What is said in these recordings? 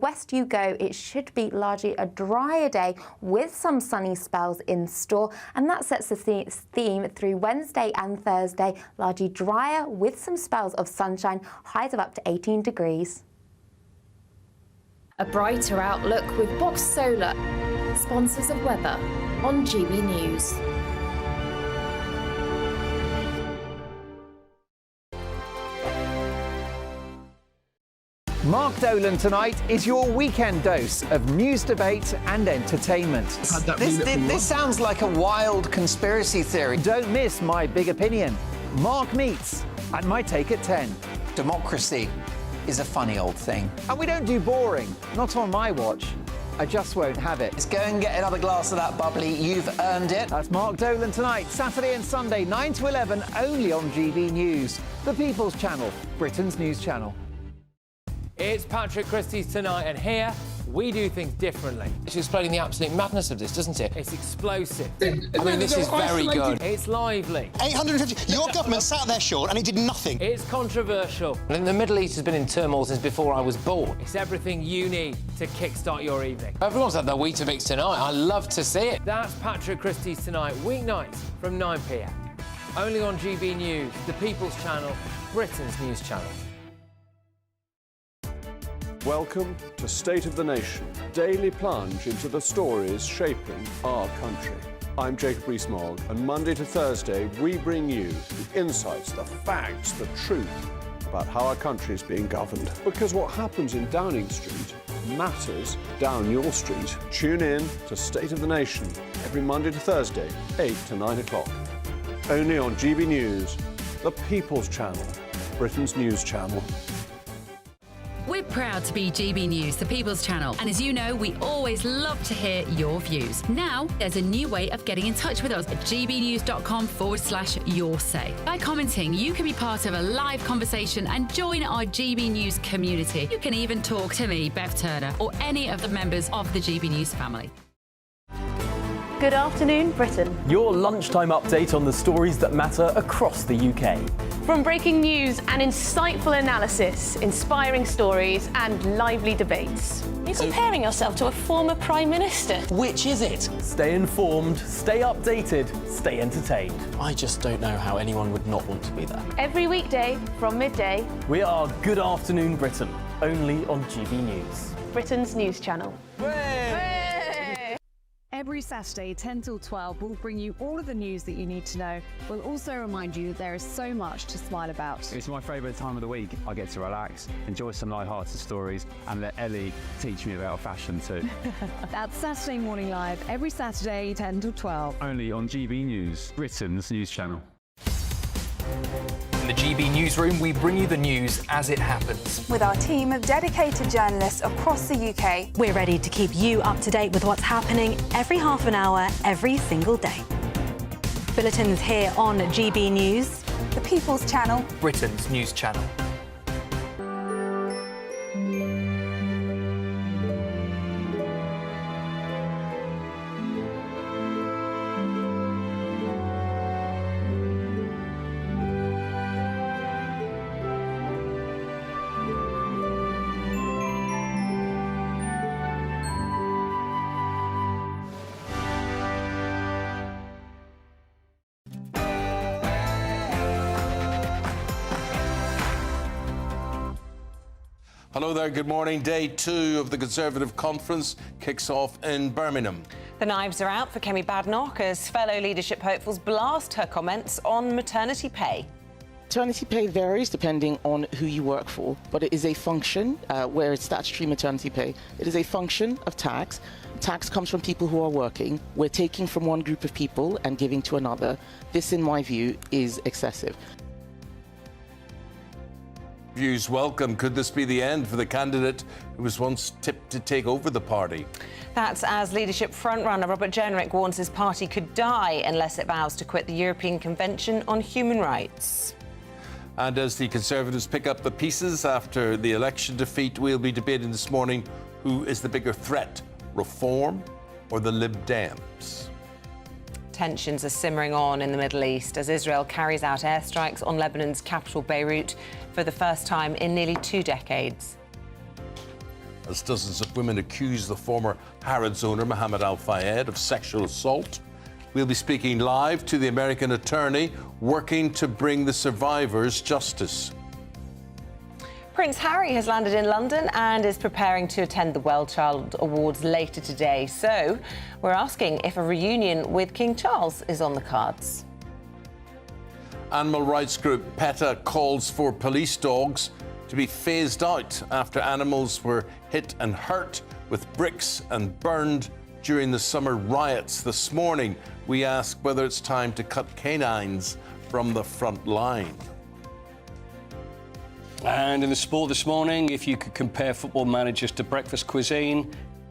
West you go, it should be largely a drier day with some sunny spells in store, and that sets the theme through Wednesday and Thursday, largely drier with some spells of sunshine, highs of up to 18 degrees. A brighter outlook with Box Solar, sponsors of weather on GB News. Mark Dolan tonight is your weekend dose of news, debate and entertainment. This sounds like a wild conspiracy theory. Don't miss My Big Opinion, Mark Meets, and My Take at 10. Democracy is a funny old thing. And we don't do boring, not on my watch. I just won't have it. Let's go and get another glass of that bubbly. You've earned it. That's Mark Dolan tonight, Saturday and Sunday, 9 to 11, only on GB News, the People's Channel, Britain's news channel. It's Patrick Christie's tonight, and here we do things differently. It's explaining the absolute madness of this, doesn't it? It's explosive. I mean, this is very good. It's lively. 850. Your government sat there short and it did nothing. It's controversial. And the Middle East has been in turmoil since before I was born. It's everything you need to kickstart your evening. Everyone's had their Weetabix tonight. I love to see it. That's Patrick Christie's tonight, weeknights from 9 p.m. Only on GB News, the People's Channel, Britain's news channel. Welcome to State of the Nation, daily plunge into the stories shaping our country. I'm Jacob Rees-Mogg, and Monday to Thursday we bring you the insights, the facts, the truth about how our country is being governed. Because what happens in Downing Street matters down your street. Tune in to State of the Nation every Monday to Thursday, 8 to 9 o'clock. Only on GB News, the People's Channel, Britain's news channel. We're proud to be GB News, the People's Channel, and as you know, we always love to hear your views. Now, there's a new way of getting in touch with us at gbnews.com/yoursay. By commenting, you can be part of a live conversation and join our GB News community. You can even talk to me, Bev Turner, or any of the members of the GB News family. Good afternoon, Britain. Your lunchtime update on the stories that matter across the UK. From breaking news and insightful analysis, inspiring stories and lively debates. You're comparing yourself to a former Prime Minister. Which is it? Stay informed, stay updated, stay entertained. I just don't know how anyone would not want to be there. Every weekday from midday. We are Good Afternoon Britain, only on GB News, Britain's news channel. Every Saturday, 10 till 12, we'll bring you all of the news that you need to know. We'll also remind you that there is so much to smile about. It's my favourite time of the week. I get to relax, enjoy some light-hearted stories, and let Ellie teach me about fashion too. That's Saturday Morning Live, every Saturday, 10 till 12. Only on GB News, Britain's news channel. In the GB Newsroom, we bring you the news as it happens. With our team of dedicated journalists across the UK. We're ready to keep you up to date with what's happening every half an hour, every single day. Bulletins here on GB News, the People's Channel, Britain's news channel. Hello there, good morning. Day 2 of the Conservative Conference kicks off in Birmingham. The knives are out for Kemi Badenoch as fellow leadership hopefuls blast her comments on maternity pay. Maternity pay varies depending on who you work for, but it is a function, where it's statutory maternity pay, it is a function of tax. Tax comes from people who are working. We're taking from one group of people and giving to another. This, in my view, is excessive. Views welcome. Could this be the end for the candidate who was once tipped to take over the party? That's as leadership frontrunner Robert Jenrick warns his party could die unless it vows to quit the European Convention on Human Rights. And as the Conservatives pick up the pieces after the election defeat, we'll be debating this morning who is the bigger threat, Reform or the Lib Dems? Tensions are simmering on in the Middle East as Israel carries out airstrikes on Lebanon's capital, Beirut, for the first time in nearly 2 decades. as dozens of women accuse the former Harrods owner, Mohammed Al-Fayed, of sexual assault. We'll be speaking live to the American attorney working to bring the survivors justice. Prince Harry has landed in London and is preparing to attend the Well Child Awards later today. So we're asking if a reunion with King Charles is on the cards. Animal rights group PETA calls for police dogs to be phased out after animals were hit and hurt with bricks and burned during the summer riots. This morning, we ask whether it's time to cut canines from the front line. And in the sport this morning, if you could compare football managers to breakfast cuisine,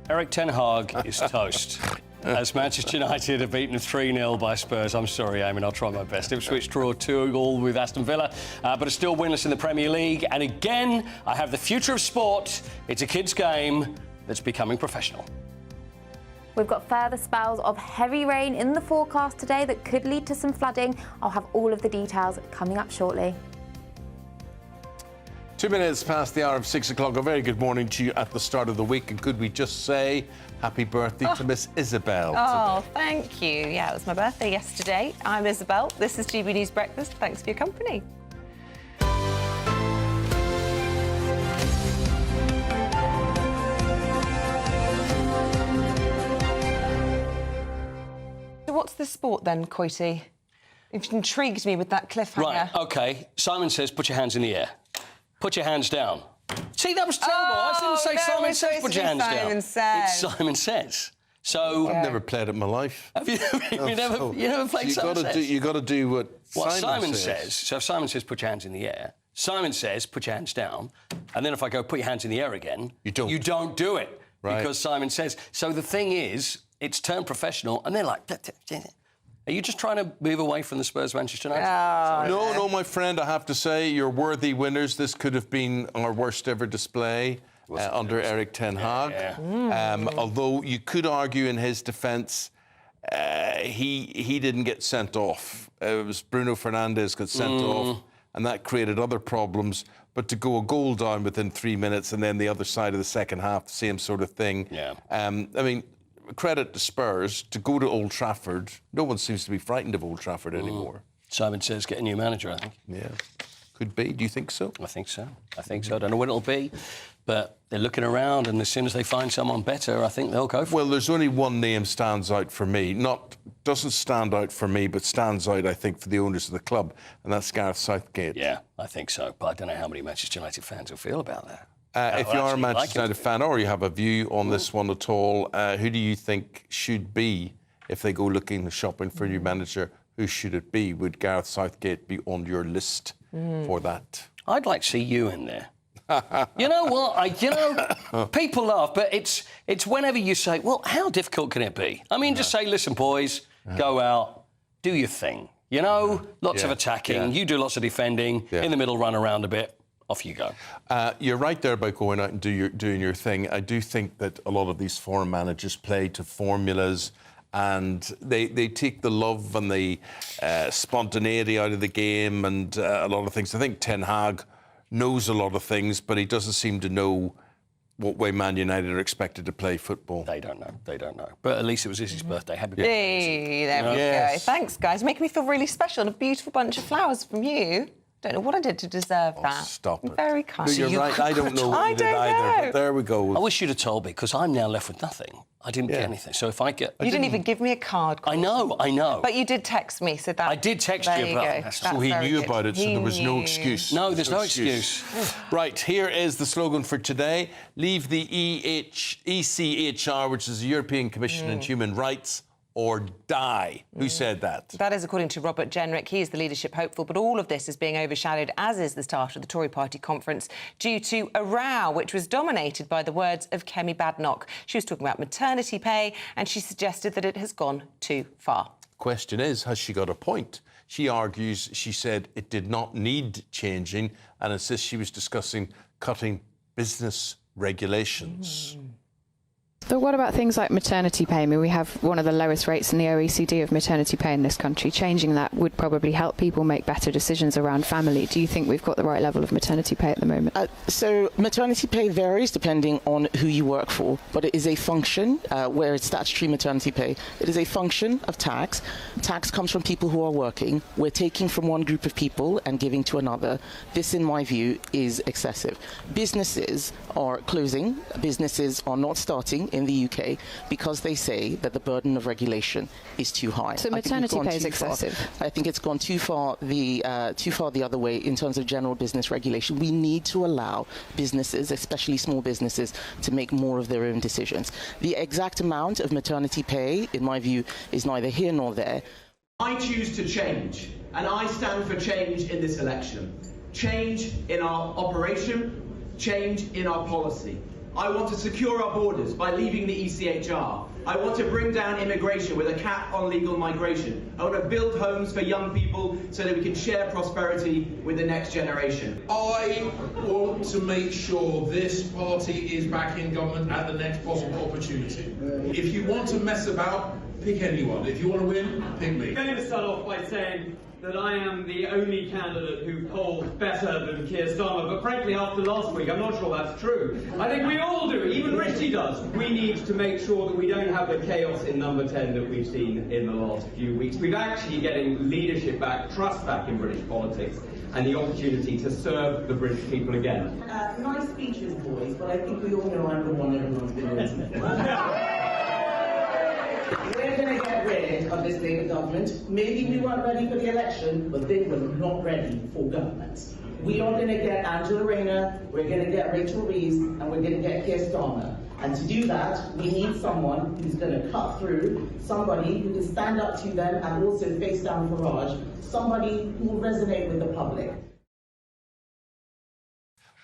Erik ten Hag is toast. As Manchester United are beaten 3-0 by Spurs. I'm sorry, Eamonn, I'll try my best. Ipswich draw 2-2 with Aston Villa, but are still winless in the Premier League. And again, I have the future of sport. It's a kids' game that's becoming professional. We've got further spells of heavy rain in the forecast today that could lead to some flooding. I'll have all of the details coming up shortly. 2 minutes past the hour of 6 o'clock. A very good morning to you at the start of the week. And could we just say happy birthday to Miss Isabel Oh, today. thank you. Yeah, it was my birthday yesterday. I'm Isabel. This is GB News Breakfast. Thanks for your company. So what's the sport then, Coity? You've intrigued me with that cliffhanger. Right, OK. Simon says, put your hands in the air. Put your hands down. See, that was terrible. I didn't say no, Simon it's says, put your hands Simon down. Says. It's Simon Says. So... I've never played it in my life. Have you, you never played Simon Says? You've got to do what Simon says. So if Simon says, put your hands in the air, Simon says, put your hands down, and then if I go, put your hands in the air again, you don't do it. Right. Because Simon says. So the thing is, it's turned professional, and they're like... Are you just trying to move away from the Spurs Manchester United? No, my friend, I have to say, you're worthy winners. This could have been our worst ever display under Erik ten Hag. Although you could argue in his defence, he didn't get sent off. It was Bruno Fernandes got sent off, and that created other problems. But to go a goal down within 3 minutes and then the other side of the second half, the same sort of thing. I mean, credit to Spurs, to go to Old Trafford. No one seems to be frightened of Old Trafford anymore. Simon says get a new manager, I think. Yeah. Could be. Do you think so? I think so. I don't know when it'll be, but they're looking around, and as soon as they find someone better, I think they'll go for it. Well, there's only one name stands out for me. Doesn't stand out for me, but stands out, I think, for the owners of the club, and that's Gareth Southgate. Yeah, I think so, but I don't know how many Manchester United fans will feel about that. If you are a Manchester United fan or you have a view on this one at all, who do you think should be, if they go looking, shopping for a new manager, who should it be? Would Gareth Southgate be on your list for that? I'd like to see you in there. You know what? People laugh, but it's whenever you say, well, how difficult can it be? I mean, just say, listen, boys, go out, do your thing. You know, lots of attacking, you do lots of defending, in the middle, run around a bit. Off you go. You're right there about going out and doing your thing. I do think that a lot of these foreign managers play to formulas, and they take the love and the spontaneity out of the game and a lot of things. I think Ten Hag knows a lot of things, but he doesn't seem to know what way Man United are expected to play football. They don't know. But at least it was Izzy's birthday. Happy birthday. Hey, there we go. Thanks, guys. Making me feel really special, and a beautiful bunch of flowers from you. Don't know what I did to deserve that. Stop it. Very kind. No, you're right. I don't know what you did either. But there we go. I wish you'd have told me, because I'm now left with nothing. I didn't get anything. So if I get... You didn't even give me a card. I know. But you did text me, so that... I did text there you, but... So he knew about it, so there was no excuse. No, there's no excuse. Right, here is the slogan for today. Leave the ECHR, which is the European Commission on Human Rights, or die. Who said that? That is according to Robert Jenrick. He is the leadership hopeful, but all of this is being overshadowed, as is the start of the Tory party conference, due to a row which was dominated by the words of Kemi Badenoch. She was talking about maternity pay, and she suggested that it has gone too far. Question is, has she got a point? She argues, she said it did not need changing, and insists she was discussing cutting business regulations. But what about things like maternity pay? I mean, we have one of the lowest rates in the OECD of maternity pay in this country. Changing that would probably help people make better decisions around family. Do you think we've got the right level of maternity pay at the moment? So maternity pay varies depending on who you work for, but it is a function, where it's statutory maternity pay, it is a function of tax. Tax comes from people who are working. We're taking from one group of people and giving to another. This, in my view, is excessive. Businesses are closing. Businesses are not starting in the UK because they say that the burden of regulation is too high. So maternity pay is excessive? I think it's gone too far the other way in terms of general business regulation. We need to allow businesses, especially small businesses, to make more of their own decisions. The exact amount of maternity pay, in my view, is neither here nor there. I choose to change, and I stand for change in this election. Change in our operation, change in our policy. I want to secure our borders by leaving the ECHR. I want to bring down immigration with a cap on legal migration. I want to build homes for young people so that we can share prosperity with the next generation. I want to make sure this party is back in government at the next possible opportunity. If you want to mess about, pick anyone. If you want to win, pick me. I'm going to start off by saying that I am the only candidate who polled better than Keir Starmer, but frankly, after last week, I'm not sure that's true. I think we all do, even Richie does. We need to make sure that we don't have the chaos in number 10 that we've seen in the last few weeks. We're actually getting leadership back, trust back in British politics, and the opportunity to serve the British people again. Nice speeches, boys, but I think we all know I'm the one everyone's been listening to. We're going to get rid of this Labour government. Maybe we weren't ready for the election, but they were not ready for government. We are going to get Angela Rayner, we're going to get Rachel Reeves, and we're going to get Keir Starmer. And to do that, we need someone who's going to cut through, somebody who can stand up to them and also face down Farage, somebody who will resonate with the public.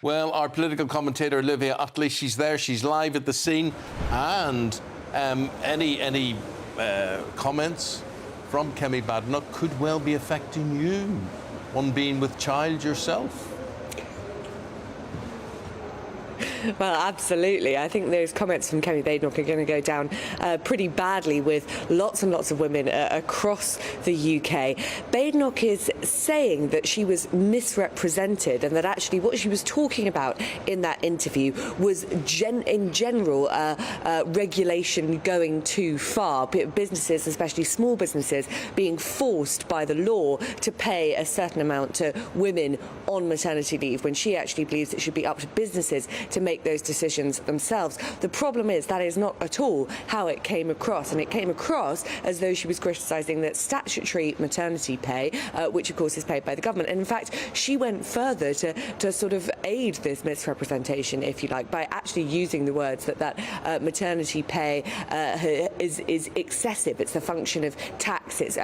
Well, our political commentator, Olivia Utley, she's there, she's live at the scene. And any comments from Kemi Badenoch could well be affecting you, one being with child yourself? Well, absolutely. I think those comments from Kemi Badenoch are going to go down pretty badly with lots and lots of women across the UK. Badenoch is saying that she was misrepresented and that actually what she was talking about in that interview was in general regulation going too far. Businesses, especially small businesses, being forced by the law to pay a certain amount to women on maternity leave, when she actually believes it should be up to businesses to make those decisions themselves. The problem is that is not at all how it came across, and it came across as though she was criticising that statutory maternity pay, which of course is paid by the government. And in fact, she went further to sort of aid this misrepresentation, if you like, by actually using the words that maternity pay is excessive. It's a function of tax. It's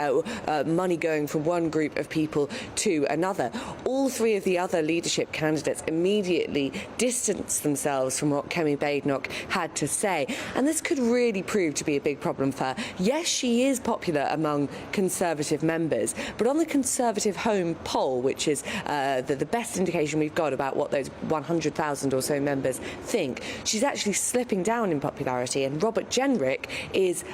money going from one group of people to another. All three of the other leadership candidates immediately distanced themselves from what Kemi Badenoch had to say, and this could really prove to be a big problem for her. Yes, she is popular among Conservative members, but on the Conservative Home poll, which is the best indication we've got about what those 100,000 or so members think, she's actually slipping down in popularity, and Robert Jenrick is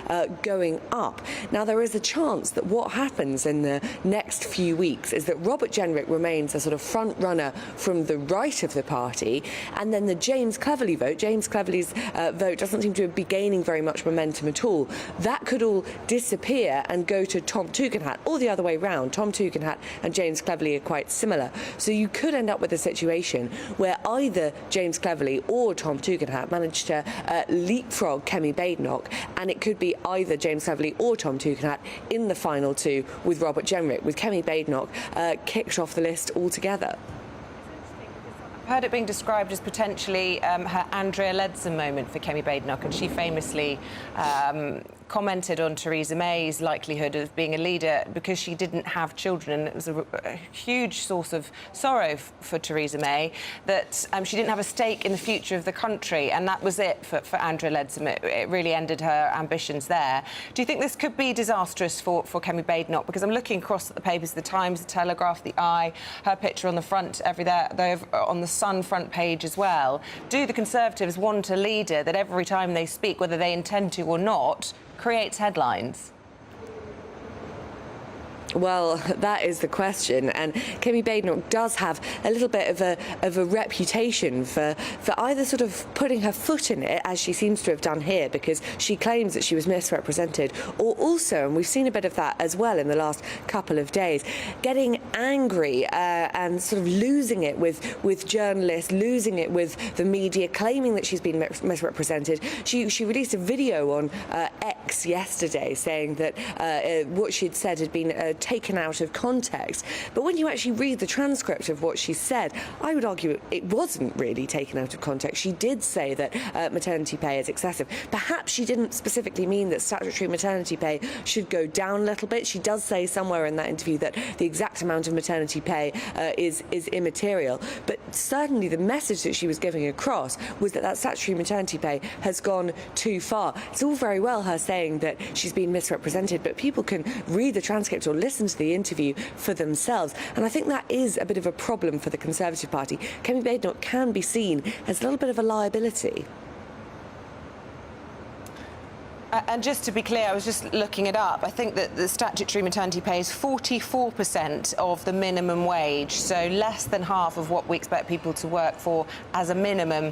going up. Now, there is a chance that what happens in the next few weeks is that Robert Jenrick remains a sort of front runner from the right of the party, and then the James Cleverly vote, James Cleverly's vote doesn't seem to be gaining very much momentum at all. That could all disappear and go to Tom Tugendhat, or the other way round. Tom Tugendhat and James Cleverly are quite similar. So you could end up with a situation where either James Cleverly or Tom Tugendhat manage to leapfrog Kemi Badenoch, and it could be either James Cleverly or Tom Tugendhat in the final two with Robert Jenrick, with Kemi Badenoch kicked off the list altogether. I've heard it being described as potentially her Andrea Leadsom moment for Kemi Badenoch, and she famously commented on Theresa May's likelihood of being a leader because she didn't have children, and it was a huge source of sorrow for Theresa May that she didn't have a stake in the future of the country, and that was it for Andrea Leadsom. It really ended her ambitions there. Do you think this could be disastrous for Kemi Badenoch? Because I'm looking across at the papers, the Times, the Telegraph, the Eye, her picture on the front, they're on the Sun front page as well. Do the Conservatives want a leader that every time they speak, whether they intend to or not, creates headlines? Well, that is the question, and Kemi Badenoch does have a little bit of a reputation for either sort of putting her foot in it, as she seems to have done here, because she claims that she was misrepresented, or also, and we've seen a bit of that as well in the last couple of days, getting angry and sort of losing it with journalists, losing it with the media, claiming that she's been misrepresented. She released a video on X yesterday saying that what she'd said had been taken out of context. But when you actually read the transcript of what she said, I would argue it wasn't really taken out of context. She did say that maternity pay is excessive. Perhaps she didn't specifically mean that statutory maternity pay should go down a little bit. She does say somewhere in that interview that the exact amount of maternity pay is immaterial. But certainly the message that she was giving across was that statutory maternity pay has gone too far. It's all very well her saying that she's been misrepresented, but people can read the transcript or listen to the interview for themselves. And I think that is a bit of a problem for the Conservative Party. Kemi Badenoch can be seen as a little bit of a liability. And just to be clear, I was just looking it up. I think that the statutory maternity pay is 44% of the minimum wage, so less than half of what we expect people to work for as a minimum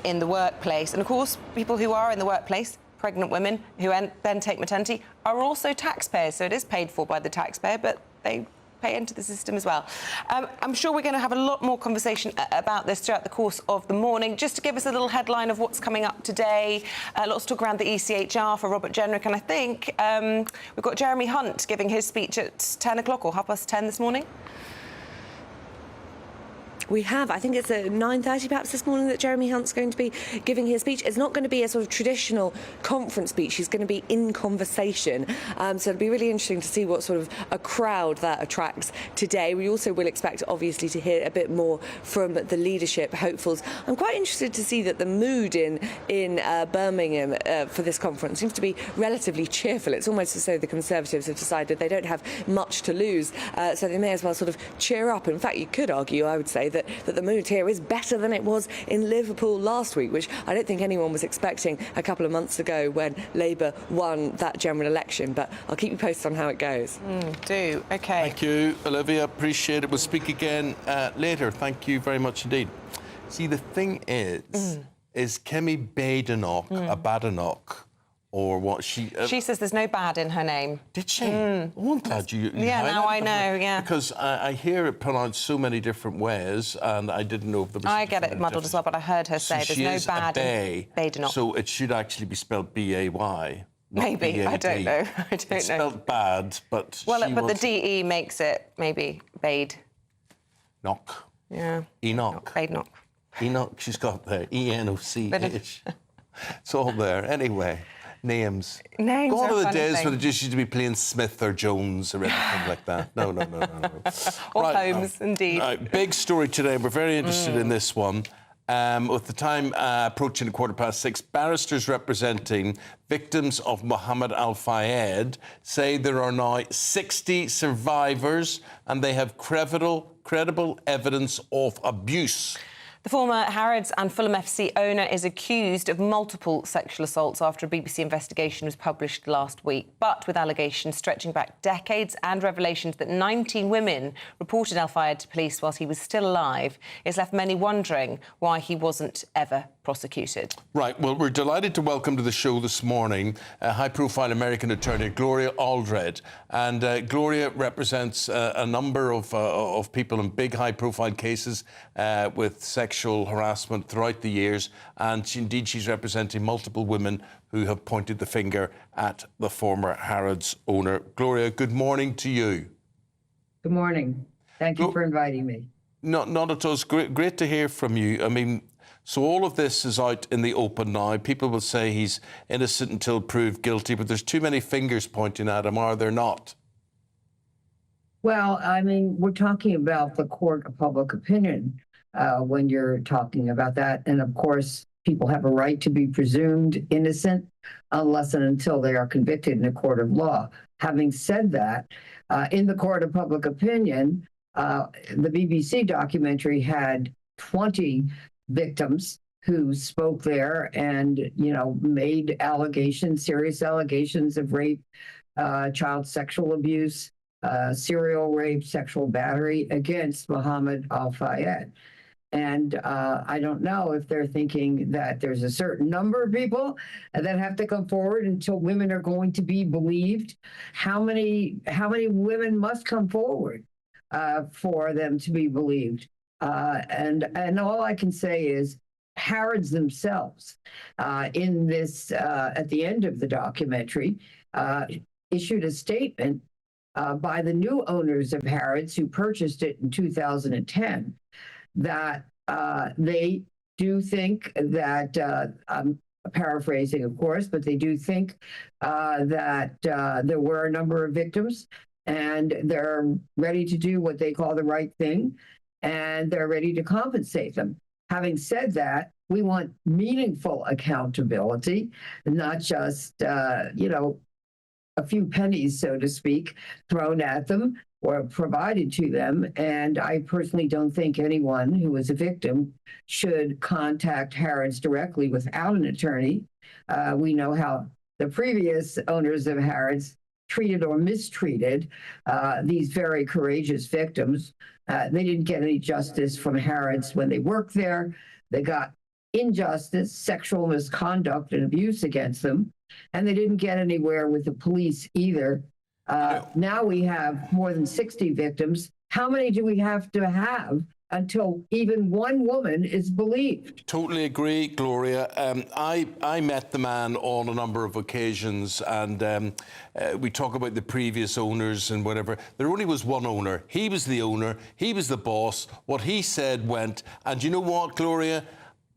in the workplace. And of course, people who are in the workplace, pregnant women who then take maternity, are also taxpayers. So it is paid for by the taxpayer, but they pay into the system as well. I'm sure we're going to have a lot more conversation about this throughout the course of the morning. Just to give us a little headline of what's coming up today, lots of talk around the ECHR for Robert Jenrick, and I think we've got Jeremy Hunt giving his speech at 10 o'clock or 10:30 this morning. We have. I think it's at 9:30 perhaps this morning that Jeremy Hunt's going to be giving his speech. It's not going to be a sort of traditional conference speech. He's going to be in conversation. So it'll be really interesting to see what sort of a crowd that attracts today. We also will expect, obviously, to hear a bit more from the leadership hopefuls. I'm quite interested to see that the mood in Birmingham for this conference seems to be relatively cheerful. It's almost as though the Conservatives have decided they don't have much to lose, so they may as well sort of cheer up. In fact, you could argue, I would say, that the mood here is better than it was in Liverpool last week, which I don't think anyone was expecting a couple of months ago when Labour won that general election. But I'll keep you posted on how it goes. OK. Thank you, Olivia. Appreciate it. We'll speak again later. Thank you very much indeed. See, the thing is Kemi Badenoch a Badenoch? Or what she says there's no bad in her name. Did she? Oh, I'm glad you yeah, now I know, yeah. Because I hear it pronounced so many different ways, and I didn't know if there was... I get it muddled as well, but I heard her say there's no bad in Badenoch. So it should actually be spelled B-A-Y. Maybe, B-A-D. I don't know. It's spelled bad, but well, but the D-E makes it maybe Bade. Knock. Yeah. Enoch. Badenoch. Enoch, she's got there. E-N-O-C-H. It's all there. Anyway... Names. Names Gone are are the days thing. when it just used to be plain Smith or Jones or anything like that. No. Or right, Holmes, indeed. Right, big story today. We're very interested in this one. With the time approaching 6:15, barristers representing victims of Mohammed Al-Fayed say there are now 60 survivors and they have credible evidence of abuse. The former Harrods and Fulham FC owner is accused of multiple sexual assaults after a BBC investigation was published last week, but with allegations stretching back decades and revelations that 19 women reported Al-Fayed to police whilst he was still alive. It's left many wondering why he wasn't ever prosecuted. Right, well, we're delighted to welcome to the show this morning high-profile American attorney Gloria Allred. And Gloria represents a number of people in big high-profile cases with sexual harassment throughout the years. And she's representing multiple women who have pointed the finger at the former Harrods owner. Gloria, good morning to you. Good morning. Thank you for inviting me. Not at all. It's great to hear from you. I mean, So all of this is out in the open now. People will say he's innocent until proved guilty, but there's too many fingers pointing at him, are there not? Well, I mean, we're talking about the court of public opinion when you're talking about that. And of course, people have a right to be presumed innocent unless and until they are convicted in a court of law. Having said that, in the court of public opinion, the BBC documentary had 20 victims who spoke there and, you know, made allegations, serious allegations of rape, child sexual abuse, serial rape, sexual battery against Mohammed al-Fayed. And I don't know if they're thinking that there's a certain number of people that have to come forward until women are going to be believed. How many women must come forward for them to be believed? And all I can say is Harrods themselves in this, at the end of the documentary, issued a statement by the new owners of Harrods who purchased it in 2010 that they do think that, I'm paraphrasing, of course, but they do think that there were a number of victims and they're ready to do what they call the right thing and they're ready to compensate them. Having said that, we want meaningful accountability, not just, you know, a few pennies, so to speak, thrown at them or provided to them. And I personally don't think anyone who was a victim should contact Harrods directly without an attorney. We know how the previous owners of Harrods treated or mistreated these very courageous victims. They didn't get any justice from Harrods when they worked there. They got injustice, sexual misconduct, and abuse against them. And they didn't get anywhere with the police either. Now we have more than 60 victims. How many do we have to have until even one woman is believed? Totally agree, Gloria. I met the man on a number of occasions, and we talk about the previous owners and whatever. There only was one owner. He was the owner. He was the boss. What he said went. And you know what, Gloria?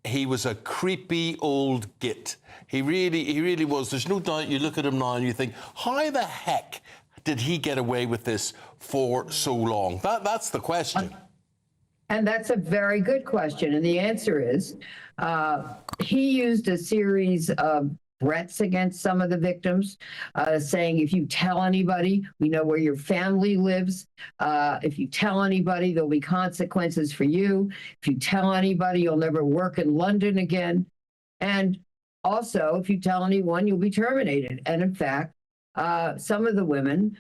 He was a creepy old git. He really was. There's no doubt. You look at him now and you think, how the heck did he get away with this for so long? That's the question. And that's a very good question. And the answer is he used a series of threats against some of the victims, saying, if you tell anybody, we know where your family lives. If you tell anybody, there'll be consequences for you. If you tell anybody, you'll never work in London again. And also, if you tell anyone, you'll be terminated. And in fact, some of the women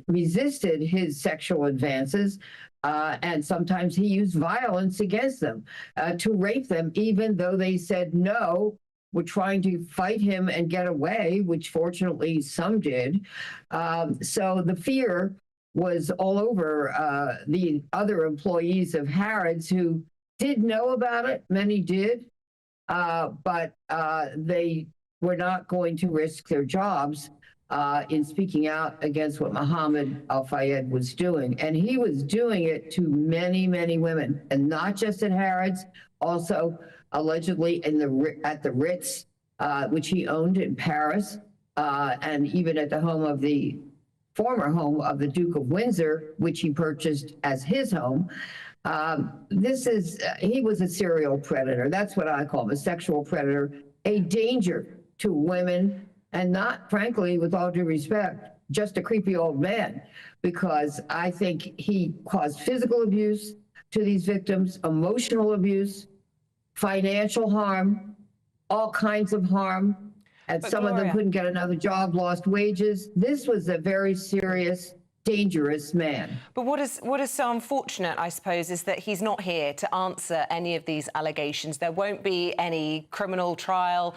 resisted his sexual advances, and sometimes he used violence against them to rape them, even though they said no. We're trying to fight him and get away, which fortunately some did. So the fear was all over the other employees of Harrods who did know about it. Many did, but they were not going to risk their jobs in speaking out against what Mohammed al-Fayed was doing. And he was doing it to many, many women, and not just at Harrods, also allegedly at the Ritz, which he owned in Paris, and even at the former home of the Duke of Windsor, which he purchased as his home. He was a serial predator. That's what I call him, a sexual predator, a danger to women, and not, frankly, with all due respect, just a creepy old man, because I think he caused physical abuse to these victims, emotional abuse, financial harm, all kinds of harm, and some of them couldn't get another job, lost wages. This was a very serious, dangerous man. But what is so unfortunate, I suppose, is that he's not here to answer any of these allegations. There won't be any criminal trial.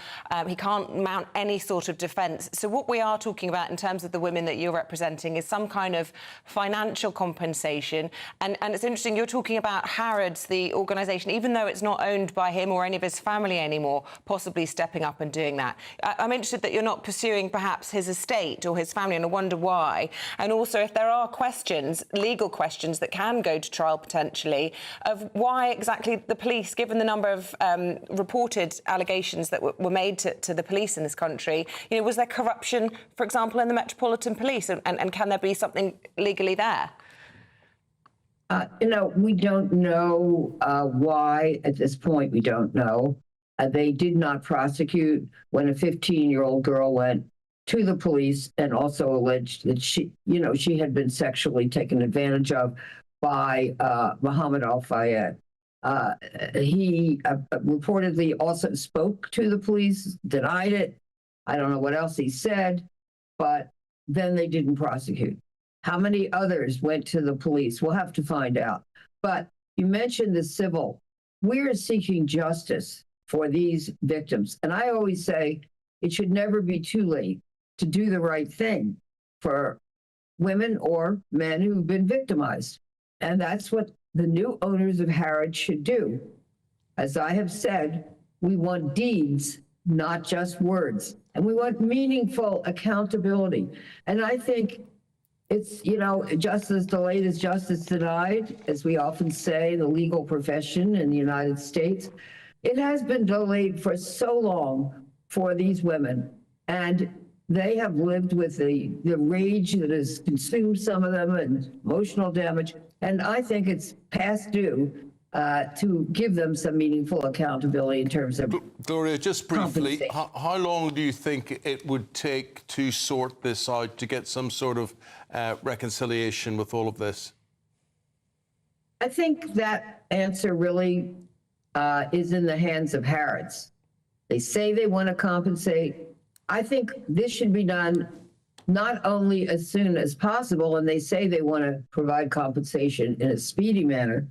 He can't mount any sort of defence. So what we are talking about in terms of the women that you're representing is some kind of financial compensation. And it's interesting, you're talking about Harrods, the organisation, even though it's not owned by him or any of his family anymore, possibly stepping up and doing that. I'm interested that you're not pursuing perhaps his estate or his family, and I wonder why. And also, if there are questions, legal questions, that can go to trial potentially of why exactly the police, given the number of reported allegations that were made to the police in this country, you know, was there corruption, for example, in the Metropolitan Police, and can there be something legally there? You know, we don't know why at this point. We don't know. They did not prosecute when a 15-year-old girl went to the police and also alleged that she had been sexually taken advantage of by Mohammed Al-Fayed. He reportedly also spoke to the police, denied it. I don't know what else he said, but then they didn't prosecute. How many others went to the police? We'll have to find out. But you mentioned the civil. We're seeking justice for these victims. And I always say it should never be too late to do the right thing for women or men who've been victimized. And that's what the new owners of Harrods should do. As I have said, we want deeds, not just words. And we want meaningful accountability. And I think it's, you know, justice delayed is justice denied, as we often say in the legal profession in the United States. It has been delayed for so long for these women, and they have lived with the rage that has consumed some of them and emotional damage. And I think it's past due to give them some meaningful accountability in terms of... Gloria, just briefly, how long do you think it would take to sort this out, to get some sort of reconciliation with all of this? I think that answer really is in the hands of Harrods. They say they want to compensate. I think this should be done not only as soon as possible, and they say they want to provide compensation in a speedy manner,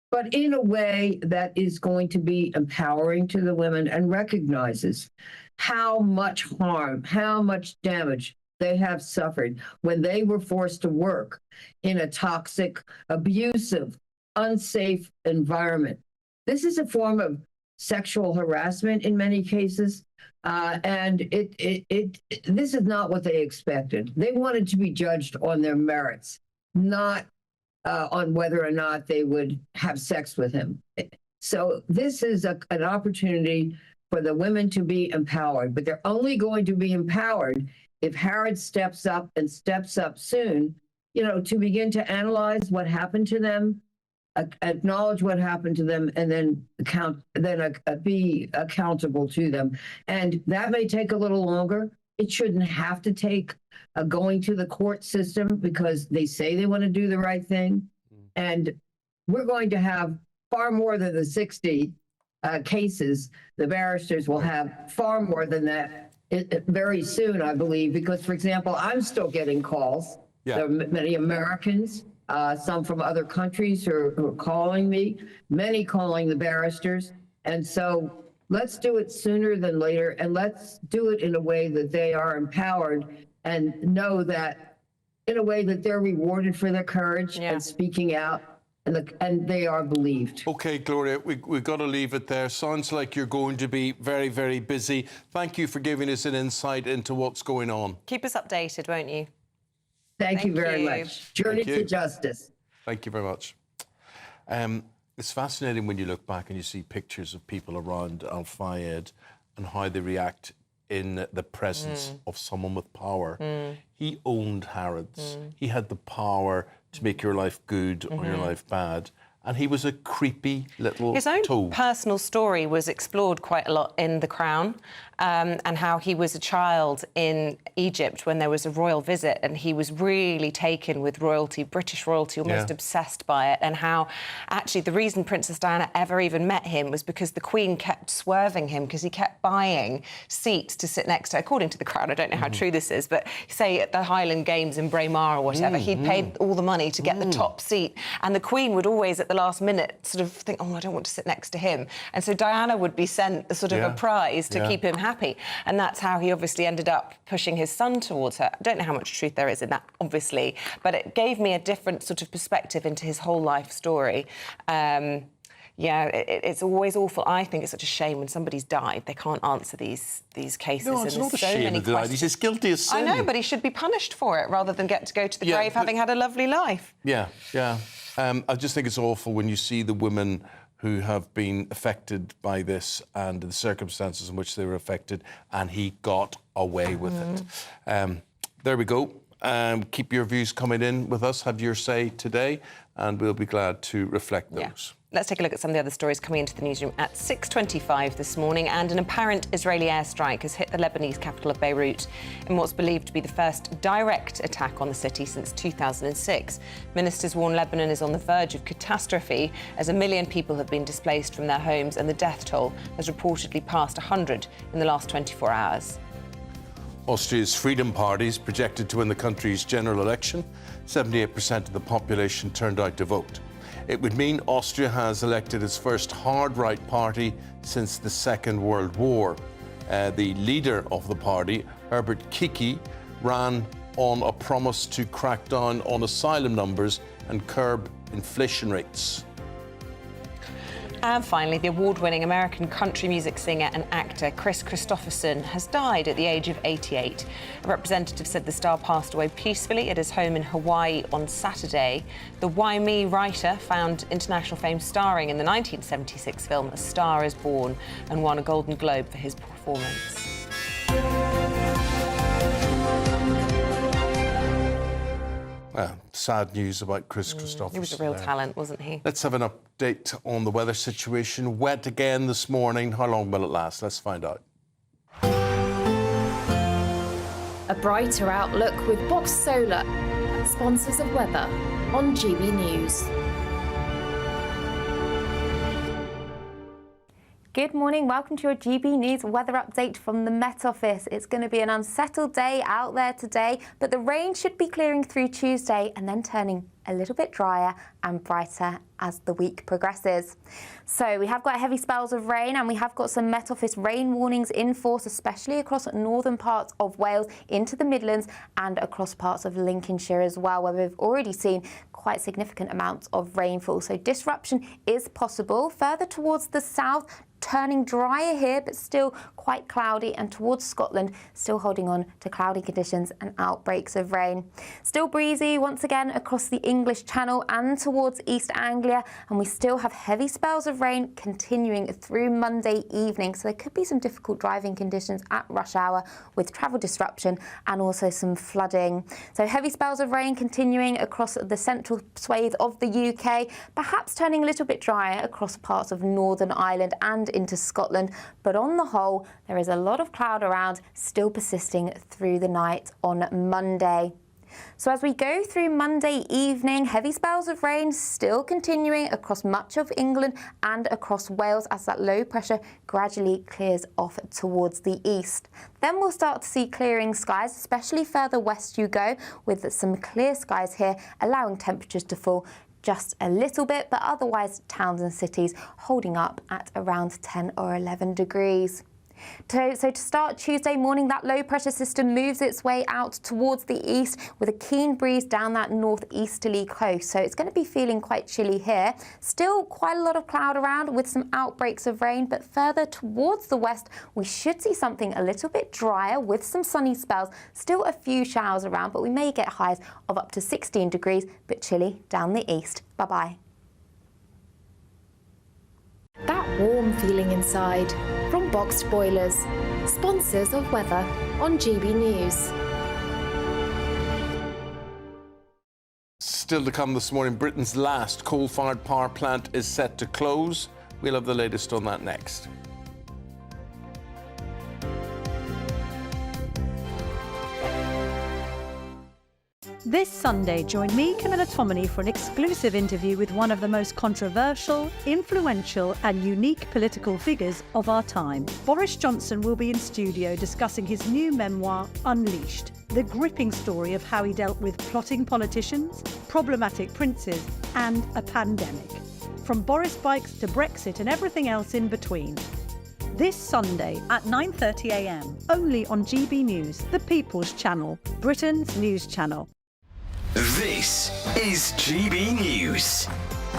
but in a way that is going to be empowering to the women and recognizes how much harm, how much damage they have suffered when they were forced to work in a toxic, abusive, unsafe environment. This is a form of sexual harassment in many cases, and this is not what they expected. They wanted to be judged on their merits, not on whether or not they would have sex with him. So this is an opportunity for the women to be empowered, but they're only going to be empowered if Harrods steps up and steps up soon, you know, to begin to analyze what happened to them, acknowledge what happened to them, and then be accountable to them. And that may take a little longer. It shouldn't have to take going to the court system, because they say they want to do the right thing. And we're going to have far more than the 60 cases. The barristers will have far more than that very soon, I believe, because, for example, I'm still getting calls. Yeah. There are many Americans, some from other countries who are calling me, many calling the barristers. And so let's do it sooner than later, and let's do it in a way that they are empowered and know that in a way that they're rewarded for their courage and speaking out, and they are believed. OK, Gloria, we've got to leave it there. Sounds like you're going to be very, very busy. Thank you for giving us an insight into what's going on. Keep us updated, won't you? Thank you very much. Journey to justice. Thank you very much. It's fascinating when you look back and you see pictures of people around Al-Fayed and how they react in the presence of someone with power. He owned Harrods. He had the power to make your life good or your life bad. And he was a creepy little His own toad. personal story was explored quite a lot in The Crown, and how he was a child in Egypt when there was a royal visit, and he was really taken with royalty, British royalty, almost obsessed by it, and how actually the reason Princess Diana ever even met him was because the Queen kept swerving him because he kept buying seats to sit next to her. According to The Crown, I don't know how true this is, but say at the Highland Games in Braemar or whatever, he'd paid all the money to get the top seat, and the Queen would always at the last minute sort of think, oh, I don't want to sit next to him. And so Diana would be sent a sort of a prize to keep him happy. And that's how he obviously ended up pushing his son towards her. I don't know how much truth there is in that, obviously, but it gave me a different sort of perspective into his whole life story. Yeah, it's always awful. I think it's such a shame when somebody's died, they can't answer these cases. No, it's not a shame he died. He's as guilty as sin. I know, but he should be punished for it rather than get to go to the grave having had a lovely life. Yeah, yeah. I just think it's awful when you see the women who have been affected by this and the circumstances in which they were affected, and he got away with it. There we go. Keep your views coming in with us. Have your say today, and we'll be glad to reflect those. Yeah. Let's take a look at some of the other stories coming into the newsroom at 6:25 this morning. And an apparent Israeli airstrike has hit the Lebanese capital of Beirut in what's believed to be the first direct attack on the city since 2006. Ministers warn Lebanon is on the verge of catastrophe as 1 million people have been displaced from their homes, and the death toll has reportedly passed 100 in the last 24 hours. Austria's Freedom Party is projected to win the country's general election. 78% of the population turned out to vote. It would mean Austria has elected its first hard-right party since the Second World War. The leader of the party, Herbert Kickl, ran on a promise to crack down on asylum numbers and curb inflation rates. And finally, the award-winning American country music singer and actor Chris Christopherson has died at the age of 88. A representative said the star passed away peacefully at his home in Hawaii on Saturday. The Why Me writer found international fame starring in the 1976 film A Star Is Born and won a Golden Globe for his performance. Well, sad news about Chris Christopherson. He was a real talent, wasn't he? Let's have an update on the weather situation. Wet again this morning. How long will it last? Let's find out. A brighter outlook with Box Solar, sponsors of weather on GB News. Good morning, welcome to your GB News weather update from the Met Office. It's going to be an unsettled day out there today, but the rain should be clearing through Tuesday and then turning a little bit drier and brighter as the week progresses. So we have got heavy spells of rain, and we have got some Met Office rain warnings in force, especially across northern parts of Wales into the Midlands and across parts of Lincolnshire as well, where we've already seen quite significant amounts of rainfall. So disruption is possible. Further towards the south, turning drier here, but still quite cloudy, and towards Scotland, still holding on to cloudy conditions and outbreaks of rain. Still breezy once again across the English Channel and towards East Anglia, and we still have heavy spells of rain continuing through Monday evening, so there could be some difficult driving conditions at rush hour with travel disruption and also some flooding. So heavy spells of rain continuing across the central swathe of the UK, perhaps turning a little bit drier across parts of Northern Ireland and into Scotland, but on the whole there is a lot of cloud around still persisting through the night on Monday. So as we go through Monday evening, heavy spells of rain still continuing across much of England and across Wales as that low pressure gradually clears off towards the east. Then we'll start to see clearing skies, especially further west you go, with some clear skies here, allowing temperatures to fall just a little bit, but otherwise towns and cities holding up at around 10 or 11 degrees. So to start Tuesday morning, that low pressure system moves its way out towards the east with a keen breeze down that northeasterly coast. So it's going to be feeling quite chilly here. Still quite a lot of cloud around with some outbreaks of rain, but further towards the west, we should see something a little bit drier with some sunny spells. Still a few showers around, but we may get highs of up to 16 degrees, but chilly down the east. Bye-bye. That warm feeling inside from Boxed Boilers, sponsors of weather on GB News. Still to come this morning, Britain's last coal-fired power plant is set to close. We'll have the latest on that next. This Sunday, join me, Camilla Tominey, for an exclusive interview with one of the most controversial, influential and unique political figures of our time. Boris Johnson will be in studio discussing his new memoir, Unleashed, the gripping story of how he dealt with plotting politicians, problematic princes and a pandemic. From Boris bikes to Brexit and everything else in between. This Sunday at 9:30 a.m, only on GB News, the People's Channel, Britain's news channel. This is GB News,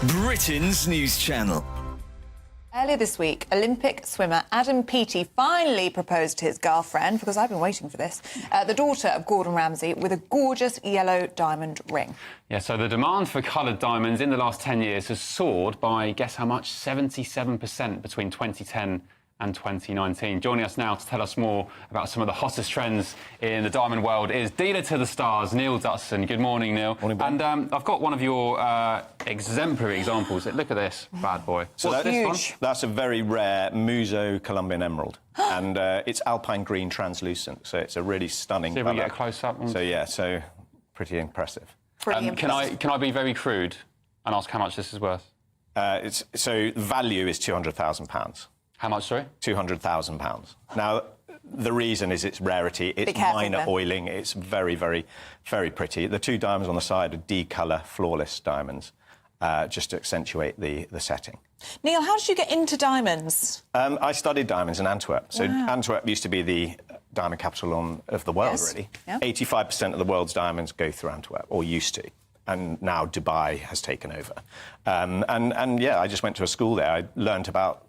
Britain's news channel. Earlier this week, Olympic swimmer Adam Peaty finally proposed to his girlfriend, because I've been waiting for this, the daughter of Gordon Ramsay, with a gorgeous yellow diamond ring. Yeah, so the demand for coloured diamonds in the last 10 years has soared by, guess how much, 77% between 2010 and 2019. Joining us now to tell us more about some of the hottest trends in the diamond world is dealer to the stars, Neil Dutson. Good morning, Neil. Morning, Ben. And I've got one of your exemplary examples. Look at this bad boy. So What's this one? That's a very rare Muso Colombian emerald. And it's alpine green translucent, so it's a really stunning See if colour. we get a close-up. So, yeah, so pretty impressive. Can I be very crude and ask how much this is worth? So value is £200,000. How much, sorry? £200,000. Now, the reason is its rarity. It's minor oiling. It's very, very, very pretty. The two diamonds on the side are D-colour, flawless diamonds, just to accentuate the setting. Neil, how did you get into diamonds? I studied diamonds in Antwerp. So Wow. Antwerp used to be the diamond capital of the world, really. Yeah. 85% of the world's diamonds go through Antwerp, or used to. And now Dubai has taken over. And yeah, I just went to a school there. I learnt about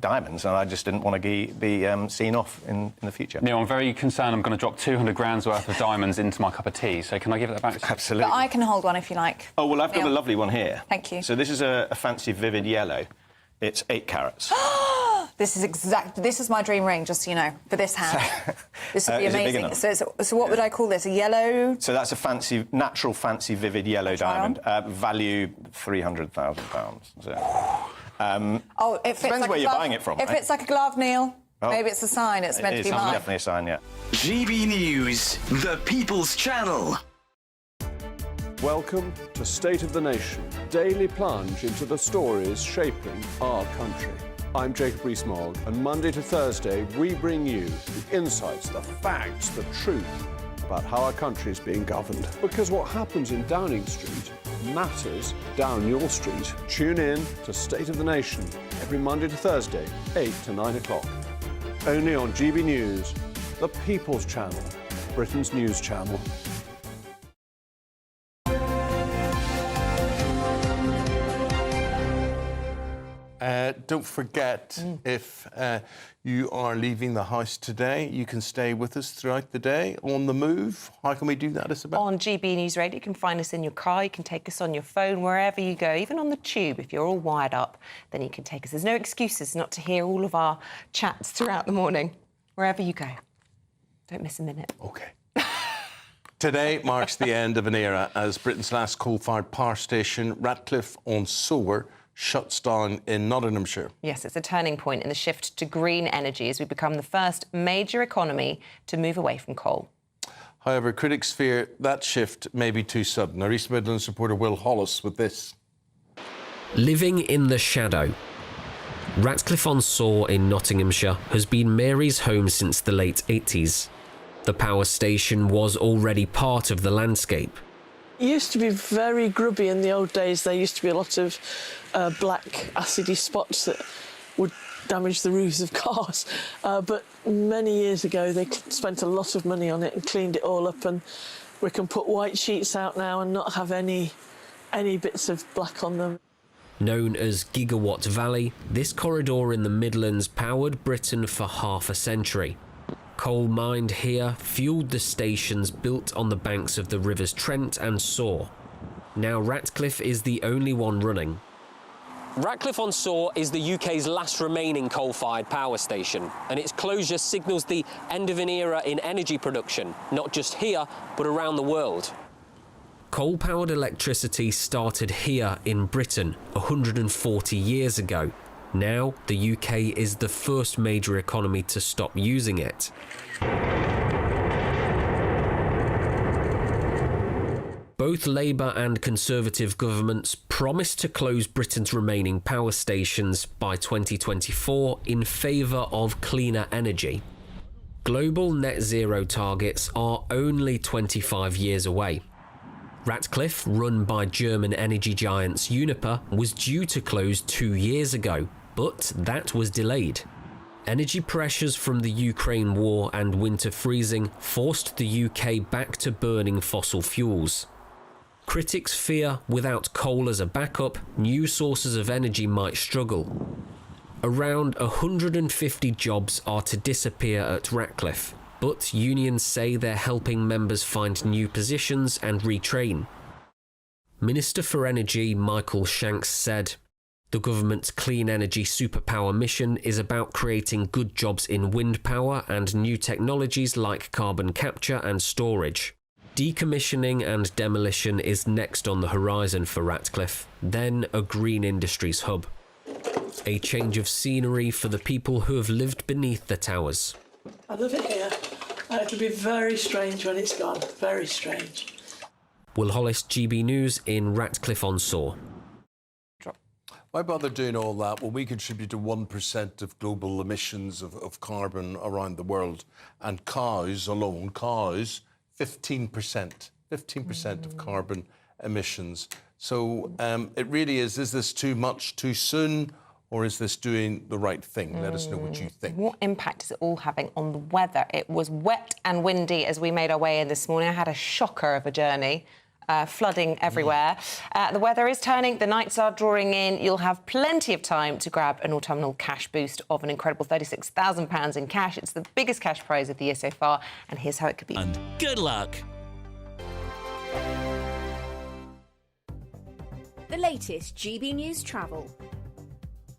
diamonds, and I just didn't want to be seen off in the future. Neil, I'm very concerned I'm going to drop 200 grand's worth of diamonds into my cup of tea, so can I give that back to you? Absolutely. But I can hold one if you like. Oh, well, I've got Neil. a lovely one here. Thank you. So this is a fancy vivid yellow. It's 8 carats. This is my dream ring, just so you know, for this hand. This would be Is it big amazing. enough? So what would I call this? A yellow? So that's a natural fancy vivid yellow diamond. Value £300,000. So, it fits depends like where a you're glove. buying it from. If right? it's like a glove, Neil, Oh. maybe it's a sign. It's meant to be mine. Definitely a sign, yeah. GB News, the People's Channel. Welcome to State of the Nation, daily plunge into the stories shaping our country. I'm Jacob Rees-Mogg, and Monday to Thursday we bring you the insights, the facts, the truth about how our country is being governed. Because what happens in Downing Street matters down your street. Tune in to State of the Nation every Monday to Thursday, 8 to 9 o'clock. Only on GB News, the People's Channel, Britain's news channel. Don't forget, if you are leaving the house today, you can stay with us throughout the day on the move. How can we do that, Isabel? On GB News Radio, you can find us in your car, you can take us on your phone, wherever you go, even on the tube. If you're all wired up, then you can take us. There's no excuses not to hear all of our chats throughout the morning, wherever you go. Don't miss a minute. OK. Today marks the end of an era as Britain's last coal-fired power station, Ratcliffe-on-Soar, shuts down in Nottinghamshire. Yes, it's a turning point in the shift to green energy as we become the first major economy to move away from coal. However, critics fear that shift may be too sudden. Our East Midlands reporter Will Hollis with this. Living in the shadow. Ratcliffe-on-Soar in Nottinghamshire has been Mary's home since the late 80s. The power station was already part of the landscape. It used to be very grubby in the old days. There used to be a lot of black acidy spots that would damage the roofs of cars. But many years ago, they spent a lot of money on it and cleaned it all up, and we can put white sheets out now and not have any bits of black on them. Known as Gigawatt Valley, this corridor in the Midlands powered Britain for half a century. Coal mined here fueled the stations built on the banks of the rivers Trent and Soar. Now Ratcliffe is the only one running. Ratcliffe-on-Soar is the UK's last remaining coal-fired power station, and its closure signals the end of an era in energy production, not just here, but around the world. Coal-powered electricity started here in Britain 140 years ago. Now, the UK is the first major economy to stop using it. Both Labour and Conservative governments promised to close Britain's remaining power stations by 2024 in favour of cleaner energy. Global net zero targets are only 25 years away. Ratcliffe, run by German energy giants Uniper, was due to close 2 years ago, but that was delayed. Energy pressures from the Ukraine war and winter freezing forced the UK back to burning fossil fuels. Critics fear without coal as a backup, new sources of energy might struggle. Around 150 jobs are to disappear at Ratcliffe, but unions say they're helping members find new positions and retrain. Minister for Energy Michael Shanks said, "The government's clean energy superpower mission is about creating good jobs in wind power and new technologies like carbon capture and storage. Decommissioning and demolition is next on the horizon for Ratcliffe, then a green industries hub. A change of scenery for the people who have lived beneath the towers." I love it here. It'll be very strange when it's gone. Very strange. Will Hollis, GB News in Ratcliffe-on-Soar. Why bother doing all that when we contribute to 1% of global emissions of carbon around the world? And cows alone, 15% of carbon emissions. So it really is this too much too soon, or is this doing the right thing? Let us know what you think. What impact is it all having on the weather? It was wet and windy as we made our way in this morning. I had a shocker of a journey. Flooding everywhere. The weather is turning, the nights are drawing in. You'll have plenty of time to grab an autumnal cash boost of an incredible £36,000 in cash. It's the biggest cash prize of the year so far, and here's how it could be. And good luck. The latest GB News travel.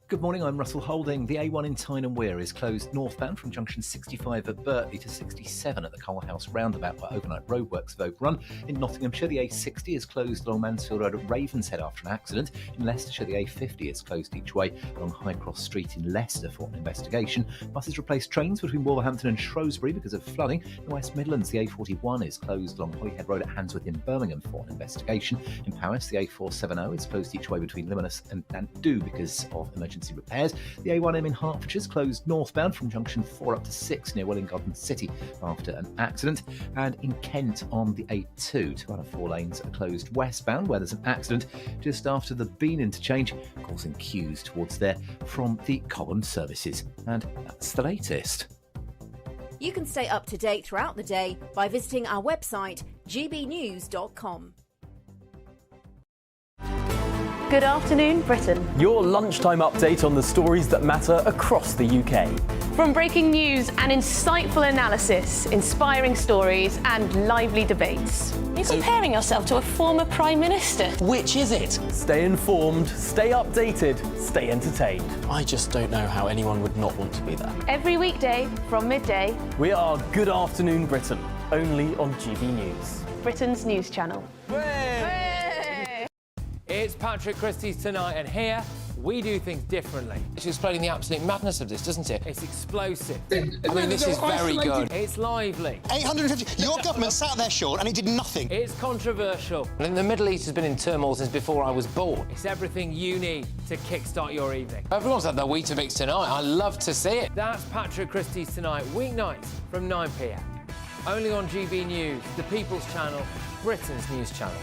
Good morning, I'm Russell Holding. The A1 in Tyne and Wear is closed northbound from junction 65 at Bertley to 67 at the Coalhouse roundabout where overnight roadworks have overrun. In Nottinghamshire, the A60 is closed along Mansfield Road at Ravenshead after an accident. In Leicestershire, the A50 is closed each way along High Cross Street in Leicester for an investigation. Buses replaced trains between Wolverhampton and Shrewsbury because of flooding. In the West Midlands, the A41 is closed along Holyhead Road at Handsworth in Birmingham for an investigation. In Paris, the A470 is closed each way between Limonest and Nantou because of emergency repairs. The A1M in Hertfordshire is closed northbound from junction 4 up to 6 near Welwyn Garden City after an accident. And in Kent on the A2, 2 out of 4 lanes are closed westbound where there's an accident just after the Bean interchange, causing queues towards there from the Cobham services. And that's the latest. You can stay up to date throughout the day by visiting our website, gbnews.com. Good afternoon, Britain. Your lunchtime update on the stories that matter across the UK. From breaking news and insightful analysis, inspiring stories and lively debates. You're comparing yourself to a former Prime Minister. Which is it? Stay informed, stay updated, stay entertained. I just don't know how anyone would not want to be there. Every weekday from midday. We are Good Afternoon Britain, only on GB News. Britain's news channel. It's Patrick Christie's Tonight, and here we do things differently. It's explaining the absolute madness of this, doesn't it? It's explosive. I mean, this is very good. It's lively. 850. Your government sat there, Sean, and it did nothing. It's controversial. And the Middle East has been in turmoil since before I was born. It's everything you need to kickstart your evening. Everyone's had their Weetabix tonight. I love to see it. That's Patrick Christie's Tonight, weeknights from 9 p.m. Only on GB News, the People's Channel, Britain's news channel.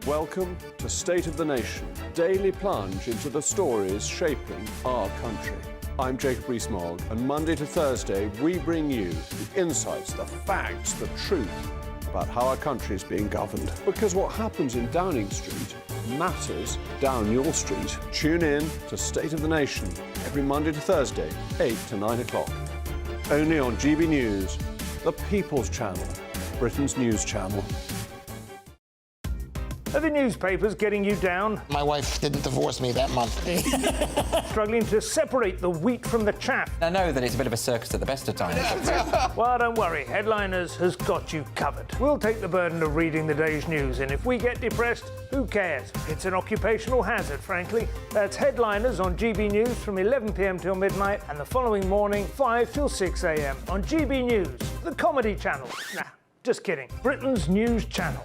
Welcome to State of the Nation, daily plunge into the stories shaping our country. I'm Jacob Rees-Mogg, and Monday to Thursday we bring you the insights, the facts, the truth about how our country is being governed. Because what happens in Downing Street matters down your street. Tune in to State of the Nation every Monday to Thursday, 8 to 9 o'clock. Only on GB News, the People's Channel, Britain's news channel. Are the newspapers getting you down? My wife didn't divorce me that month. Struggling to separate the wheat from the chaff? I know that it's a bit of a circus at the best of times. Well, don't worry. Headliners has got you covered. We'll take the burden of reading the day's news, and if we get depressed, who cares? It's an occupational hazard, frankly. That's Headliners on GB News from 11 p.m. till midnight, and the following morning, 5 till 6 a.m. on GB News, the comedy channel. Nah, just kidding. Britain's news channel.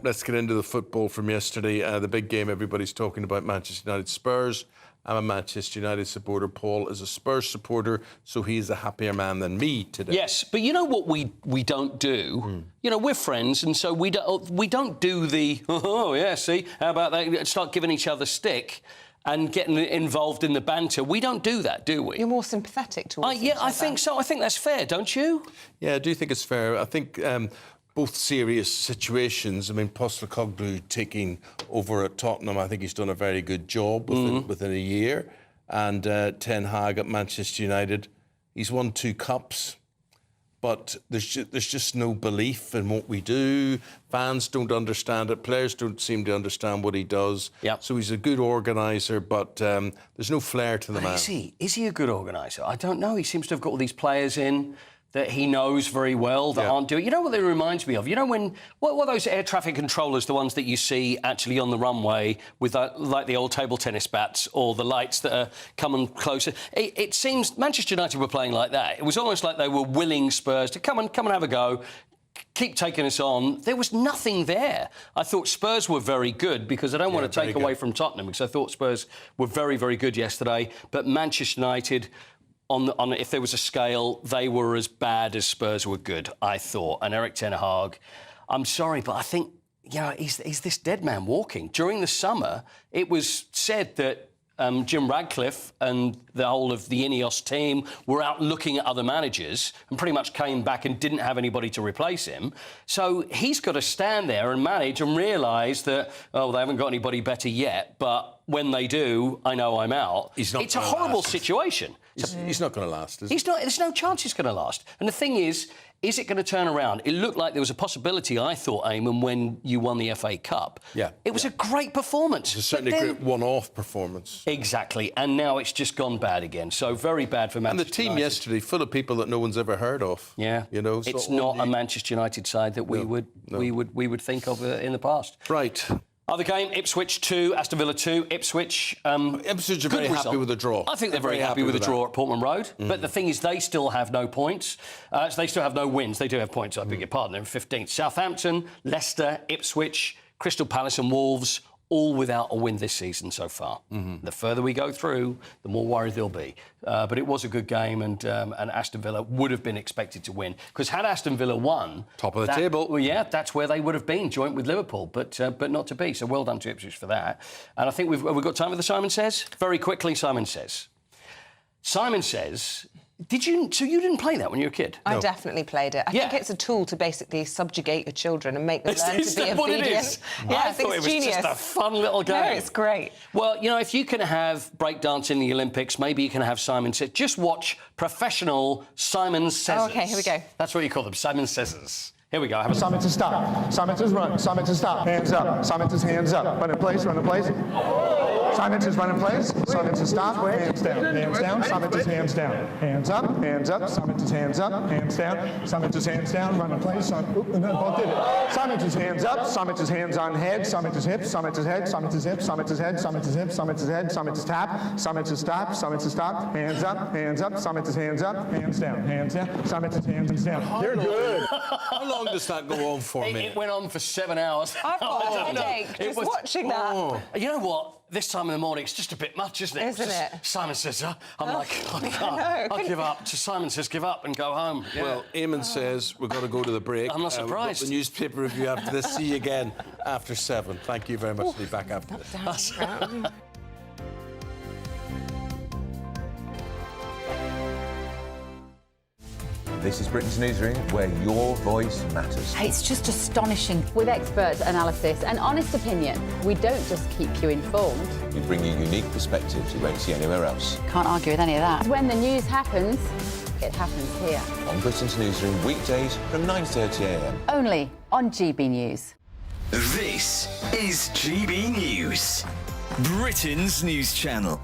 Let's get into the football from yesterday. The big game everybody's talking about, Manchester United Spurs. I'm a Manchester United supporter. Paul is a Spurs supporter, so he's a happier man than me today. Yes, but you know what we don't do? You know, we're friends, and so we don't do the, oh, yeah, see, how about that? Start giving each other stick and getting involved in the banter. We don't do that, do we? You're more sympathetic towards Yeah, I think so. I think that's fair, don't you? Yeah, I do think it's fair. I think both serious situations. I mean, Postecoglou taking over at Tottenham, I think he's done a very good job within a year. And Ten Hag at Manchester United, he's won 2 cups. But there's just no belief in what we do. Fans don't understand it. Players don't seem to understand what he does. Yep. So he's a good organiser, but there's no flair to the man. Is he a good organiser? I don't know. He seems to have got all these players in that he knows very well that aren't doing. You know what it reminds me of? You know what are those air traffic controllers, the ones that you see actually on the runway with like the old table tennis bats or the lights that are coming closer? It seems Manchester United were playing like that. It was almost like they were willing Spurs to come and have a go. Keep taking us on. There was nothing there. I thought Spurs were very good because I don't want to take away from Tottenham because I thought Spurs were very, very good yesterday. But Manchester United, on if there was a scale, they were as bad as Spurs were good, I thought. And Eric Ten Hag, I'm sorry, but I think, he's this dead man walking. During the summer, it was said that Jim Radcliffe and the whole of the Ineos team were out looking at other managers and pretty much came back and didn't have anybody to replace him. So he's got to stand there and manage and realise that, they haven't got anybody better yet, but when they do, I know I'm out. It's a horrible situation. He's not going to last, is he? There's no chance he's going to last. And the thing is it going to turn around? It looked like there was a possibility, I thought, Eamonn, when you won the FA Cup. Yeah. It was a great performance. It's certainly a great one-off performance. Exactly. And now it's just gone bad again. So very bad for Manchester United. And the team yesterday, full of people that no one's ever heard of. Yeah. It's not a Manchester United side that we would think of in the past. Right. Other game, Ipswich 2, Aston Villa 2. Ipswich are very happy with the draw. I think they're very happy with the draw at Portman Road. But the thing is, they still have no points. So they still have no wins. They do have points, I beg your pardon. They're in 15th. Southampton, Leicester, Ipswich, Crystal Palace and Wolves, all without a win this season so far. The further we go through, the more worried they'll be. But it was a good game, and Aston Villa would have been expected to win. Because had Aston Villa won... Top of the table. Well, yeah, that's where they would have been, joint with Liverpool, but not to be. So well done to Ipswich for that. And I think we've got time for the Simon Says? Very quickly, Simon Says. Simon Says... So you didn't play that when you were a kid? I definitely played it. I think it's a tool to basically subjugate your children and make them learn to be obedient. Yeah, I think it's genius. Just a fun little game. No, it's great. Well, if you can have breakdance in the Olympics, maybe you can have Simon Says. Just watch professional Simon Says. Oh, OK, here we go. That's what you call them, Simon Says. Here we go. Simon to stop. Simon to run. Simon to stop. Hands up. Simon to hands up. Run in place. Run in place. Simon to run in place. Simon to stop. Hands down. Hands down. Simon to hands down. Hands up. Hands up. Simon to hands up. Hands down. Simon to hands down. Run in place. Both did it. Simon to hands up. Simon to hands on head. Simon to hips. Simon to head. Simon to hips. Simon to head. Simon to hips. Simon to head. Simon to tap. Simon to stop. Simon to stop. Hands up. Hands up. Simon to hands up. Hands down. Hands down. Simon to hands down. You're good. How long does that go on for? It went on for 7 hours. I've got a headache just watching that. You know what? This time in the morning, it's just a bit much, isn't it? Isn't it? Simon Says, I'm like, I can't. I'll give up. Simon Says, give up and go home. Yeah. Well, Eamonn says we've got to go to the break. I'm not surprised. The newspaper review after this. See you again after 7. Thank you very much. Be back after this. This is Britain's Newsroom, where your voice matters. It's just astonishing. With expert analysis and honest opinion, we don't just keep you informed. We bring you unique perspectives you won't see anywhere else. Can't argue with any of that. When the news happens, it happens here. On Britain's Newsroom, weekdays from 9:30 a.m. Only on GB News. This is GB News, Britain's news channel.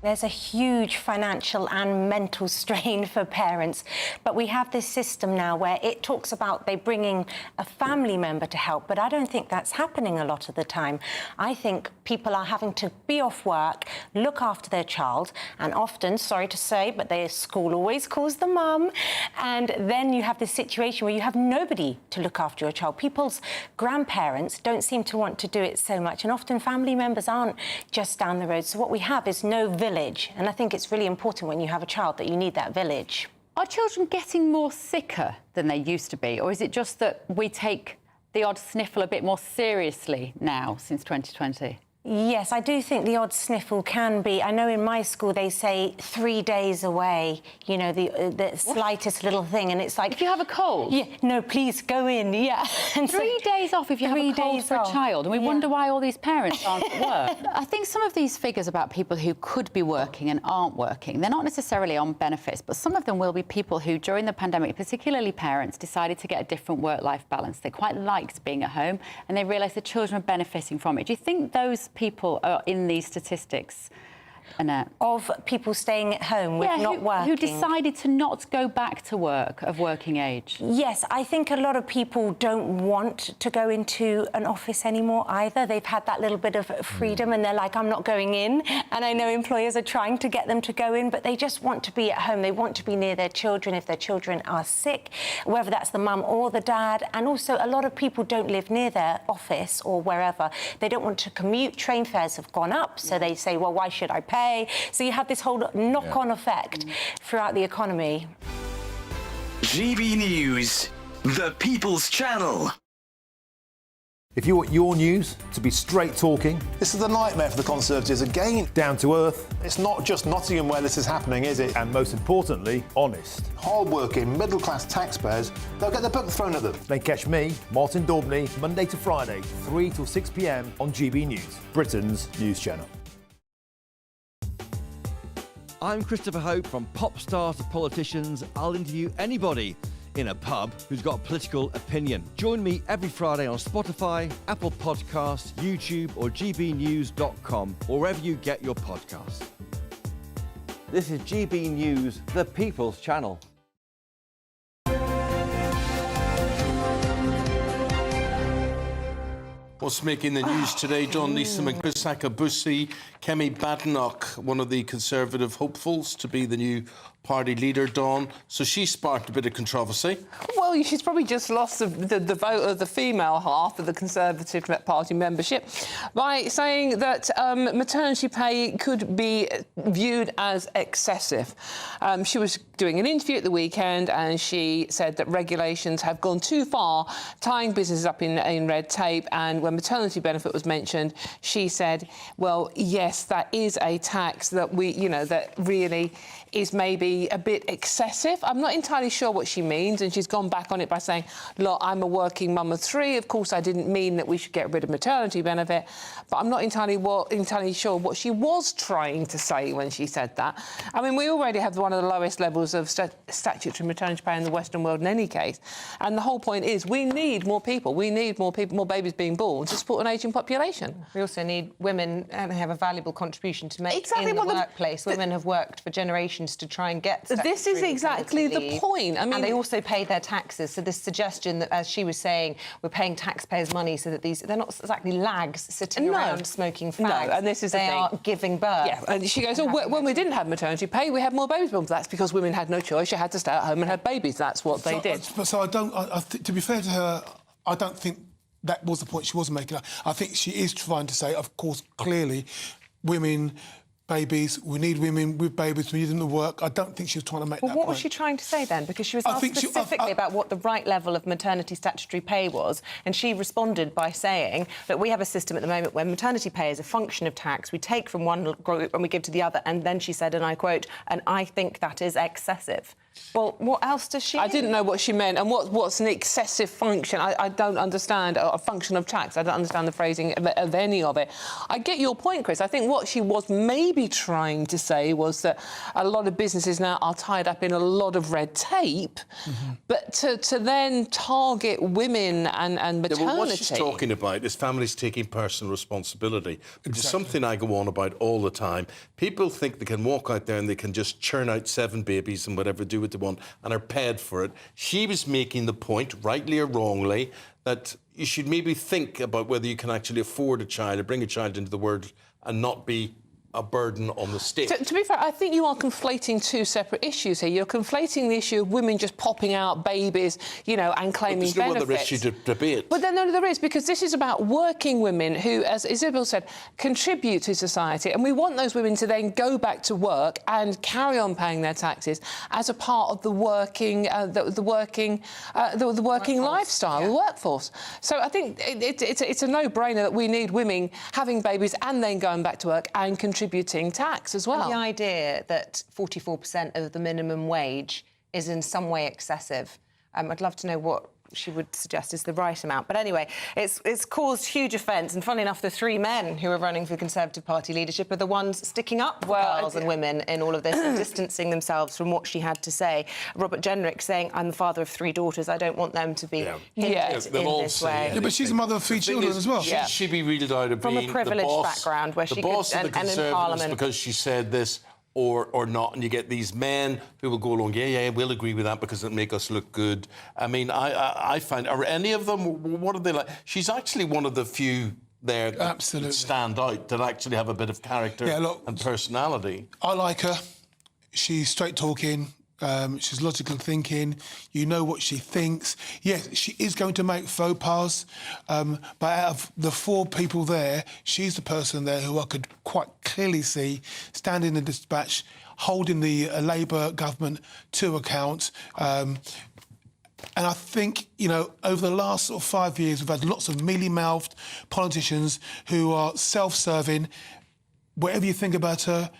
There's a huge financial and mental strain for parents, but we have this system now where it talks about they bringing a family member to help, but I don't think that's happening a lot of the time. I think people are having to be off work, look after their child, and often, sorry to say, but their school always calls the mum, and then you have this situation where you have nobody to look after your child. People's grandparents don't seem to want to do it so much, and often family members aren't just down the road, so what we have is no village. And I think it's really important when you have a child that you need that village. Are children getting more sicker than they used to be, or is it just that we take the odd sniffle a bit more seriously now since 2020? Yes, I do think the odd sniffle can be. I know in my school they say 3 days away, you know, the slightest little thing, and it's like... If you have a cold? Yeah, no, please, go in, yeah. And 3 days off if you have a cold for a child, and we wonder why all these parents aren't at work. I think some of these figures about people who could be working and aren't working, they're not necessarily on benefits, but some of them will be people who, during the pandemic, particularly parents, decided to get a different work-life balance. They quite liked being at home, and they realised the children were benefiting from it. Do you think those people are in these statistics, Annette? Of people staying at home with not working? Who decided to not go back to work of working age? Yes, I think a lot of people don't want to go into an office anymore either. They've had that little bit of freedom and they're like, I'm not going in. And I know employers are trying to get them to go in, but they just want to be at home. They want to be near their children if their children are sick, whether that's the mum or the dad. And also, a lot of people don't live near their office or wherever. They don't want to commute. Train fares have gone up, so they say, well, why should I pay? So you have this whole knock-on effect throughout the economy. GB News, the People's Channel. If you want your news to be straight talking... This is a nightmare for the Conservatives again. Down to earth. It's not just Nottingham where this is happening, is it? And most importantly, honest. Hard-working, middle-class taxpayers, they'll get the book thrown at them. Then catch me, Martin Daubney, Monday to Friday, 3 till 6 p.m. on GB News, Britain's news channel. I'm Christopher Hope. From pop stars to politicians, I'll interview anybody in a pub who's got a political opinion. Join me every Friday on Spotify, Apple Podcasts, YouTube or gbnews.com, or wherever you get your podcasts. This is GB News, the People's Channel. What's making the news today? John Lisa McBissack-Abusi, Kemi Badenoch, one of the Conservative hopefuls to be the new party leader, Dawn. So she sparked a bit of controversy. Well, she's probably just lost the vote of the female half of the Conservative Party membership by saying that maternity pay could be viewed as excessive. She was doing an interview at the weekend and she said that regulations have gone too far, tying businesses up in red tape. And when maternity benefit was mentioned, she said, well, yes, that is a tax that that really is maybe a bit excessive. I'm not entirely sure what she means, and she's gone back on it by saying, look, I'm a working mum of 3. Of course, I didn't mean that we should get rid of maternity benefit, but I'm not entirely sure what she was trying to say when she said that. I mean, we already have one of the lowest levels of statutory maternity pay in the Western world in any case, and the whole point is we need more people. We need more people, more babies being born to support an ageing population. We also need women and have a valuable contribution to make exactly in the workplace. Women have worked for generations to try and get this is exactly the point. I mean, and they also pay their taxes. So this suggestion that, as she was saying, we're paying taxpayers' money so that they're not exactly lags sitting around smoking fags. No, and this is they are giving birth. Yeah, and she goes, when we didn't have maternity pay, we had more babies born. That's because women had no choice. You had to stay at home and have babies. That's what they did. So I don't. To be fair to her, I don't think that was the point she was making. I think she is trying to say, of course, clearly, women. Babies, we need women with babies, we need them to work. I don't think she was trying to make that point. What was she trying to say then? Because she was asked specifically about what the right level of maternity statutory pay was, and she responded by saying that we have a system at the moment where maternity pay is a function of tax. We take from one group and we give to the other, and then she said, and I quote, and I think that is excessive. Well, what else does she I didn't know what she meant. And what's an excessive function? I don't understand a function of tax. I don't understand the phrasing of any of it. I get your point, Chris. I think what she was maybe trying to say was that a lot of businesses now are tied up in a lot of red tape, but to then target women and maternity... Yeah, well, what she's talking about is families taking personal responsibility, which is something I go on about all the time. People think they can walk out there and they can just churn out 7 babies and whatever, do what they want, and are paid for it. She was making the point, rightly or wrongly, that you should maybe think about whether you can actually afford a child or bring a child into the world and not be a burden on the state. To be fair, I think you are conflating two separate issues here. You're conflating the issue of women just popping out babies, you know, and claiming There's no benefits. other issue to debate. But then there is, because this is about working women who, as Isabel said, contribute to society, and we want those women to then go back to work and carry on paying their taxes as a part of the working lifestyle, the workforce. So I think it's a no-brainer that we need women having babies and then going back to work and contributing tax as well. And the idea that 44% of the minimum wage is in some way excessive. I'd love to know what she would suggest is the right amount. But anyway, it's caused huge offence. And funnily enough, the three men who are running for the Conservative Party leadership are the ones sticking up for girls and women in all of this and distancing themselves from what she had to say. Robert Jenrick saying, I'm the father of 3 daughters. I don't want them to be hindered in this way. Yeah, but she's a mother of 3 children as well. She'd be reeled out of From being a privileged the boss, background where the she boss could, of the and in Conservatives Parliament. because she said this or not, and you get these men who will go along, yeah, we'll agree with that because it'll make us look good. I mean, I find, are any of them, what are they like? She's actually one of the few there that stand out, that actually have a bit of character and personality. I like her. She's straight talking. She's logical thinking. You know what she thinks. Yes, she is going to make faux pas, but out of the 4 people there, she's the person there who I could quite clearly see standing in the dispatch, holding the Labour government to account. And I think, you know, over the last sort of 5 years, we've had lots of mealy-mouthed politicians who are self-serving. Whatever you think about her,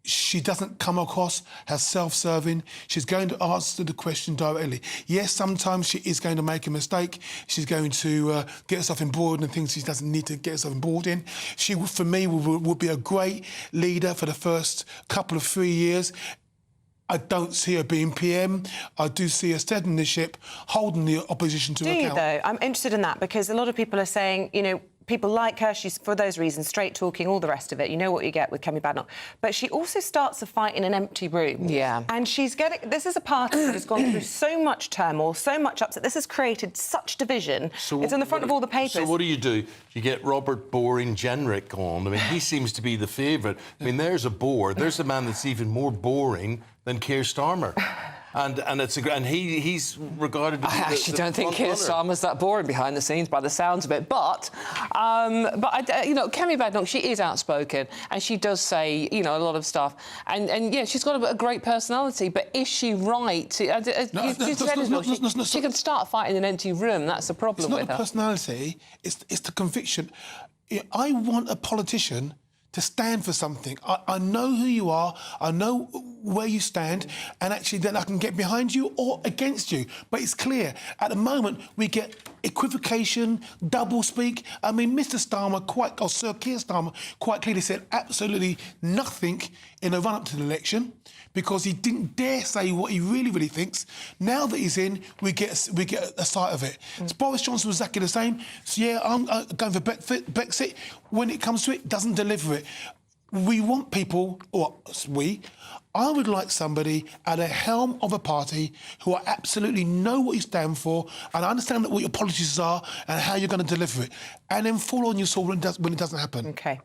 she doesn't come across as self-serving. She's going to answer the question directly. Yes, sometimes she is going to make a mistake. She's going to get herself embroiled in things she doesn't need to get herself embroiled in. She, for me, would be a great leader for the first couple of 3 years. I don't see her being PM. I do see her steadying the ship, holding the opposition to account. Do you, though? I'm interested in that because a lot of people are saying, you know, people like her, she's, for those reasons, straight-talking, all the rest of it. You know what you get with Kemi Badenoch. But she also starts a fight in an empty room. Yeah. And she's getting... This is a party that has gone through so much turmoil, so much upset. This has created such division. So it's on the front of all the papers. So what do? You get Robert Boring Jenrick on. I mean, he seems to be the favourite. I mean, there's a bore. There's a man that's even more boring than Keir Starmer. And he's regarded as I actually don't think Keir Starmer's that boring behind the scenes by the sounds of it. But you know, Kemi Badenoch, she is outspoken and she does say, you know, a lot of stuff. And yeah, she's got a great personality. But is she right? She can start a fight in an empty room. That's the problem with her. It's not the personality. It's the conviction. I want a politician to stand for something. I know who you are, I know where you stand, and actually then I can get behind you or against you. But it's clear, at the moment, we get equivocation, doublespeak. I mean, Mr Starmer, or Sir Keir Starmer, quite clearly said absolutely nothing in the run-up to the election because he didn't dare say what he really thinks. Now that he's in, we get a sight of it. So Boris Johnson was exactly the same. So, yeah, I'm going for Brexit. When it comes to it, doesn't deliver it. We want people, I would like somebody at the helm of a party who absolutely know what you stand for and understand what your policies are and how you're going to deliver it, and then fall on your sword when it doesn't happen. OK.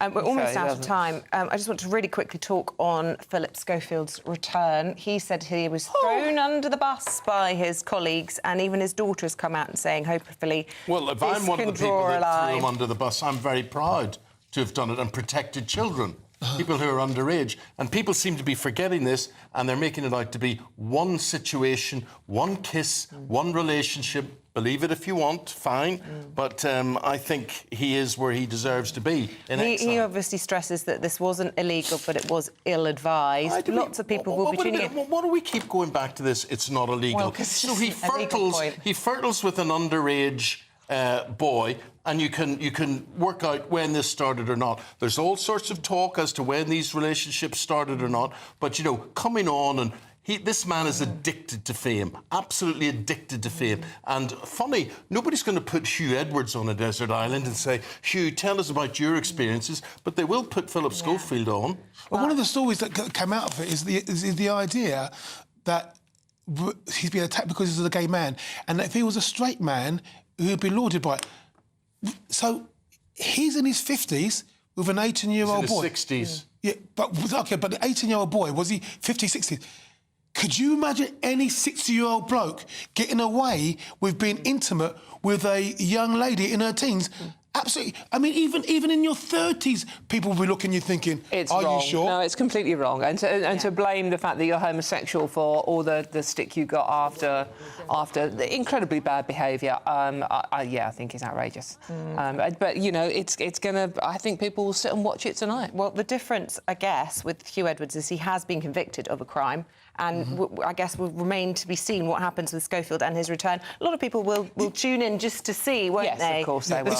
We're almost out of time. I just want to really quickly talk on Philip Schofield's return. He said he was thrown under the bus by his colleagues, and even his daughter has come out and saying, hopefully, well, if I'm one of the people that threw him under the bus, I'm very proud to have done it and protected children. People who are underage. And people seem to be forgetting this, and they're making it out to be one situation, one kiss, one relationship. Believe it if you want, fine. But I think he is where he deserves to be, in exile. He obviously stresses that this wasn't illegal, but it was ill-advised. Lots of people will be tuning in. Why do we keep going back to this? It's not illegal. Well, so he fertles with an underage boy, and you can work out when this started or not. There's all sorts of talk as to when these relationships started or not, but, you know, coming on and... This man is addicted to fame, absolutely addicted to fame. And funny, nobody's going to put Hugh Edwards on a desert island and say, Hugh, tell us about your experiences, but they will put Philip Schofield on. Well, one of the stories that came out of it is the idea that he's been attacked because he's a gay man, and that if he was a straight man, he would be lauded by it. So he's in his 50s, with an 18-year-old boy. In his 60s. Yeah, but the 18-year-old boy, was he 50, 60? Could you imagine any 60-year-old bloke getting away with being intimate with a young lady in her teens? Absolutely. I mean, even in your 30s, people will be looking at you thinking, are wrong. you sure? No, it's completely wrong. And to blame the fact that you're homosexual for all the stick you got after the incredibly bad behaviour, I think is outrageous. But, you know, it's going to... I think people will sit and watch it tonight. Well, the difference, I guess, with Hugh Edwards is he has been convicted of a crime, and I guess will remain to be seen what happens with Schofield and his return. A lot of people will tune in just to see, won't they? Yes, of course they will.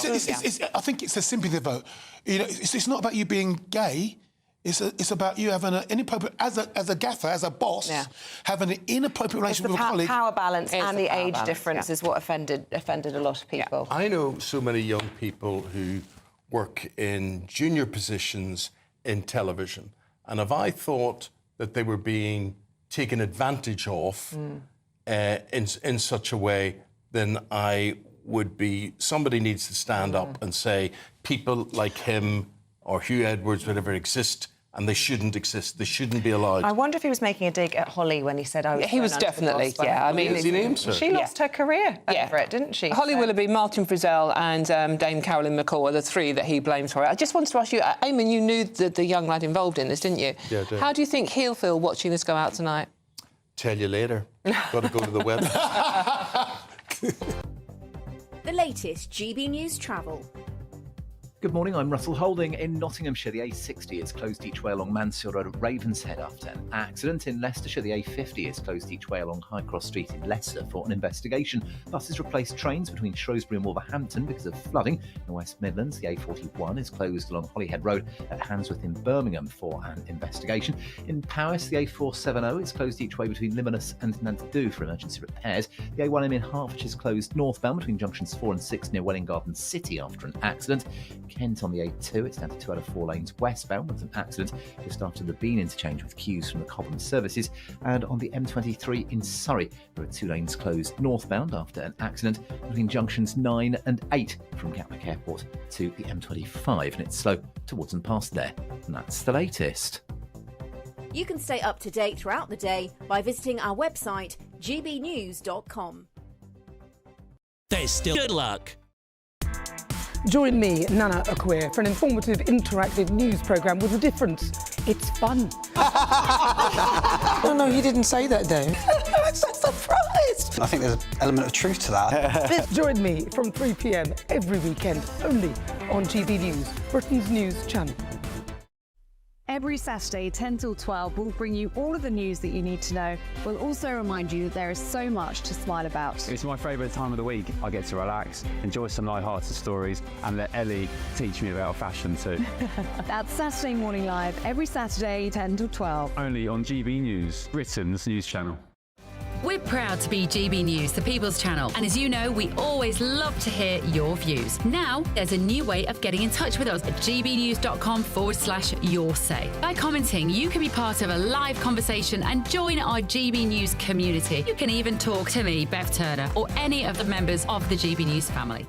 I think it's a sympathy vote. You know, it's not about you being gay. It's about you having an inappropriate, as a gaffer, as a boss, having an inappropriate relationship with a colleague. The power balance and the age balance, difference is what offended a lot of people. I know so many young people who work in junior positions in television, and if I thought that they were being taken advantage of in such a way, then I would be... Somebody needs to stand up and say people like him or Hugh Edwards, whatever, exist, and they shouldn't exist. They shouldn't be allowed. I wonder if he was making a dig at Holly when he said, He was definitely, I mean... She lost her career over it, didn't she? Holly Willoughby, Martin Frizzell and Dame Carolyn McCall are the three that he blames for it. I just wanted to ask you, Eamonn, you knew the young lad involved in this, didn't you? Yeah, I did. How do you think he'll feel watching this go out tonight? Tell you later. Got to go to the website. The latest GB News travel. Good morning, I'm Russell Holding. In Nottinghamshire, the A60 is closed each way along Mansfield Road at Ravenshead after an accident. In Leicestershire, the A50 is closed each way along High Cross Street in Leicester for an investigation. Buses replaced trains between Shrewsbury and Wolverhampton because of flooding. In the West Midlands, the A41 is closed along Holyhead Road at Handsworth in Birmingham for an investigation. In Paris, the A470 is closed each way between Limonus and Nantes for emergency repairs. The A1M in Hertfordshire is closed northbound between junctions 4 and 6 near Welwyn Garden City after an accident. Kent on the A2, it's down to 2 out of 4 lanes westbound with an accident just after the Bean interchange with queues from the Cobham services. And on the M23 in Surrey, there are 2 lanes closed northbound after an accident between junctions 9 and 8 from Gatwick Airport to the M25, and it's slow towards and past there. And that's the latest. You can stay up to date throughout the day by visiting our website, gbnews.com. There's still good luck. Join me, Nana Akwe, for an informative, interactive news programme with a difference. It's fun. No, he didn't say that, Dave. I'm so surprised. I think there's an element of truth to that. Join me from 3 p.m. every weekend, only on GB News, Britain's news channel. Every Saturday, 10 till 12, we'll bring you all of the news that you need to know. We'll also remind you that there is so much to smile about. It's my favourite time of the week. I get to relax, enjoy some light-hearted stories, and let Ellie teach me about fashion too. That's Saturday Morning Live, every Saturday, 10 till 12. Only on GB News, Britain's news channel. We're proud to be GB News, the People's Channel, and as you know, we always love to hear your views. Now, there's a new way of getting in touch with us at gbnews.com/yoursay. By commenting, you can be part of a live conversation and join our GB News community. You can even talk to me, Bev Turner, or any of the members of the GB News family.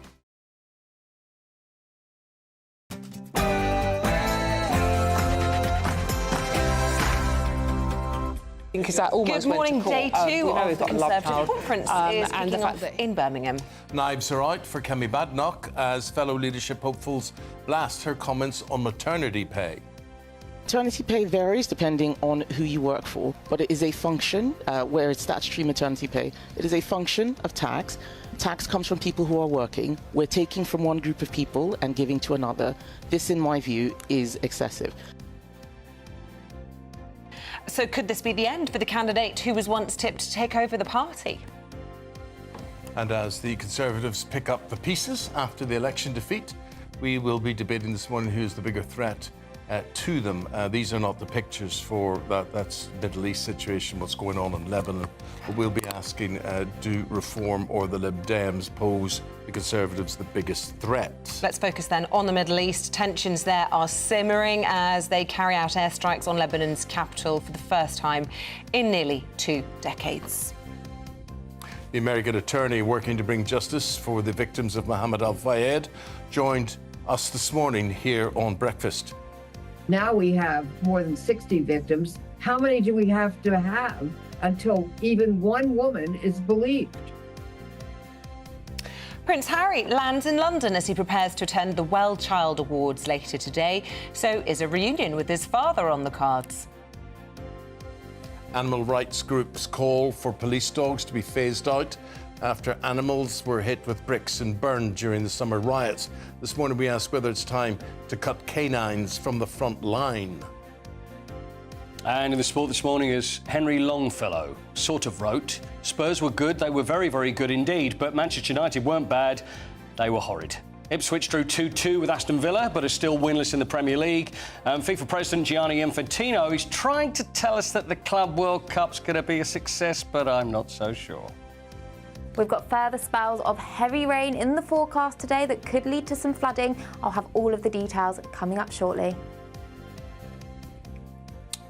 Because that almost Good morning, went to court. day 2 of the Conservative Conference is and kicking off in Birmingham. Knives are out for Kemi Badenoch as fellow leadership hopefuls blast her comments on maternity pay. Maternity pay varies depending on who you work for, but it is a function, where it's statutory maternity pay. It is a function of tax. Tax comes from people who are working. We're taking from one group of people and giving to another. This, in my view, is excessive. So could this be the end for the candidate who was once tipped to take over the party? And as the Conservatives pick up the pieces after the election defeat, we will be debating this morning who's the bigger threat to them. These are not the pictures for that's Middle East situation, what's going on in Lebanon. But we'll be asking, do Reform or the Lib Dems pose the Conservatives the biggest threat? Let's focus then on the Middle East. Tensions there are simmering as they carry out airstrikes on Lebanon's capital for the first time in nearly 2 decades. The American attorney working to bring justice for the victims of Mohammed al-Fayed joined us this morning here on Breakfast. Now we have more than 60 victims. How many do we have to have until even one woman is believed? Prince Harry lands in London as he prepares to attend the Well Child Awards later today. So is a reunion with his father on the cards. Animal rights groups call for police dogs to be phased out after animals were hit with bricks and burned during the summer riots. This morning we asked whether it's time to cut canines from the front line. And in the sport this morning, as Henry Longfellow sort of wrote, Spurs were good, they were very, very good indeed, but Manchester United weren't bad, they were horrid. Ipswich drew 2-2 with Aston Villa, but are still winless in the Premier League. FIFA President Gianni Infantino is trying to tell us that the Club World Cup's going to be a success, but I'm not so sure. We've got further spells of heavy rain in the forecast today that could lead to some flooding. I'll have all of the details coming up shortly.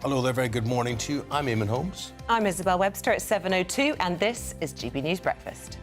Hello there, very good morning to you. I'm Eamonn Holmes. I'm Isabel Webster at 7:02, and this is GB News Breakfast.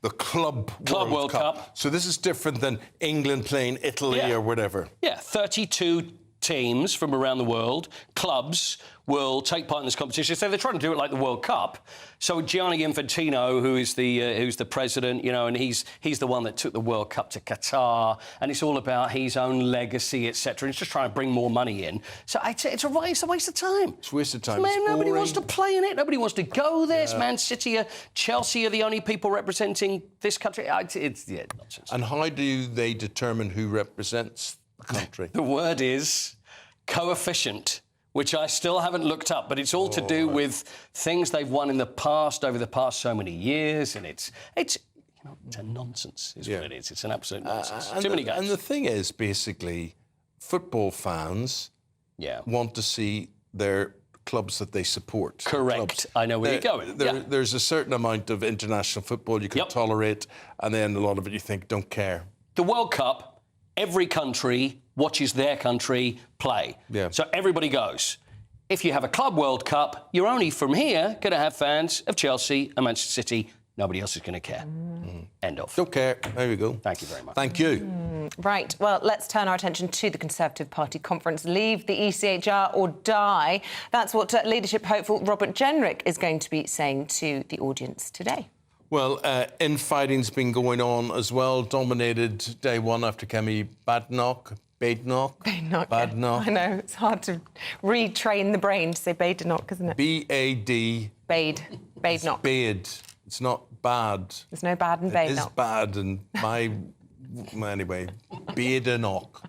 The Club World Cup. So this is different than England playing Italy or whatever. Yeah, 32 teams from around the world, clubs, will take part in this competition. So they're trying to do it like the World Cup. So Gianni Infantino, who's the president, you know, and he's the one that took the World Cup to Qatar, and it's all about his own legacy, etc. He's just trying to bring more money in. So it's a waste of time. It's a waste of time. Man, nobody wants to play in it. Nobody wants to go there. Yeah. Man City, Chelsea are the only people representing this country. It's nonsense. And how do they determine who represents the country? The word is coefficient, which I still haven't looked up, but it's all to do with things they've won in the past, over the past so many years, and it's a nonsense, is what it is. It's an absolute nonsense. Too many games. And the thing is, basically, football fans want to see their clubs that they support. Correct. I know where you're going. There's a certain amount of international football you can tolerate, and then a lot of it you think, don't care. The World Cup, every country watches their country play. Yeah. So everybody goes. If you have a Club World Cup, you're only from here going to have fans of Chelsea and Manchester City. Nobody else is going to care. End of. Don't care. There we go. Thank you very much. Thank you. Right. Well, let's turn our attention to the Conservative Party conference. Leave the ECHR or die. That's what leadership hopeful Robert Jenrick is going to be saying to the audience today. Well, infighting's been going on as well, dominated day one after Kemi Badenoch. Badenoch. I know, it's hard to retrain the brain to say Badenoch, isn't it? B-A-D. Badenoch. Bade. It's not bad. There's no bad in Badenoch. It is bad, and anyway, Badenoch.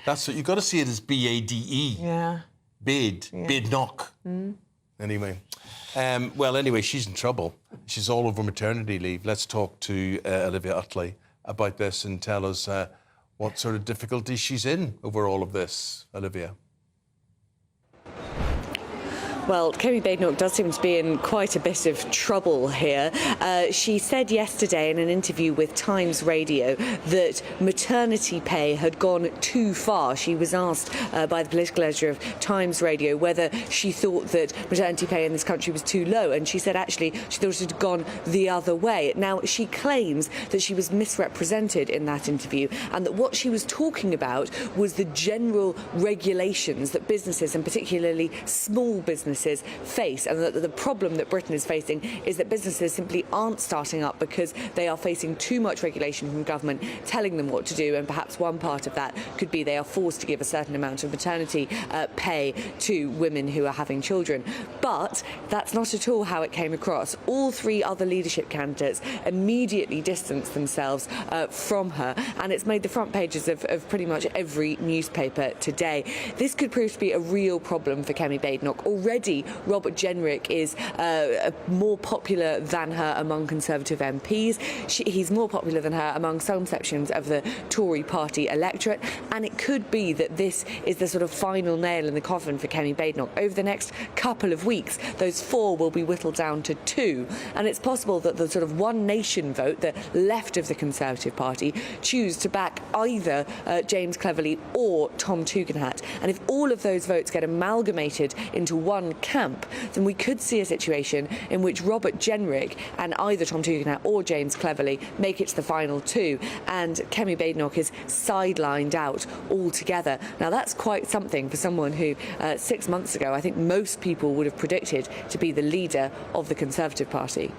That's what, you've got to see it as B-A-D-E. Yeah. Bade. Yeah. Badenoch. Anyway. Anyway, she's in trouble. She's all over maternity leave. Let's talk to Olivia Utley about this and tell us what sort of difficulties she's in over all of this. Olivia. Well, Kemi Badenoch does seem to be in quite a bit of trouble here. She said yesterday in an interview with Times Radio that maternity pay had gone too far. She was asked by the political editor of Times Radio whether she thought that maternity pay in this country was too low, and she said actually she thought it had gone the other way. Now, she claims that she was misrepresented in that interview and that what she was talking about was the general regulations that businesses, and particularly small businesses, face, and that the problem that Britain is facing is that businesses simply aren't starting up because they are facing too much regulation from government telling them what to do, and perhaps one part of that could be they are forced to give a certain amount of maternity pay to women who are having children. But that's not at all how it came across. All three other leadership candidates immediately distanced themselves from her, and it's made the front pages of pretty much every newspaper today. This could prove to be a real problem for Kemi Badenoch. Already already Robert Jenrick is more popular than her among Conservative MPs. He's more popular than her among some sections of the Tory party electorate, and it could be that this is the sort of final nail in the coffin for Kemi Badenoch. Over the next couple of weeks, those 4 will be whittled down to 2, and it's possible that the sort of One Nation vote, the left of the Conservative Party, choose to back either James Cleverly or Tom Tugendhat. And if all of those votes get amalgamated into one camp, then we could see a situation in which Robert Jenrick and either Tom Tugendhat or James Cleverly make it to the final 2, and Kemi Badenoch is sidelined out altogether. Now, that's quite something for someone who 6 months ago I think most people would have predicted to be the leader of the Conservative Party.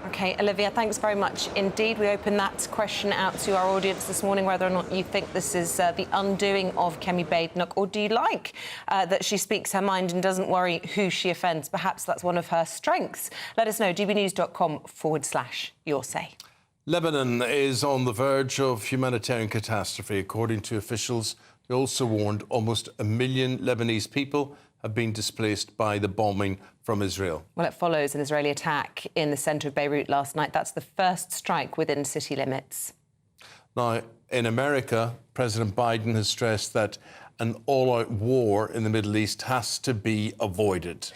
OK, Olivia, thanks very much indeed. We open that question out to our audience this morning, whether or not you think this is the undoing of Kemi Badenoch, or do you like that she speaks her mind and doesn't worry who she offends? Perhaps that's one of her strengths. Let us know, gbnews.com/your say. Lebanon is on the verge of humanitarian catastrophe. According to officials, they also warned almost 1 million Lebanese people have been displaced by the bombing from Israel. Well, it follows an Israeli attack in the centre of Beirut last night. That's the first strike within city limits. Now, in America, President Biden has stressed that an all-out war in the Middle East has to be avoided.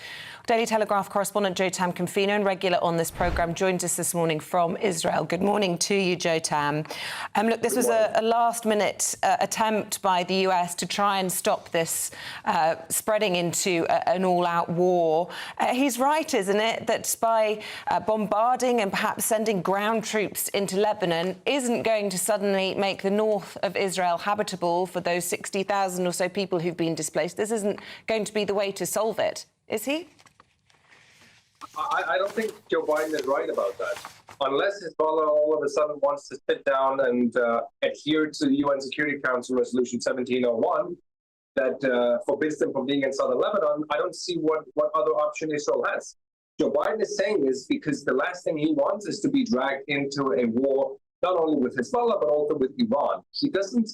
Daily Telegraph correspondent Jotam Confino, and regular on this programme, joins us this morning from Israel. Good morning to you, Jotam. Look, this was a last-minute attempt by the US to try and stop this spreading into an all-out war. He's right, isn't it, that by bombarding and perhaps sending ground troops into Lebanon isn't going to suddenly make the north of Israel habitable for those 60,000 or so people who've been displaced. This isn't going to be the way to solve it, is he? I don't think Joe Biden is right about that. Unless Hezbollah all of a sudden wants to sit down and adhere to the UN Security Council Resolution 1701 that forbids them from being in southern Lebanon, I don't see what other option Israel has. Joe Biden is saying this because the last thing he wants is to be dragged into a war, not only with Hezbollah, but also with Iran. He doesn't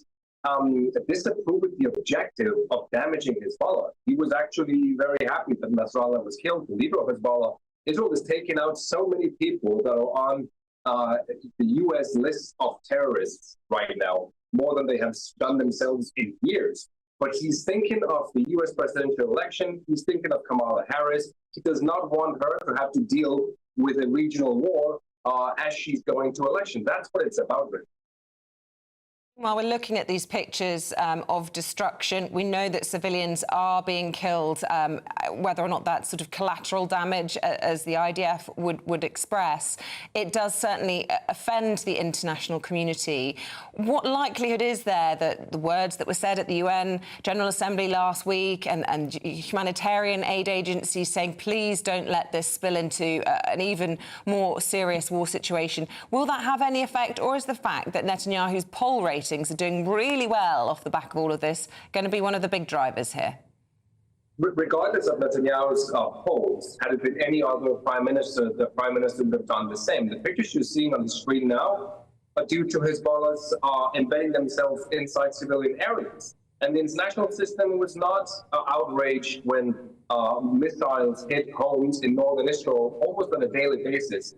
disapprove of the objective of damaging Hezbollah. He was actually very happy that Nasrallah was killed, the leader of Hezbollah. Israel has taken out so many people that are on the U.S. list of terrorists right now, more than they have done themselves in years. But he's thinking of the U.S. presidential election. He's thinking of Kamala Harris. He does not want her to have to deal with a regional war as she's going to election. That's what it's about, really. Well, we're looking at these pictures of destruction. We know that civilians are being killed, whether or not that's sort of collateral damage, as the IDF would express. It does certainly offend the international community. What likelihood is there that the words that were said at the UN General Assembly last week and humanitarian aid agencies saying, please don't let this spill into an even more serious war situation, will that have any effect? Or is the fact that Netanyahu's poll ratings are doing really well off the back of all of this going to be one of the big drivers here? Regardless of Netanyahu's polls, had it been any other prime minister, the prime minister would have done the same. The pictures you're seeing on the screen now are due to Hezbollah's embedding themselves inside civilian areas. And the international system was not outraged when missiles hit homes in northern Israel almost on a daily basis,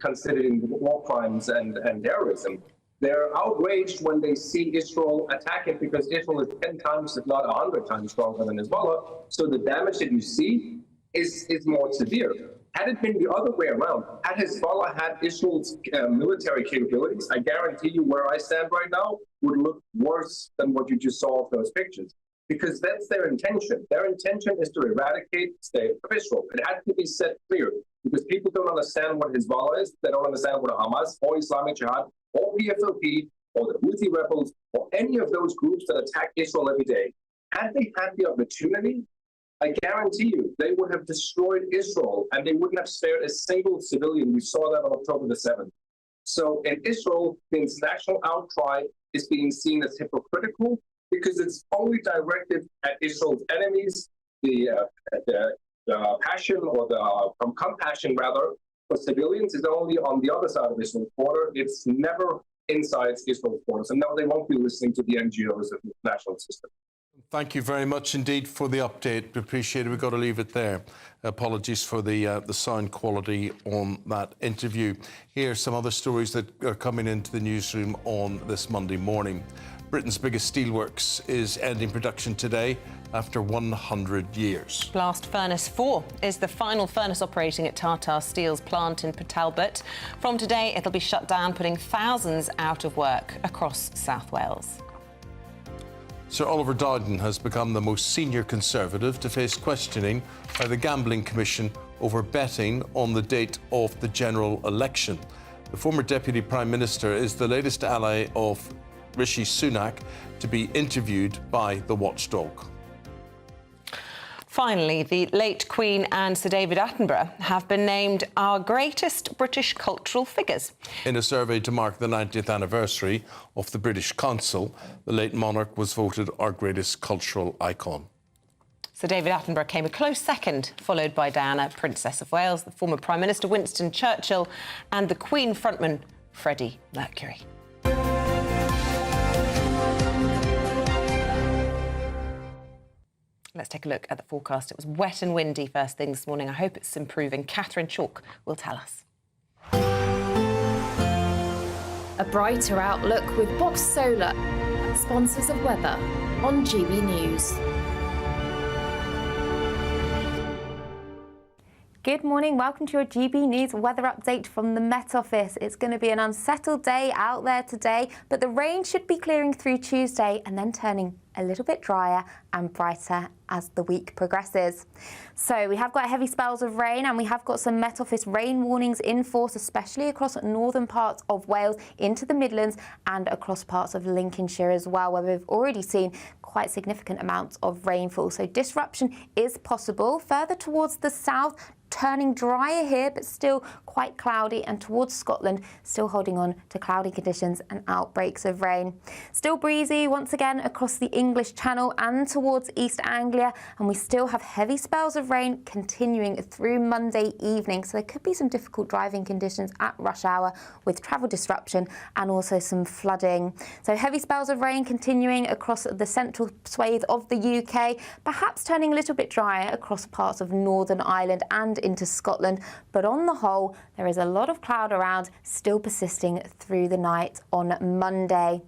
considering war crimes and terrorism. They're outraged when they see Israel attack it because Israel is 10 times, if not 100 times stronger than Hezbollah. So the damage that you see is more severe. Had it been the other way around, had Hezbollah had Israel's military capabilities, I guarantee you where I stand right now would look worse than what you just saw of those pictures. Because that's their intention. Their intention is to eradicate the state of Israel. It has to be set clear because people don't understand what Hezbollah is. They don't understand what Hamas or Islamic Jihad or PFLP or the Houthi rebels or any of those groups that attack Israel every day. Had they had the opportunity, I guarantee you, they would have destroyed Israel and they wouldn't have spared a single civilian. We saw that on October the 7th. So in Israel, the international outcry is being seen as hypocritical because it's only directed at Israel's enemies. The passion or the compassion, rather, for civilians is only on the other side of Israel's border. It's never inside Israel's border. So no, they won't be listening to the NGOs of the national system. Thank you very much indeed for the update. We appreciate it. We've got to leave it there. Apologies for the sound quality on that interview. Here are some other stories that are coming into the newsroom on this Monday morning. Britain's biggest steelworks is ending production today after 100 years. Blast Furnace 4 is the final furnace operating at Tata Steel's plant in Port Talbot. From today, it'll be shut down, putting thousands out of work across South Wales. Sir Oliver Dowden has become the most senior Conservative to face questioning by the Gambling Commission over betting on the date of the general election. The former Deputy Prime Minister is the latest ally of Rishi Sunak to be interviewed by the watchdog. Finally, the late Queen and Sir David Attenborough have been named our greatest British cultural figures. In a survey to mark the 90th anniversary of the British Council, the late monarch was voted our greatest cultural icon. Sir David Attenborough came a close second, followed by Diana, Princess of Wales, the former Prime Minister Winston Churchill and the Queen frontman Freddie Mercury. Let's take a look at the forecast. It was wet and windy first thing this morning. I hope it's improving. Catherine Chalk will tell us. A brighter outlook with Box Solar, sponsors of weather on GB News. Good morning, welcome to your GB News weather update from the Met Office. It's going to be an unsettled day out there today, but the rain should be clearing through Tuesday and then turning a little bit drier and brighter as the week progresses. So we have got heavy spells of rain and we have got some Met Office rain warnings in force, especially across northern parts of Wales into the Midlands and across parts of Lincolnshire as well, where we've already seen quite significant amounts of rainfall. So disruption is possible. Further towards the south, turning drier here, but still quite cloudy, and towards Scotland, still holding on to cloudy conditions and outbreaks of rain. Still breezy once again across the English Channel and towards East Anglia, and we still have heavy spells of rain continuing through Monday evening, so there could be some difficult driving conditions at rush hour with travel disruption and also some flooding. So heavy spells of rain continuing across the central swathe of the UK, perhaps turning a little bit drier across parts of Northern Ireland and into Scotland, but on the whole there is a lot of cloud around, still persisting through the night on Monday.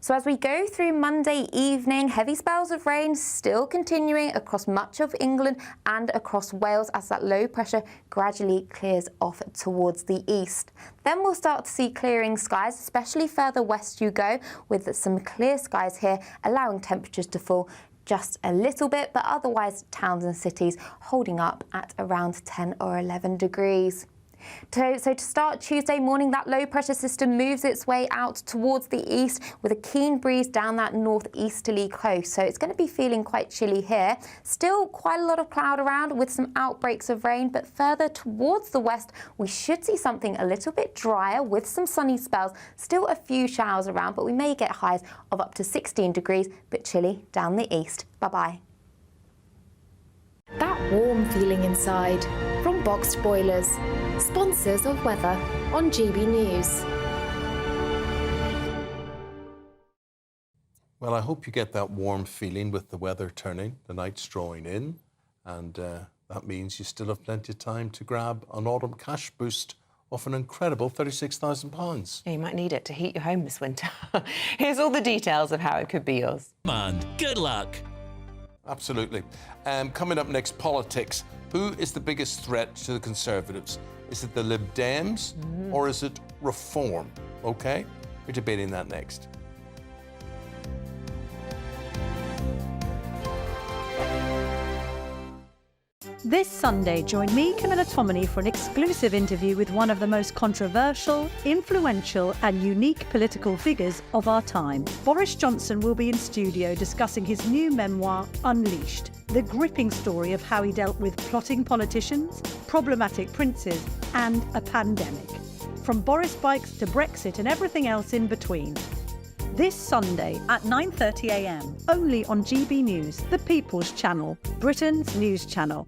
So as we go through Monday evening, heavy spells of rain still continuing across much of England and across Wales as that low pressure gradually clears off towards the east. Then we'll start to see clearing skies, especially further west you go, with some clear skies here, allowing temperatures to fall just a little bit, but otherwise towns and cities holding up at around 10 or 11 degrees. So to start Tuesday morning, that low pressure system moves its way out towards the east with a keen breeze down that northeasterly coast. So it's going to be feeling quite chilly here. Still quite a lot of cloud around with some outbreaks of rain, but further towards the west, we should see something a little bit drier with some sunny spells. Still a few showers around, but we may get highs of up to 16 degrees, but chilly down the east. Bye-bye. That warm feeling inside from Boxed Boilers, sponsors of weather on GB News. Well, I hope you get that warm feeling with the weather turning, the night's drawing in, and that means you still have plenty of time to grab an autumn cash boost of an incredible £36,000. Yeah, you might need it to heat your home this winter. Here's all the details of how it could be yours. And good luck. Absolutely. Coming up next, politics. Who is the biggest threat to the Conservatives? Is it the Lib Dems or is it Reform? OK, we're debating that next. This Sunday, join me, Camilla Tominey, for an exclusive interview with one of the most controversial, influential and unique political figures of our time. Boris Johnson will be in studio discussing his new memoir, Unleashed, the gripping story of how he dealt with plotting politicians, problematic princes and a pandemic. From Boris bikes to Brexit and everything else in between. This Sunday at 9:30 a.m, only on GB News, the People's Channel, Britain's news channel.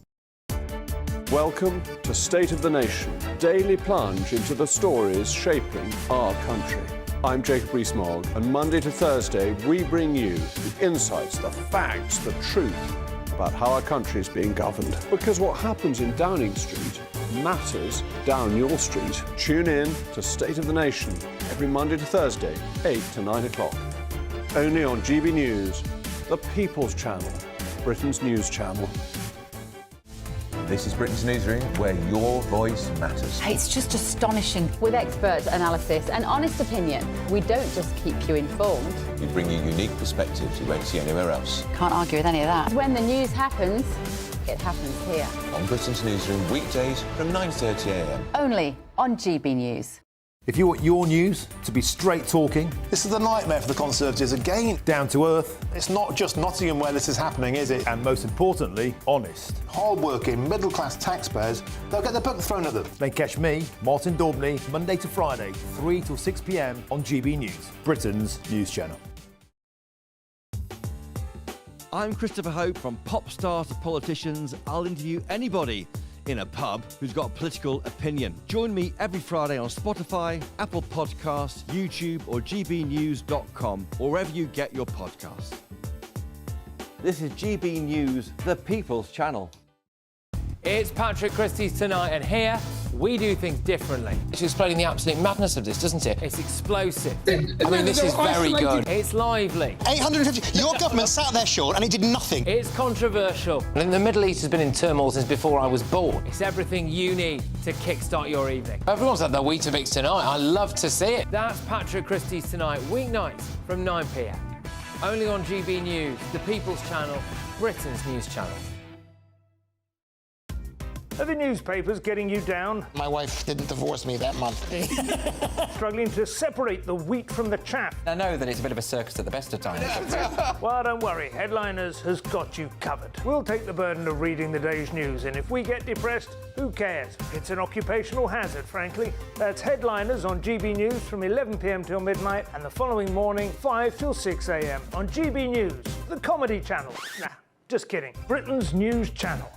Welcome to State of the Nation, daily plunge into the stories shaping our country. I'm Jacob Rees-Mogg, and Monday to Thursday we bring you the insights, the facts, the truth about how our country is being governed. Because what happens in Downing Street matters down your street. Tune in to State of the Nation every Monday to Thursday, 8 to 9 o'clock. Only on GB News, the People's Channel, Britain's news channel. This is Britain's Newsroom, where your voice matters. It's just astonishing. With expert analysis and honest opinion, we don't just keep you informed. We bring you unique perspectives you won't see anywhere else. Can't argue with any of that. When the news happens, it happens here. On Britain's Newsroom, weekdays from 9:30 a.m. Only on GB News. If you want your news to be straight talking... This is a nightmare for the Conservatives again. Down to earth. It's not just Nottingham where this is happening, is it? And most importantly, honest. Hard-working, middle-class taxpayers, they'll get their book thrown at them. Then catch me, Martin Daubney, Monday to Friday, 3 till 6 p.m. on GB News, Britain's news channel. I'm Christopher Hope. From pop stars to politicians, I'll interview anybody in a pub who's got a political opinion. Join me every Friday on Spotify, Apple Podcasts, YouTube or gbnews.com, or wherever you get your podcasts. This is GB News, the People's Channel. It's Patrick Christie's Tonight, and here we do things differently. It's explaining the absolute madness of this, doesn't it? It's explosive. I mean, this is very good. It's lively. 850. Your government sat there, Sean, and it did nothing. It's controversial. And the Middle East has been in turmoil since before I was born. It's everything you need to kickstart your evening. Everyone's had their Weetabix tonight. I love to see it. That's Patrick Christie's Tonight, weeknights from 9 p.m. Only on GB News, the People's Channel, Britain's news channel. Are the newspapers getting you down? My wife didn't divorce me that month. Struggling to separate the wheat from the chaff? I know that it's a bit of a circus at the best of times. Well, don't worry, Headliners has got you covered. We'll take the burden of reading the day's news, and if we get depressed, who cares? It's an occupational hazard, frankly. That's Headliners on GB News from 11 p.m. till midnight, and the following morning, 5 till 6 a.m. on GB News, the comedy channel. Nah, just kidding. Britain's news channel.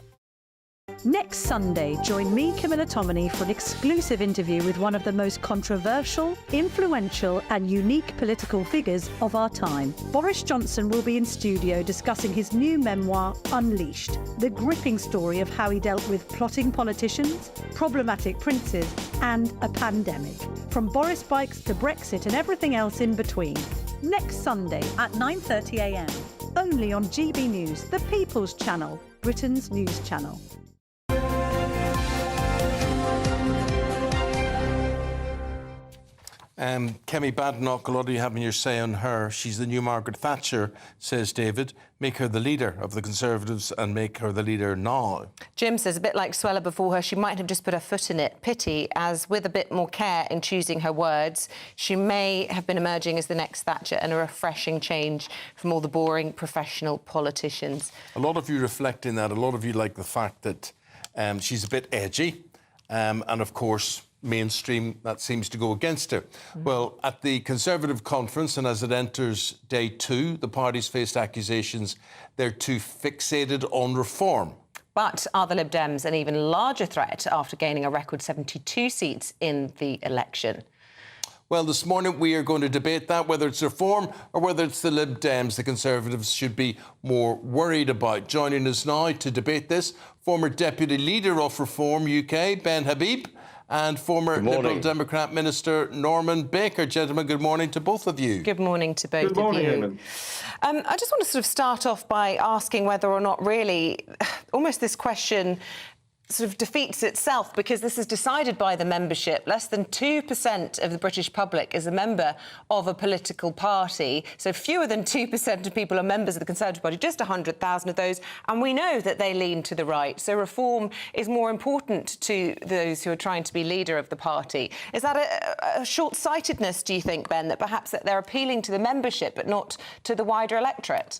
Next Sunday, join me, Camilla Tominey, for an exclusive interview with one of the most controversial, influential and unique political figures of our time. Boris Johnson will be in studio discussing his new memoir, Unleashed, the gripping story of how he dealt with plotting politicians, problematic princes and a pandemic. From Boris bikes to Brexit and everything else in between. Next Sunday at 9:30 a.m. Only on GB News, the People's Channel, Britain's news channel. Kemi Badenoch, a lot of you having your say on her. She's the new Margaret Thatcher, says David. Make her the leader of the Conservatives and make her the leader now. Jim says, a bit like Suella before her, she might have just put her foot in it. Pity, as with a bit more care in choosing her words, she may have been emerging as the next Thatcher and a refreshing change from all the boring professional politicians. A lot of you reflect in that. A lot of you like the fact that she's a bit edgy and, of course, mainstream, that seems to go against her. Well, at the Conservative conference, and as it enters day 2, the parties faced accusations they're too fixated on reform. But are the Lib Dems an even larger threat after gaining a record 72 seats in the election? Well, this morning we are going to debate that, whether it's reform or whether it's the Lib Dems the Conservatives should be more worried about. Joining us now to debate this, former Deputy Leader of Reform UK, Ben Habib, and former Liberal Democrat Minister Norman Baker. Gentlemen, good morning to both of you. Good morning to both of you. Good morning, Eamonn. I just want to sort of start off by asking whether or not really almost this question sort of defeats itself, because this is decided by the membership. Less than 2% of the British public is a member of a political party. So fewer than 2% of people are members of the Conservative Party, just 100,000 of those. And we know that they lean to the right. So reform is more important to those who are trying to be leader of the party. Is that a short-sightedness, do you think, Ben, that perhaps that they're appealing to the membership but not to the wider electorate?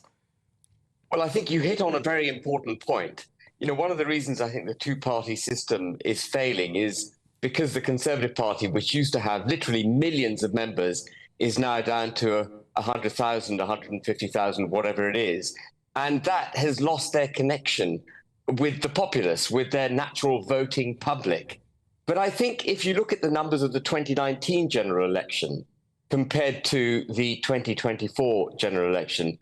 Well, I think you hit on a very important point. You know, one of the reasons I think the two-party system is failing is because the Conservative Party, which used to have literally millions of members, is now down to 100,000, 150,000, whatever it is. And that has lost their connection with the populace, with their natural voting public. But I think if you look at the numbers of the 2019 general election, compared to the 2024 general election,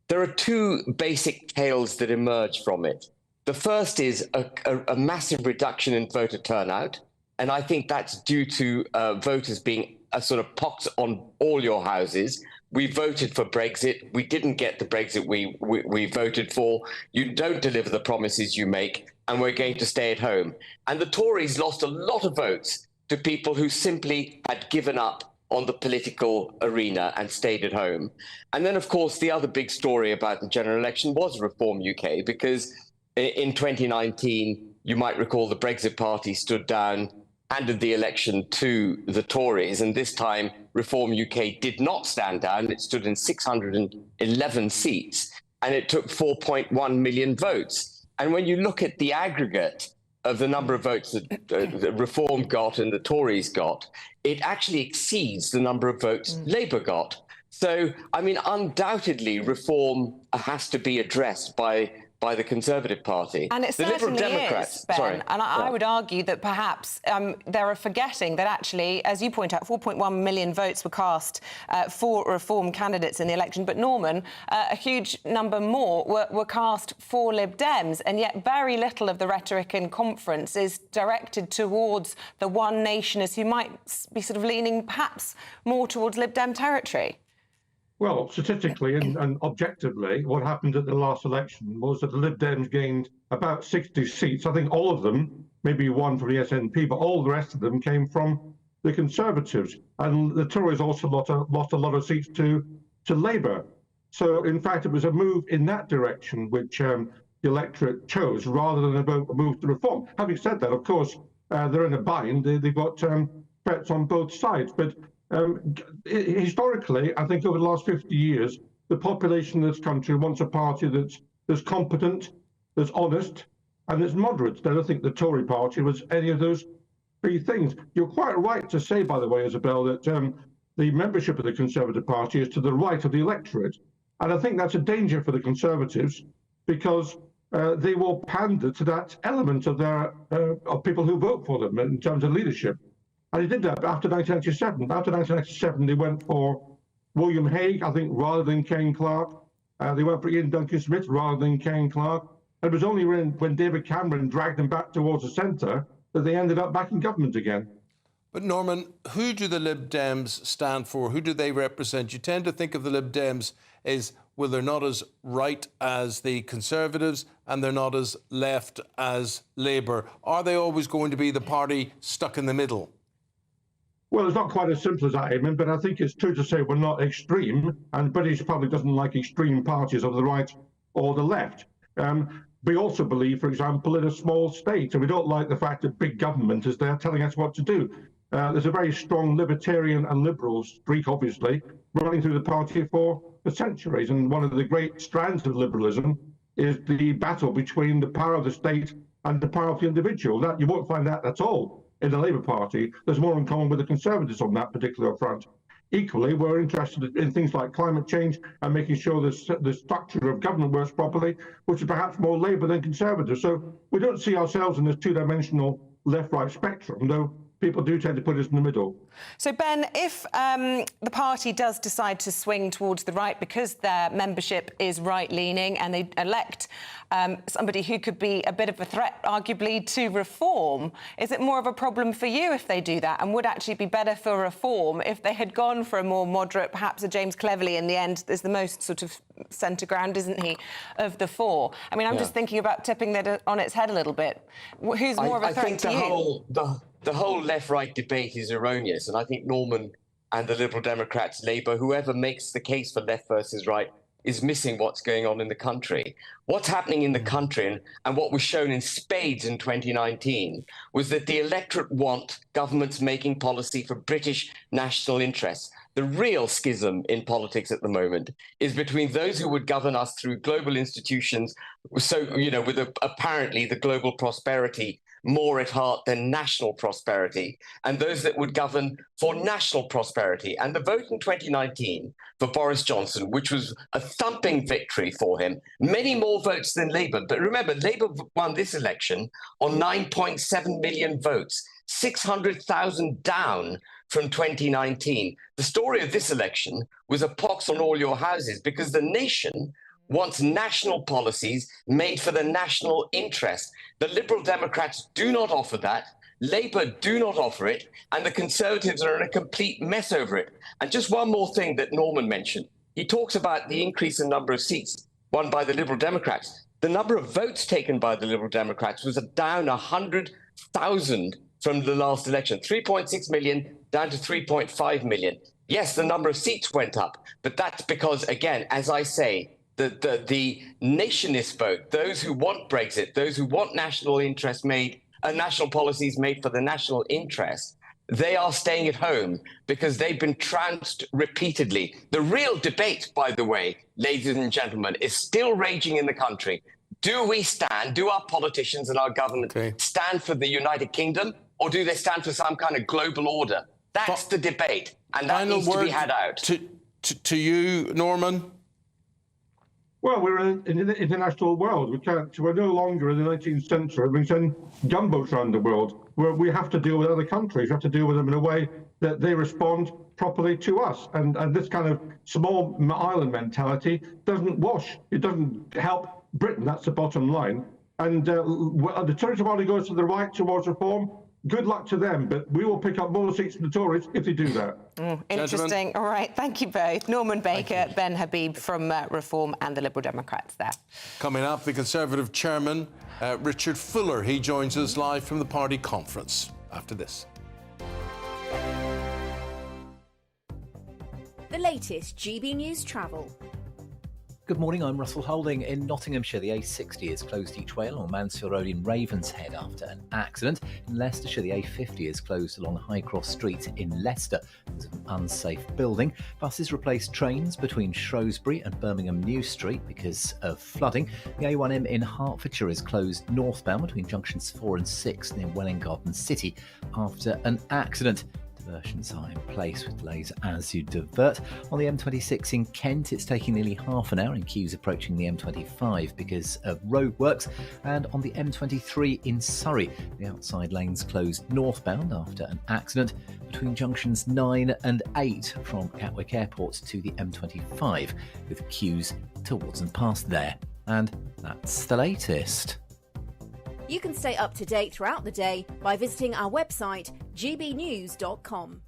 there are two basic tales that emerge from it. The first is a massive reduction in voter turnout, and I think that's due to voters being a sort of pox on all your houses. We voted for Brexit. We didn't get the Brexit we voted for. You don't deliver the promises you make, and we're going to stay at home. And the Tories lost a lot of votes to people who simply had given up on the political arena and stayed at home. And then, of course, the other big story about the general election was Reform UK, because in 2019, you might recall the Brexit Party stood down, handed the election to the Tories, and this time Reform UK did not stand down. It stood in 611 seats, and it took 4.1 million votes. And when you look at the aggregate of the number of votes that Reform got and the Tories got, it actually exceeds the number of votes Labour got. So, I mean, undoubtedly, Reform has to be addressed by the Conservative Party. And it certainly is, Ben. And I would argue that perhaps they're forgetting that actually, as you point out, 4.1 million votes were cast for Reform candidates in the election. But, Norman, a huge number more were cast for Lib Dems. And yet very little of the rhetoric in conference is directed towards the one nationers who might be sort of leaning perhaps more towards Lib Dem territory. Well, statistically and objectively, what happened at the last election was that the Lib Dems gained about 60 seats. I think all of them, maybe one from the SNP, but all the rest of them came from the Conservatives. And the Tories also lost a lot of seats to Labour. So, in fact, it was a move in that direction which the electorate chose rather than a move to Reform. Having said that, of course, they're in a bind. They've got threats on both sides. But historically, I think over the last 50 years, the population of this country wants a party that's competent, that's honest, and that's moderate. I don't think the Tory party was any of those three things. You're quite right to say, by the way, Isabel, that the membership of the Conservative Party is to the right of the electorate. And I think that's a danger for the Conservatives, because they will pander to that element of of people who vote for them in terms of leadership. And they did that after 1997. After 1997, they went for William Hague, I think, rather than Ken Clark. They went for Ian Duncan Smith rather than Ken Clark. And it was only when David Cameron dragged them back towards the centre that they ended up back in government again. But Norman, who do the Lib Dems stand for? Who do they represent? You tend to think of the Lib Dems as, well, they're not as right as the Conservatives and they're not as left as Labour. Are they always going to be the party stuck in the middle? Well, it's not quite as simple as that, Eamonn, but I think it's true to say we're not extreme, and the British public doesn't like extreme parties of the right or the left. We also believe, for example, in a small state, and we don't like the fact that big government is there telling us what to do. There's a very strong libertarian and liberal streak, obviously, running through the party for centuries, and one of the great strands of liberalism is the battle between the power of the state and the power of the individual. That you won't find that at all in the Labour Party. There's more in common with the Conservatives on that particular front. Equally, we're interested in things like climate change and making sure the structure of government works properly, which is perhaps more Labour than Conservative. So we don't see ourselves in this two-dimensional left-right spectrum, though people do tend to put us in the middle. So, Ben, if the party does decide to swing towards the right because their membership is right-leaning and they elect somebody who could be a bit of a threat, arguably, to Reform, is it more of a problem for you if they do that, and would actually be better for Reform if they had gone for a more moderate, perhaps a James Cleverly in the end is the most sort of centre ground, isn't he, of the four? I mean, I'm just thinking about tipping that on its head a little bit. Who's more of a threat to you? The whole left-right debate is erroneous, and I think Norman and the Liberal Democrats, Labour, whoever makes the case for left versus right, is missing what's going on in the country. What's happening in the country, and what was shown in spades in 2019, was that the electorate want governments making policy for British national interests. The real schism in politics at the moment is between those who would govern us through global institutions, so, you know, with apparently the global prosperity more at heart than national prosperity, and those that would govern for national prosperity. And the vote in 2019 for Boris Johnson, which was a thumping victory for him, many more votes than Labour. But remember, Labour won this election on 9.7 million votes, 600,000 down from 2019. The story of this election was a pox on all your houses, because the nation wants national policies made for the national interest. The Liberal Democrats do not offer that. Labour do not offer it. And the Conservatives are in a complete mess over it. And just one more thing that Norman mentioned. He talks about the increase in number of seats won by the Liberal Democrats. The number of votes taken by the Liberal Democrats was down 100,000 from the last election, 3.6 million down to 3.5 million. Yes, the number of seats went up, but that's because, again, as I say, the nationalist vote, those who want Brexit, those who want national interest made, national policies made for the national interest, they are staying at home because they've been trounced repeatedly. The real debate, by the way, ladies and gentlemen, is still raging in the country. Do we stand, do our politicians and our government stand for the United Kingdom, or do they stand for some kind of global order? That's the debate, and that needs to be had out. To you, Norman? Well, we're in the international world. We're no longer in the 19th century. We send gunboats around the world where we have to deal with other countries. We have to deal with them in a way that they respond properly to us. And this kind of small island mentality doesn't wash. It doesn't help Britain. That's the bottom line. And the Tories party goes to the right towards reform. Good luck to them, but we will pick up more seats from the Tories if they do that. Interesting. All right, thank you both. Norman Baker, Ben Habib from Reform and the Liberal Democrats there. Coming up, the Conservative chairman, Richard Fuller. He joins us live from the party conference after this. The latest GB News travel. Good morning, I'm Russell Holding. In Nottinghamshire, the A60 is closed each way along Mansfield Road in Ravenshead after an accident. In Leicestershire, the A50 is closed along High Cross Street in Leicester because of an unsafe building. Buses replaced trains between Shrewsbury and Birmingham New Street because of flooding. The A1M in Hertfordshire is closed northbound between junctions 4 and 6 near Welwyn Garden City after an accident. Diversions are in place with delays as you divert. On the M26 in Kent, it's taking nearly half an hour in queues approaching the M25 because of roadworks. And on the M23 in Surrey, the outside lanes closed northbound after an accident between junctions 9 and 8 from Gatwick Airport to the M25, with queues towards and past there. And that's the latest. You can stay up to date throughout the day by visiting our website, gbnews.com.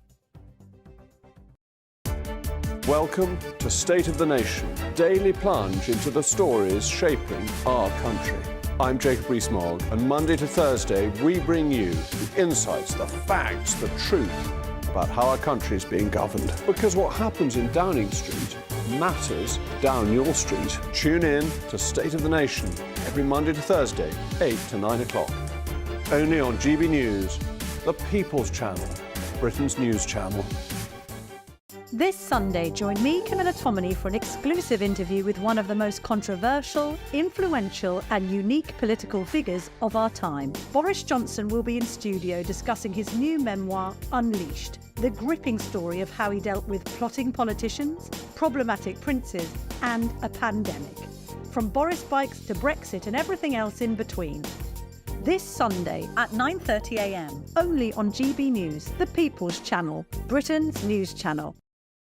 Welcome to State of the Nation, daily plunge into the stories shaping our country. I'm Jacob Rees-Mogg, and Monday to Thursday we bring you the insights, the facts, the truth about how our country is being governed. Because what happens in Downing Street matters down your street. Tune in to State of the Nation every Monday to Thursday, 8 to 9 o'clock. Only on GB News, the People's Channel, Britain's news channel. This Sunday, join me, Camilla Tominey, for an exclusive interview with one of the most controversial, influential and unique political figures of our time. Boris Johnson will be in studio discussing his new memoir, Unleashed, the gripping story of how he dealt with plotting politicians, problematic princes and a pandemic. From Boris bikes to Brexit and everything else in between. This Sunday at 9:30 a.m, only on GB News, the People's Channel, Britain's news channel.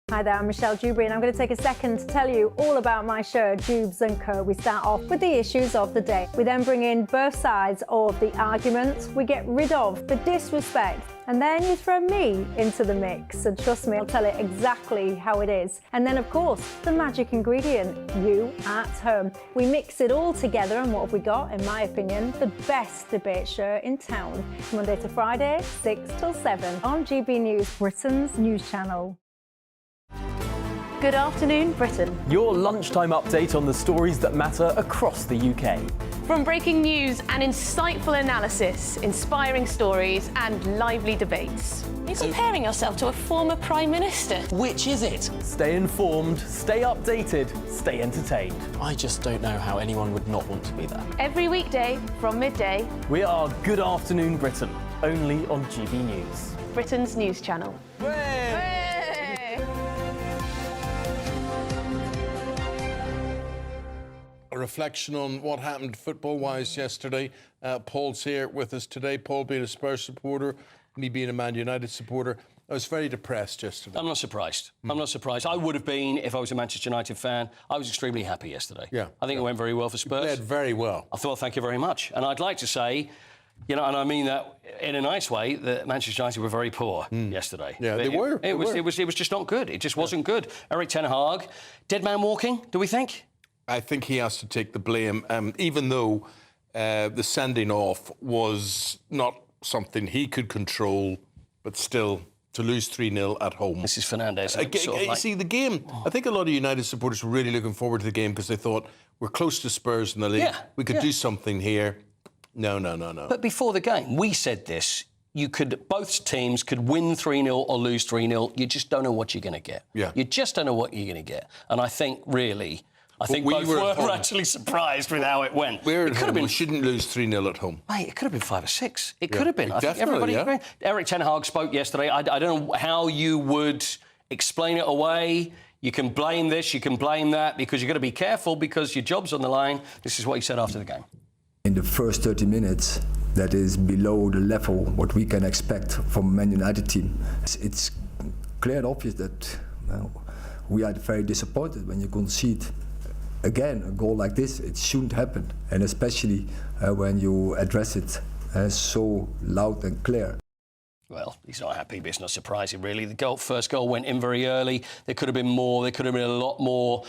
Hi there, I'm Michelle Dewberry, and I'm going to take a second to tell you all about my show, Dubes & Co. We start off with the issues of the day. We then bring in both sides of the arguments. We get rid of the disrespect, and then you throw me into the mix. And trust me, I'll tell it exactly how it is. And then, of course, the magic ingredient, you at home. We mix it all together, and what have we got? In my opinion, the best debate show in town. Monday to Friday, 6 till 7 on GB News, Britain's news channel. Good afternoon, Britain. Your lunchtime update on the stories that matter across the UK. From breaking news and insightful analysis, inspiring stories and lively debates. You're comparing yourself to a former Prime Minister. Which is it? Stay informed, stay updated, stay entertained. I just don't know how anyone would not want to be there. Every weekday from midday, We are Good Afternoon Britain, only on GB News. Britain's news channel. A reflection on what happened football-wise yesterday. Paul's here with us today. Paul being a Spurs supporter, me being a Man United supporter. I was very depressed yesterday. I'm not surprised. I'm not surprised. I would have been if I was a Manchester United fan. I was extremely happy yesterday. Yeah. I think it went very well for Spurs. You played very well. I thought, thank you very much. And I'd like to say, you know, and I mean that in a nice way, that Manchester United were very poor yesterday. Yeah, they were. It was just not good. It just wasn't good. Eric Ten Hag, dead man walking, do we think? I think he has to take the blame, even though the sending off was not something he could control, but still to lose 3-0 at home. This is Fernandes. See, the game, I think a lot of United supporters were really looking forward to the game because they thought, we're close to Spurs in the league. Yeah, we could do something here. No. But before the game, we said this. Both teams could win 3-0 or lose 3-0. You just don't know what you're going to get. Yeah. You just don't know what you're going to get. And I think, really, we both were were actually surprised with how it went. It could have been. We shouldn't lose 3-0 at home. Mate, it could have been 5 or 6. It could have been. I think Definitely, everybody agreed. Eric Ten Hag spoke yesterday. I don't know how you would explain it away. You can blame this, you can blame that, because you've got to be careful because your job's on the line. This is what he said after the game. In the first 30 minutes, that is below the level what we can expect from a Man United team. It's clear and obvious that we are very disappointed when you concede again a goal like this. It shouldn't happen, and especially when you address it so loud and clear. Well, he's not happy, but it's not surprising, really. The first goal went in very early. There could have been more. There could have been a lot more.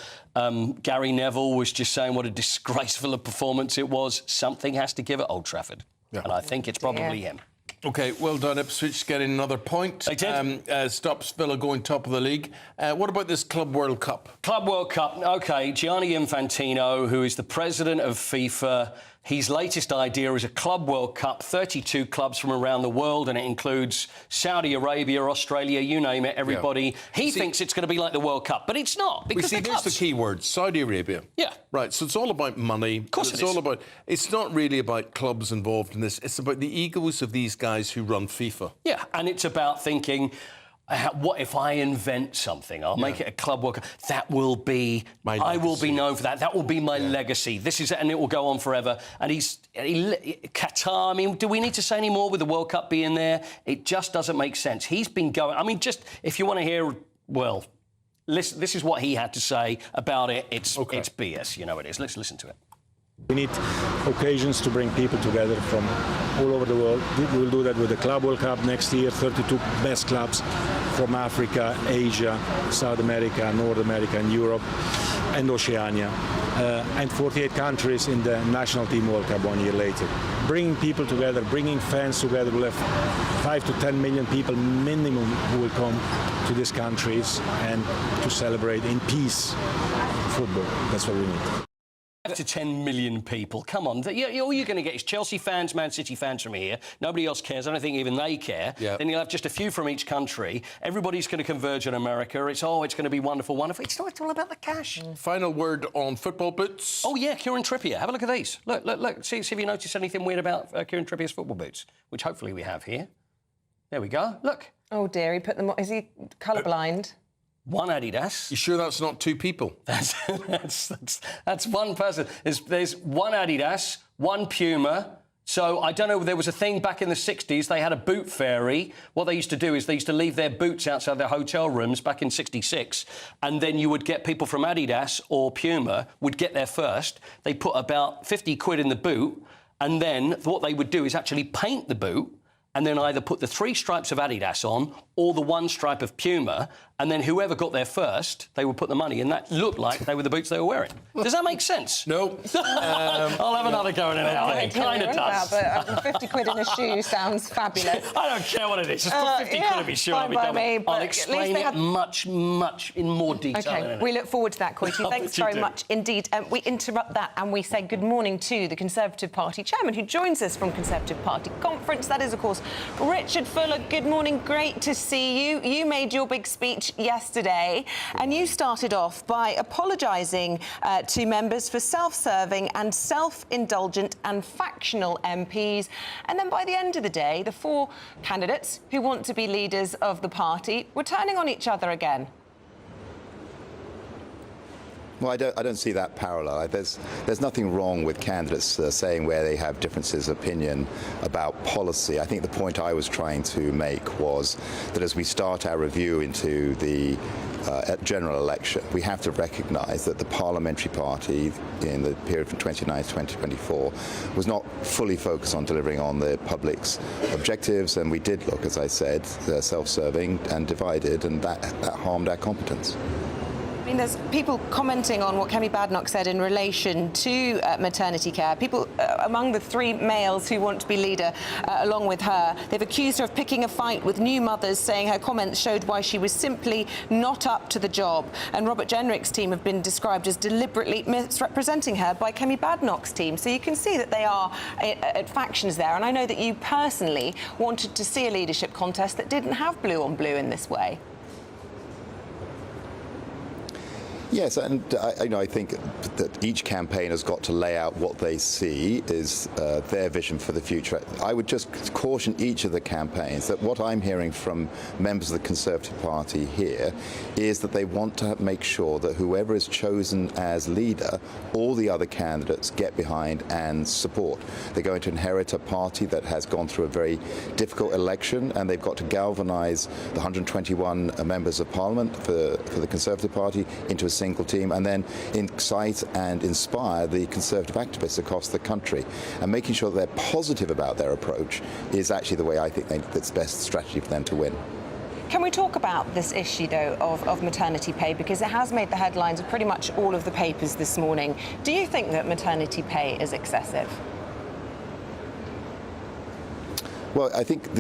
Gary Neville was just saying what a disgraceful a performance it was. Something has to give at Old Trafford. Yeah. And I think it's probably him. OK, well done, Ipswich, getting another point. They did. Stops Villa going top of the league. What about this Club World Cup? Club World Cup, OK. Gianni Infantino, who is the president of FIFA, his latest idea is a Club World Cup, 32 clubs from around the world, and it includes Saudi Arabia, Australia, you name it, everybody. Yeah. He thinks it's going to be like the World Cup, but it's not, because there's the key word, Saudi Arabia. Yeah. Right, so it's all about money. Of course it is. It's not really about clubs involved in this. It's about the egos of these guys who run FIFA. Yeah, and it's about thinking, what if I invent something? I'll make it a Club World Cup. That will be... I will be known for that. That will be my legacy. This is... And it will go on forever. And Qatar, I mean, do we need to say any more with the World Cup being there? It just doesn't make sense. He's been going... I mean, just... If you want to hear... Well, listen, this is what he had to say about it. It's BS, you know it is. Let's listen to it. We need occasions to bring people together from all over the world. We will do that with the Club World Cup next year, 32 best clubs from Africa, Asia, South America, North America and Europe and Oceania, and 48 countries in the National Team World Cup 1 year later. Bringing people together, bringing fans together. We'll have 5 to 10 million people minimum who will come to these countries and to celebrate in peace football. That's what we need. To 10 million people. Come on. All you're going to get is Chelsea fans, Man City fans from here. Nobody else cares. I don't think even they care. Yeah. Then you'll have just a few from each country. Everybody's going to converge on America. It's going to be wonderful, wonderful. It's not. It's all about the cash. Final word on football boots. Oh, yeah, Kieran Trippier. Have a look at these. Look. See if you notice anything weird about Kieran Trippier's football boots, which hopefully we have here. There we go. Look. Oh, dear. He put them on. Is he colourblind? One Adidas. You sure that's not two people? That's one person. There's one Adidas, one Puma. So I don't know, there was a thing back in the 60s, they had a boot fairy. What they used to do is they used to leave their boots outside their hotel rooms back in 66, and then you would get people from Adidas or Puma would get there first. They put about 50 quid in the boot, and then what they would do is actually paint the boot, and then either put the 3 stripes of Adidas on or the 1 stripe of Puma, and then whoever got there first, they would put the money, and that looked like they were the boots they were wearing. Does that make sense? No. I'll have another go at it. Okay, It kind of does. But 50 quid in a shoe sounds fabulous. I don't care what it is. Just put 50 quid in my shoe. Fine by me, but I'll at explain least it much in more detail. Okay, we look forward to that, Coity. Thanks very much indeed. We interrupt that and we say good morning to the Conservative Party chairman who joins us from Conservative Party conference. That is, of course, Richard Fuller. Good morning. Great to see you. You made your big speech yesterday and you started off by apologising to members for self-serving and self-indulgent and factional MPs. And then by the end of the day, the 4 candidates who want to be leaders of the party were turning on each other again. Well, I don't see that parallel. There's nothing wrong with candidates saying where they have differences of opinion about policy. I think the point I was trying to make was that as we start our review into the general election, we have to recognise that the parliamentary party in the period from 2019 to 2024 was not fully focused on delivering on the public's objectives, and we did look, as I said, self-serving and divided, and that harmed our competence. I mean, there's people commenting on what Kemi Badenoch said in relation to maternity care. People among the 3 males who want to be leader along with her, they've accused her of picking a fight with new mothers, saying her comments showed why she was simply not up to the job. And Robert Jenrick's team have been described as deliberately misrepresenting her by Kemi Badenoch's team. So you can see that they are at factions there. And I know that you personally wanted to see a leadership contest that didn't have blue on blue in this way. Yes, and I think that each campaign has got to lay out what they see is their vision for the future. I would just caution each of the campaigns that what I'm hearing from members of the Conservative Party here is that they want to make sure that whoever is chosen as leader, all the other candidates get behind and support. They're going to inherit a party that has gone through a very difficult election, and they've got to galvanise the 121 members of Parliament for the Conservative Party into a single team, and then incite and inspire the Conservative activists across the country. And making sure that they're positive about their approach is actually the way I think that's the best strategy for them to win. Can we talk about this issue, though, of maternity pay? Because it has made the headlines of pretty much all of the papers this morning. Do you think that maternity pay is excessive? Well, I think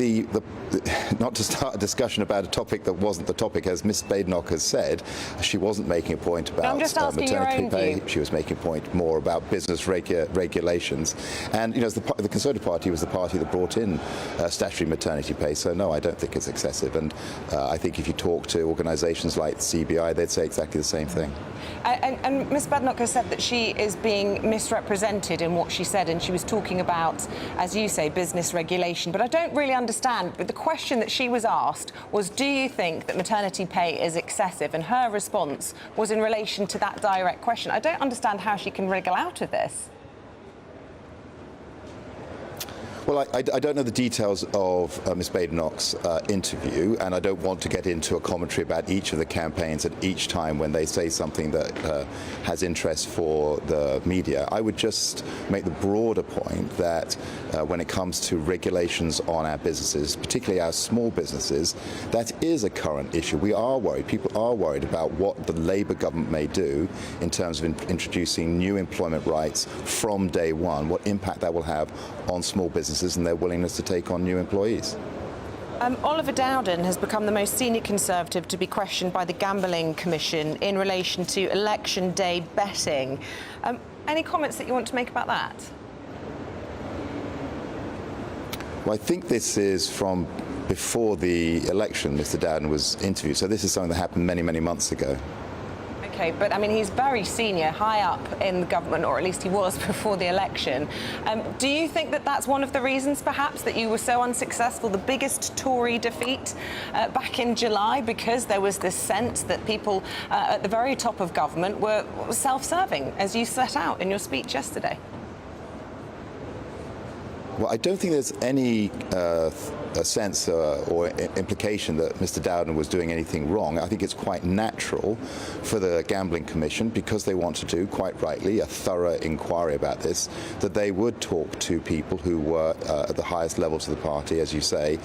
not to start a discussion about a topic that wasn't the topic, as Ms. Badenoch has said, she wasn't making a point about maternity pay. She was making a point more about business regulations. And, you know, the Conservative Party was the party that brought in statutory maternity pay. So, no, I don't think it's excessive. And I think if you talk to organisations like CBI, they'd say exactly the same thing. And Ms. Badenoch has said that she is being misrepresented in what she said, and she was talking about, as you say, business regulation. But I don't really understand. But the question that she was asked was, do you think that maternity pay is excessive? And her response was in relation to that direct question. I don't understand how she can wriggle out of this. Well, I don't know the details of Ms. Badenoch's interview, and I don't want to get into a commentary about each of the campaigns at each time when they say something that has interest for the media. I would just make the broader point that when it comes to regulations on our businesses, particularly our small businesses, that is a current issue. We are worried. People are worried about what the Labour government may do in terms of introducing new employment rights from day one, what impact that will have on small businesses and their willingness to take on new employees. Oliver Dowden has become the most senior Conservative to be questioned by the Gambling Commission in relation to election day betting. Any comments that you want to make about that? Well, I think this is from before the election Mr. Dowden was interviewed, so this is something that happened many, many months ago. Okay, but I mean, he's very senior, high up in the government, or at least he was before the election. Do you think that that's one of the reasons, perhaps, that you were so unsuccessful, the biggest Tory defeat back in July, because there was this sense that people at the very top of government were self-serving, as you set out in your speech yesterday? Well, I don't think there's any a sense or implication that Mr. Dowden was doing anything wrong. I think it's quite natural for the Gambling Commission, because they want to do, quite rightly, a thorough inquiry about this, that they would talk to people who were at the highest levels of the party, as you say,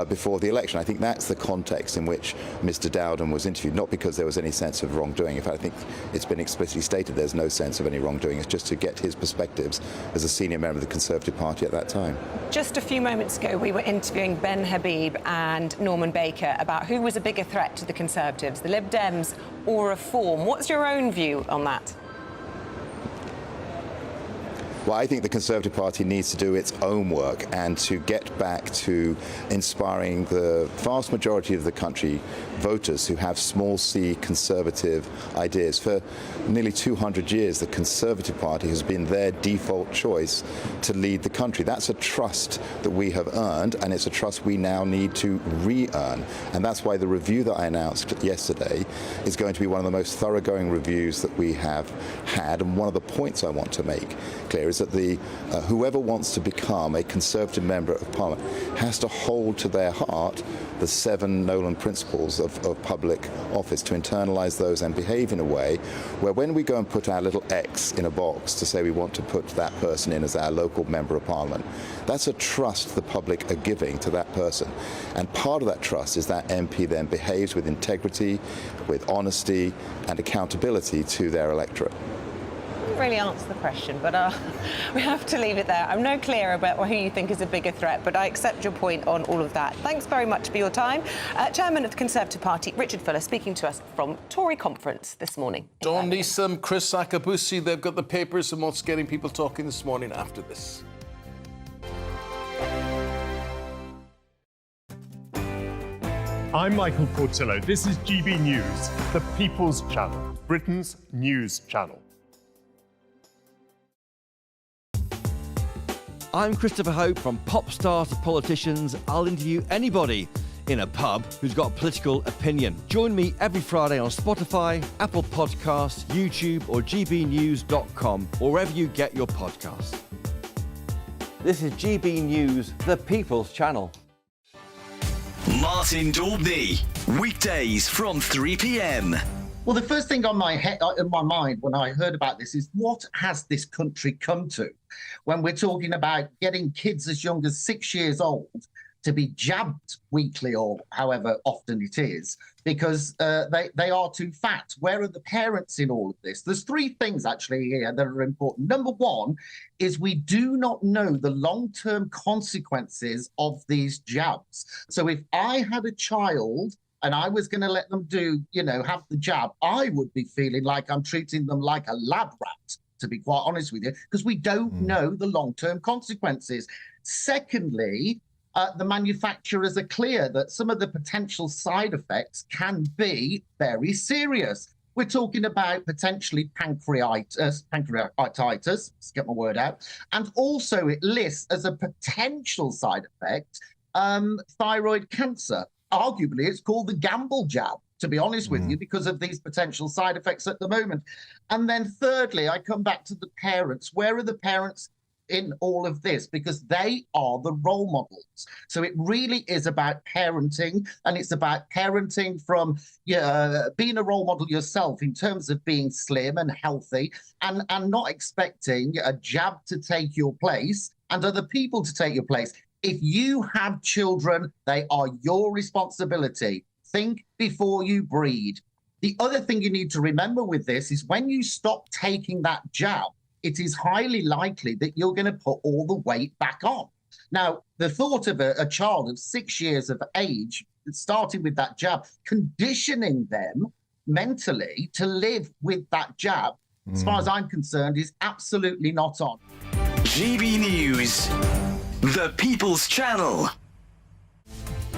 before the election. I think that's the context in which Mr. Dowden was interviewed, not because there was any sense of wrongdoing. In fact, I think it's been explicitly stated there's no sense of any wrongdoing. It's just to get his perspectives as a senior member of the Conservative Party at that time. Just a few moments ago, we were interviewing Ben Habib and Norman Baker about who was a bigger threat to the Conservatives, the Lib Dems or Reform. What's your own view on that? Well, I think the Conservative Party needs to do its own work and to get back to inspiring the vast majority of the country voters who have small c conservative ideas. For nearly 200 years, the Conservative Party has been their default choice to lead the country. That's a trust that we have earned, and it's a trust we now need to re-earn. And that's why the review that I announced yesterday is going to be one of the most thoroughgoing reviews that we have had. And one of the points I want to make clear is that whoever wants to become a Conservative member of Parliament has to hold to their heart the 7 Nolan principles of public office, to internalise those and behave in a way where when we go and put our little X in a box to say we want to put that person in as our local member of Parliament, that's a trust the public are giving to that person. And part of that trust is that MP then behaves with integrity, with honesty and accountability to their electorate. Really answer the question, but we have to leave it there. I'm no clearer about who you think is a bigger threat, but I accept your point on all of that. Thanks very much for your time. Chairman of the Conservative Party, Richard Fuller, speaking to us from Tory conference this morning. Dawn Neeson, Chris Sakabusi, they've got the papers and what's getting people talking this morning after this. I'm Michael Portillo. This is GB News, the People's Channel, Britain's news channel. I'm Christopher Hope. From pop stars to politicians, I'll interview anybody in a pub who's got a political opinion. Join me every Friday on Spotify, Apple Podcasts, YouTube or gbnews.com, or wherever you get your podcasts. This is GB News, the People's Channel. Martin Daubney, weekdays from 3 p.m. Well, the first thing on in my mind when I heard about this is, what has this country come to when we're talking about getting kids as young as 6 years old to be jabbed weekly or however often it is because they are too fat? Where are the parents in all of this? There's 3 things actually here that are important. Number one is we do not know the long-term consequences of these jabs. So if I had a child and I was going to let them have the jab, I would be feeling like I'm treating them like a lab rat, to be quite honest with you, because we don't know the long-term consequences. Secondly, the manufacturers are clear that some of the potential side effects can be very serious. We're talking about potentially pancreatitis, let's get my word out, and also it lists as a potential side effect thyroid cancer. Arguably, it's called the gamble jab, to be honest with you, because of these potential side effects at the moment. And then thirdly, I come back to the parents. Where are the parents in all of this? Because they are the role models. So it really is about parenting, and it's about parenting from being a role model yourself in terms of being slim and healthy and not expecting a jab to take your place and other people to take your place. If you have children, they are your responsibility. Think before you breed. The other thing you need to remember with this is when you stop taking that jab, it is highly likely that you're going to put all the weight back on. Now, the thought of a child of 6 years of age, starting with that jab, conditioning them mentally to live with that jab, as far as I'm concerned, is absolutely not on. GB News, the People's Channel.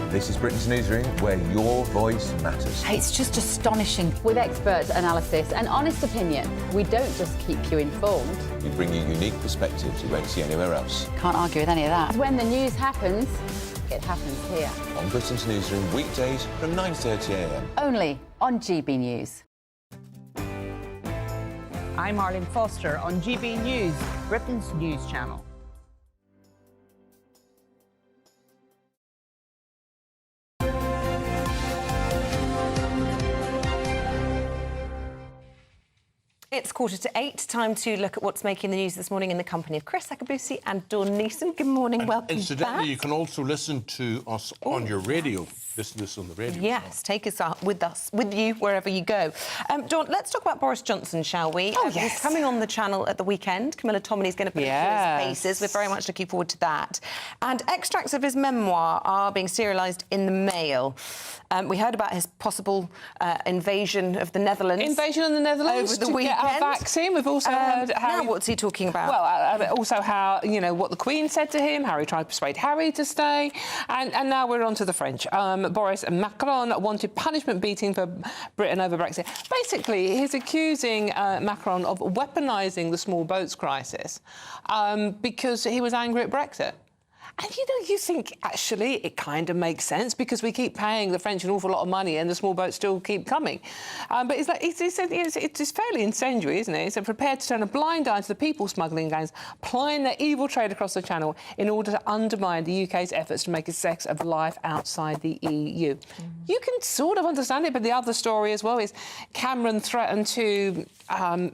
This is Britain's Newsroom, where your voice matters. It's just astonishing. With expert analysis and honest opinion, we don't just keep you informed. We bring you unique perspectives you won't see anywhere else. Can't argue with any of that. When the news happens, it happens here. On Britain's Newsroom, weekdays from 9:30 a.m. Only on GB News. I'm Arlene Foster on GB News, Britain's news channel. It's 7:45, time to look at what's making the news this morning in the company of Chris Akabusi and Dawn Newsom. Good morning, welcome Incidentally, back. you can also listen to us on your radio. Listen to us on the radio. Yes, take us with you wherever you go. Dawn, let's talk about Boris Johnson, shall we? Oh, yes. He's coming on the channel at the weekend. Camilla Tominey's going to put him through his paces. We're very much looking forward to that. And extracts of his memoir are being serialised in the Mail. We heard about his possible invasion of the Netherlands. Invasion of the Netherlands over the to weekend. Get our vaccine. We've also heard how... Now, what's he talking about? Well, also how, you know, what the Queen said to him, how he tried to persuade Harry to stay. And now we're on to the French. Boris and Macron wanted punishment beating for Britain over Brexit. Basically, he's accusing Macron of weaponising the small boats crisis because he was angry at Brexit. And, you know, you think, actually, it kind of makes sense because we keep paying the French an awful lot of money and the small boats still keep coming. But it's like, it's fairly incendiary, isn't it? It's prepared to turn a blind eye to the people smuggling gangs plying their evil trade across the Channel in order to undermine the UK's efforts to make a sex of life outside the EU. You can sort of understand it, but the other story as well is Cameron threatened to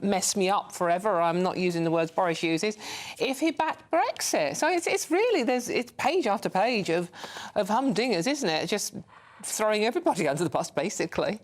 mess me up forever. I'm not using the words Boris uses, if he backed Brexit. So it's really, it's page after page of humdingers, isn't it? Just throwing everybody under the bus, basically.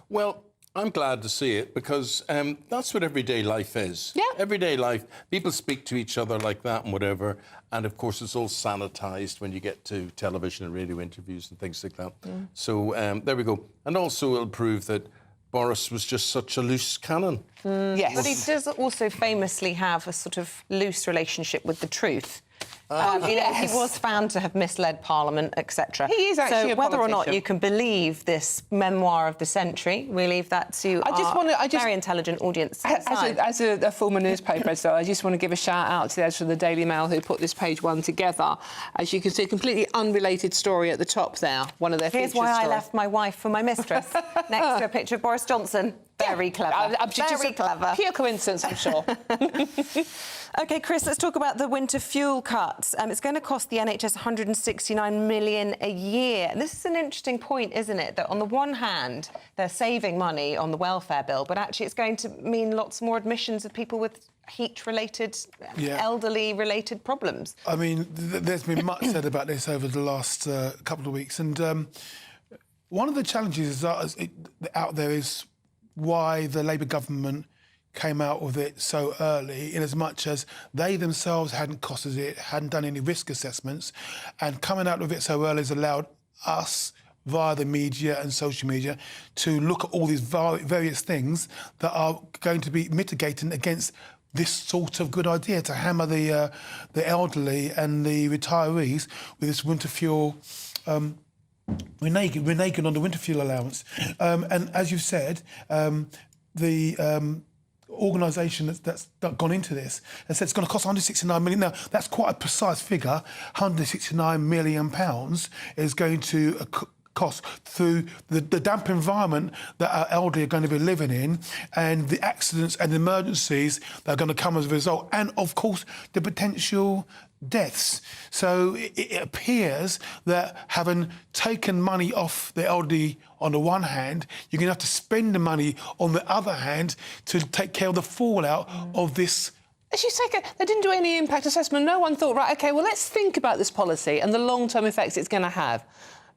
Well, I'm glad to see it because that's what everyday life is. Yeah. Everyday life, people speak to each other like that and whatever. And, of course, it's all sanitised when you get to television and radio interviews and things like that. So there we go. And also it'll prove that Boris was just such a loose cannon. Yes. But he does also famously have a sort of loose relationship with the truth. He was found to have misled Parliament, etc. He is actually so a whether or not politician. you can believe this memoir of the century, we leave that to our very intelligent audience. As a former newspaper editor, I just want to give a shout-out to the editor of the Daily Mail who put this page one together. As you can see, a completely unrelated story at the top there, one of their Here's feature why stories. I left my wife for my mistress, next to a picture of Boris Johnson. Very clever. Very clever. Pure coincidence, I'm sure. OK, Chris, let's talk about the winter fuel cuts. It's going to cost the NHS £169 million a year. And this is an interesting point, isn't it? That on the one hand, they're saving money on the welfare bill, but actually it's going to mean lots more admissions of people with heat-related, elderly-related problems. I mean, there's been much said about this over the last couple of weeks. And one of the challenges out there is why the Labour government came out with it so early, in as much as they themselves hadn't costed it, hadn't done any risk assessments, and coming out with it so early has allowed us, via the media and social media, to look at all these various things that are going to be mitigating against this sort of good idea, to hammer the elderly and the retirees with this winter fuel. Reneging on the winter fuel allowance. And as you said, the organisation that's gone into this and said it's going to cost £169 million. Now, that's quite a precise figure. £169 million is going to cost through the damp environment that our elderly are going to be living in, and the accidents and emergencies that are going to come as a result, and, of course, the potential deaths. So it appears that having taken money off the elderly on the one hand, you're going to have to spend the money on the other hand to take care of the fallout of this. As you say, they didn't do any impact assessment. No one thought, right, OK, well, let's think about this policy and the long-term effects it's going to have.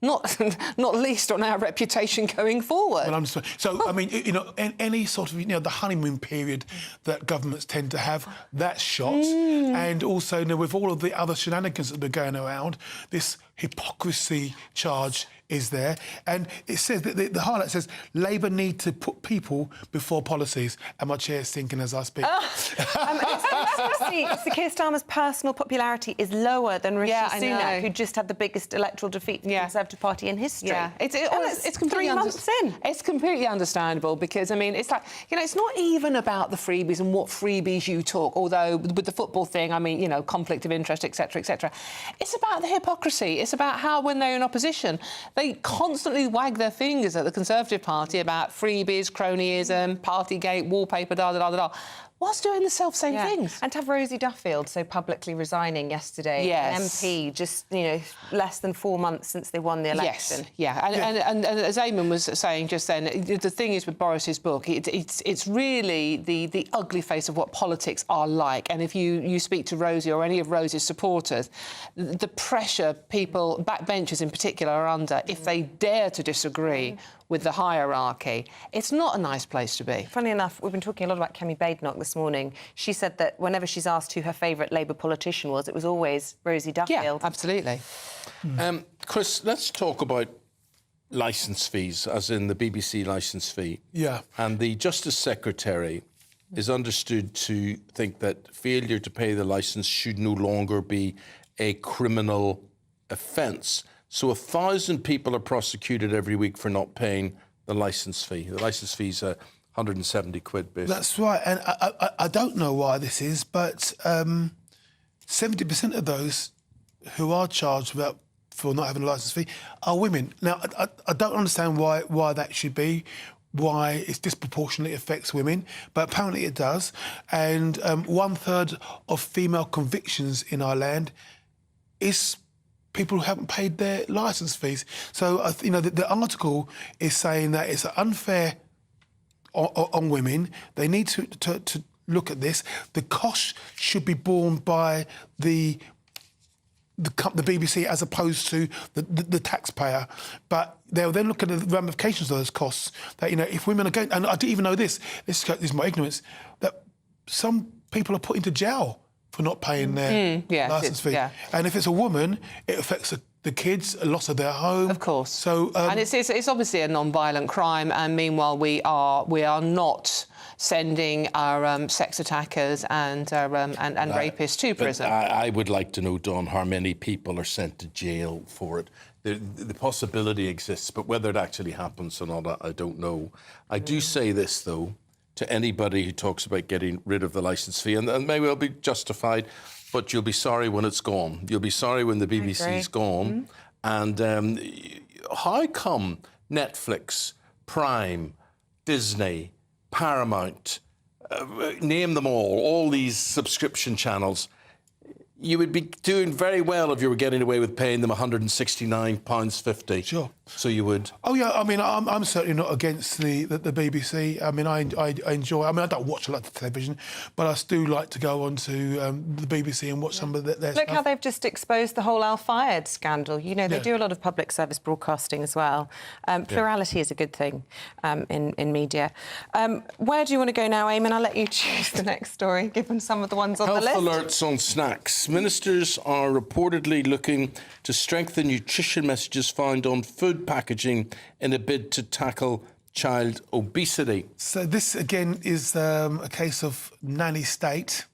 Not least on our reputation going forward. Well, so, I mean, you know, any sort of, you know, the honeymoon period that governments tend to have, that's shot. And also, you know, with all of the other shenanigans that are going around, this hypocrisy charge is there. And it says that the highlight says Labour need to put people before policies. And my chair's thinking as I speak. Keir Starmer's personal popularity is lower than Rishi Sunak, who just had the biggest electoral defeat for the Conservative Party in history. Yeah, it's completely 3 months in. It's completely understandable because, I mean, it's like, you know, it's not even about the freebies and what freebies you talk, although with the football thing, I mean, you know, conflict of interest, etc., etc. It's about the hypocrisy. It's about how, when they're in opposition, they constantly wag their fingers at the Conservative Party about freebies, cronyism, Partygate, wallpaper, da-da-da-da-da. whilst doing the self-same things. And to have Rosie Duffield so publicly resigning yesterday, Yes. an MP, just, less than 4 months since they won the election. Yes, and as Eamonn was saying just then, the thing is with Boris's book, it's really the ugly face of what politics are like. And if you speak to Rosie or any of Rosie's supporters, the pressure people, backbenchers in particular, are under if they dare to disagree with the hierarchy, it's not a nice place to be. Funny enough, we've been talking a lot about Kemi Badenoch this morning. She said that whenever she's asked who her favourite Labour politician was, it was always Rosie Duffield. Yeah, absolutely. Chris, let's talk about licence fees, as in the BBC licence fee. Yeah. And the Justice Secretary is understood to think that failure to pay the licence should no longer be a criminal offence. So 1,000 people are prosecuted every week for not paying the licence fee. The licence fee is 170 quid, basically. That's right, and I don't know why this is, but 70% of those who are charged for not having a licence fee are women. Now, I don't understand why that should be, why it disproportionately affects women, but apparently it does. And 1/3 of female convictions in our land is people who haven't paid their licence fees. So, the article is saying that it's unfair on women. They need to look at this. The cost should be borne by the BBC as opposed to the taxpayer. But they'll then look at the ramifications of those costs. That, if women are going... And I didn't even know this is my ignorance, that some people are put into jail for not paying their licence fee. Yeah. And if it's a woman, it affects the kids, a loss of their home. Of course. So, and it's obviously a non-violent crime, and meanwhile we are not sending our sex attackers and rapists to prison. I would like to know, Dawn, how many people are sent to jail for it. The possibility exists, but whether it actually happens or not, I don't know. I do say this, though, to anybody who talks about getting rid of the licence fee, and may well be justified, but you'll be sorry when it's gone. You'll be sorry when the BBC's gone. And how come Netflix, Prime, Disney, Paramount, name them all these subscription channels, you would be doing very well if you were getting away with paying them £169.50. Sure. So you would. Oh yeah, I mean, I'm certainly not against the BBC. I mean, I enjoy. I mean, I don't watch a lot of television, but I do like to go on to the BBC and watch some of their Look stuff. how they've just exposed the whole Fayed scandal. They do a lot of public service broadcasting as well. Plurality is a good thing in media. Where do you want to go now, Eamonn? I'll let you choose the next story, given some of the ones on the list. Health alerts on snacks. Ministers are reportedly looking to strengthen nutrition messages found on food packaging in a bid to tackle child obesity. So this, again, is a case of nanny state.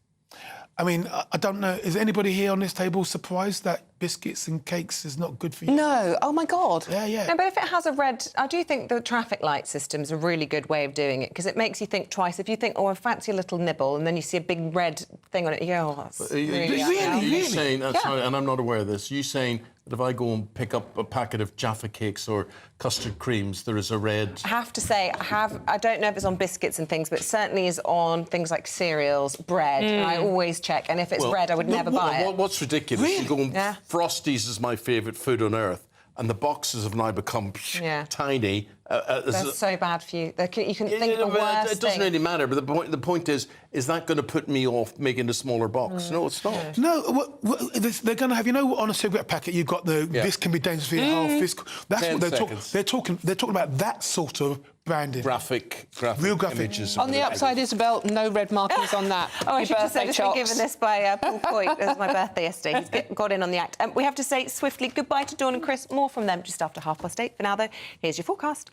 I mean, I don't know, is anybody here on this table surprised that biscuits and cakes is not good for you? No. Oh, my God. Yeah. No, but if it has a red... I do think the traffic light system's a really good way of doing it, because it makes you think twice. If you think, I fancy a little nibble, and then you see a big red thing on it, you go, that's Really? Saying, sorry, and I'm not aware of this, you saying that if I go and pick up a packet of Jaffa cakes or custard creams, there is a red... I have to say, I don't know if it's on biscuits and things, but it certainly is on things like cereals, bread, and I always check. And if it's red, I would never buy it. What's ridiculous? Really? You go and Frosties is my favourite food on earth, and the boxes have now become tiny. They're so bad for you. You can think of the worst It doesn't really matter, but the point is that going to put me off making a smaller box? No, it's not. No, they're going to have, on a cigarette packet, you've got this can be dangerous for your health. That's what they're talking. They're talking about that sort of branding. Graphic real graphic images. On the upside, Isabel, no red markings on that. I should just say, Birthday it's been chops. given this by Paul Coit. It was my birthday yesterday. He's got in on the act. We have to say swiftly goodbye to Dawn and Chris. More from them just after 8:30. For now, though, here's your forecast.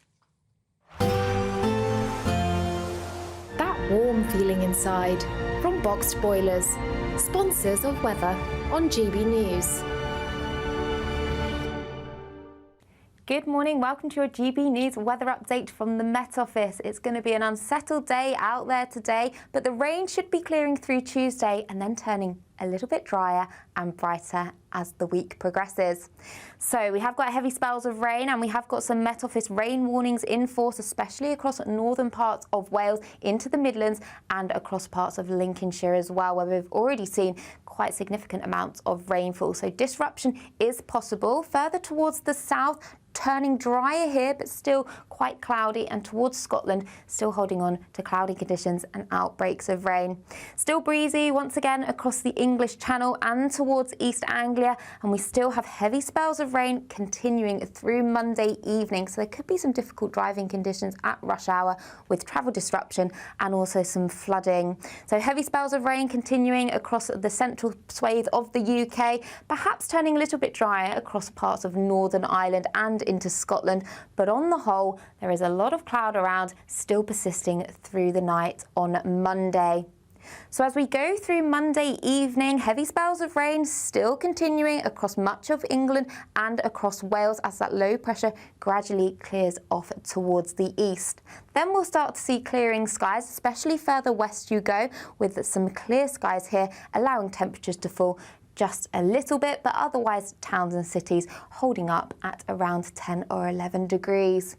That warm feeling inside from Boxed Boilers, sponsors of weather on GB News. Good morning. Welcome to your GB News weather update from the Met Office. It's going to be an unsettled day out there today, but the rain should be clearing through Tuesday and then turning a little bit drier and brighter as the week progresses. So we have got heavy spells of rain and we have got some Met Office rain warnings in force, especially across northern parts of Wales into the Midlands and across parts of Lincolnshire as well, where we've already seen quite significant amounts of rainfall. So disruption is possible. Further towards the south, turning drier here, but still quite cloudy, and towards Scotland, still holding on to cloudy conditions and outbreaks of rain. Still breezy once again across the English Channel and towards East Anglia, and we still have heavy spells of rain continuing through Monday evening, so there could be some difficult driving conditions at rush hour with travel disruption and also some flooding. So heavy spells of rain continuing across the central swathe of the UK, perhaps turning a little bit drier across parts of Northern Ireland and into Scotland, but on the whole there is a lot of cloud around still persisting through the night on Monday. So as we go through Monday evening, heavy spells of rain still continuing across much of England and across Wales as that low pressure gradually clears off towards the east. Then we'll start to see clearing skies, especially further west you go, with some clear skies here, allowing temperatures to fall just a little bit, but otherwise towns and cities holding up at around 10 or 11 degrees.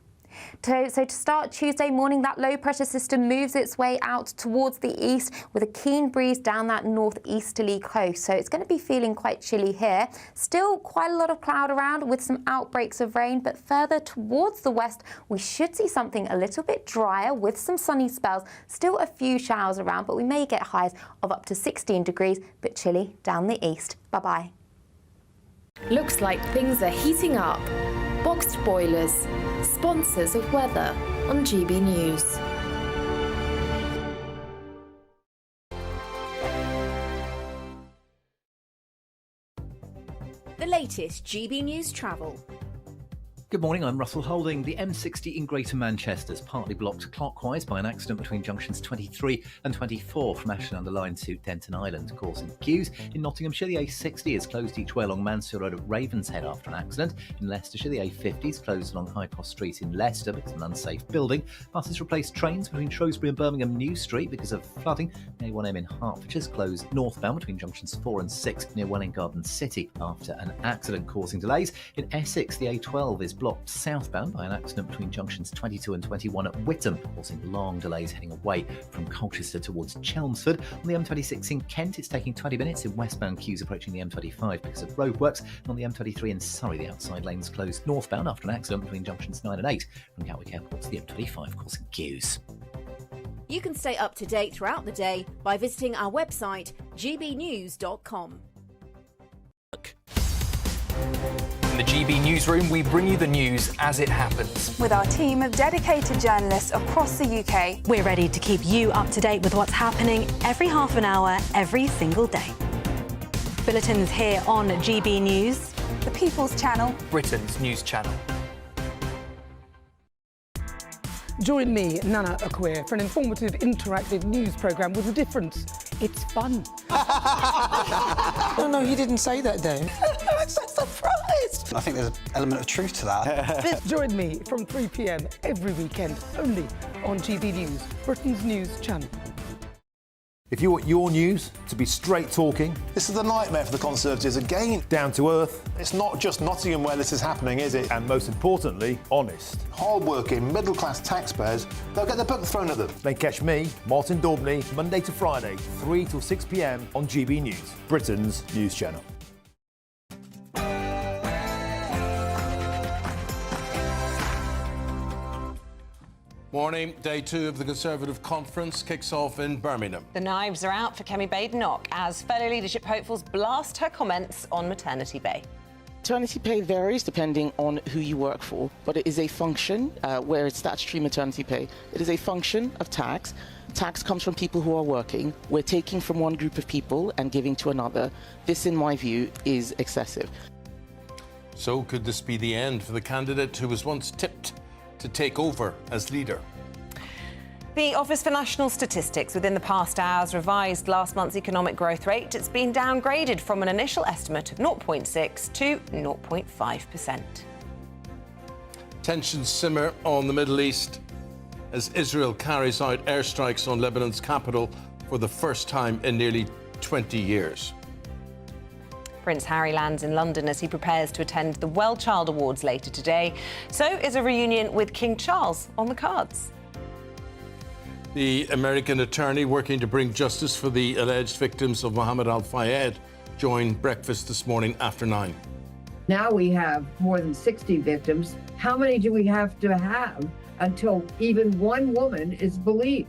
So to start Tuesday morning, that low pressure system moves its way out towards the east with a keen breeze down that northeasterly coast. So it's going to be feeling quite chilly here. Still quite a lot of cloud around with some outbreaks of rain, but further towards the west, we should see something a little bit drier with some sunny spells. Still a few showers around, but we may get highs of up to 16 degrees, but chilly down the east. Bye-bye. Looks like things are heating up. Boxed boilers, sponsors of weather on GB News. The latest GB News travel. Good morning, I'm Russell Holding. The M60 in Greater Manchester is partly blocked clockwise by an accident between junctions 23 and 24 from Ashton-under-Lyne to Denton Island, causing queues. In Nottinghamshire, the A60 is closed each way along Mansfield Road at Ravenshead after an accident. In Leicestershire, the A50 is closed along High Cross Street in Leicester because of an unsafe building. Buses replaced trains between Shrewsbury and Birmingham New Street because of flooding. The A1M in Hertfordshire is closed northbound between junctions 4 and 6 near Welwyn Garden City after an accident causing delays. In Essex, the A12 is blocked southbound by an accident between junctions 22 and 21 at Whittam, causing long delays heading away from Colchester towards Chelmsford. On the M26 in Kent, it's taking 20 minutes in westbound queues approaching the M25 because of roadworks. And on the M23 in Surrey, the outside lanes closed northbound after an accident between junctions 9 and 8 from Gatwick Airport to the M25, causing queues. You can stay up to date throughout the day by visiting our website, gbnews.com. In the GB Newsroom, we bring you the news as it happens. With our team of dedicated journalists across the UK, we're ready to keep you up to date with what's happening every half an hour, every single day. Bulletins here on GB News, the People's Channel, Britain's news channel. Join me, Nana Akwe, for an informative, interactive news programme with a difference. It's fun. No, he didn't say that, though. I'm so surprised. I think there's an element of truth to that. Join me from 3 p.m. every weekend, only on GB News, Britain's news channel. If you want your news to be straight talking... This is the nightmare for the Conservatives again. Down to earth. It's not just Nottingham where this is happening, is it? And most importantly, honest. Hard-working, middle-class taxpayers, they'll get their book thrown at them. Then catch me, Martin Daubney, Monday to Friday, 3 till 6 p.m. on GB News, Britain's news channel. Morning. Day 2 of the Conservative conference kicks off in Birmingham. The knives are out for Kemi Badenoch as fellow leadership hopefuls blast her comments on maternity pay. Maternity pay varies depending on who you work for, but it is a function, where it's statutory maternity pay. It is a function of tax. Tax comes from people who are working. We're taking from one group of people and giving to another. This, in my view, is excessive. So could this be the end for the candidate who was once tipped to take over as leader? The Office for National Statistics within the past hours revised last month's economic growth rate. It's been downgraded from an initial estimate of 0.6 to 0.5%. Tensions simmer on the Middle East as Israel carries out airstrikes on Lebanon's capital for the first time in nearly 20 years. Prince Harry lands in London as he prepares to attend the Well Child Awards later today. So is a reunion with King Charles on the cards. The American attorney working to bring justice for the alleged victims of Mohammed al-Fayed joined breakfast this morning after 9. Now we have more than 60 victims. How many do we have to have until even one woman is believed?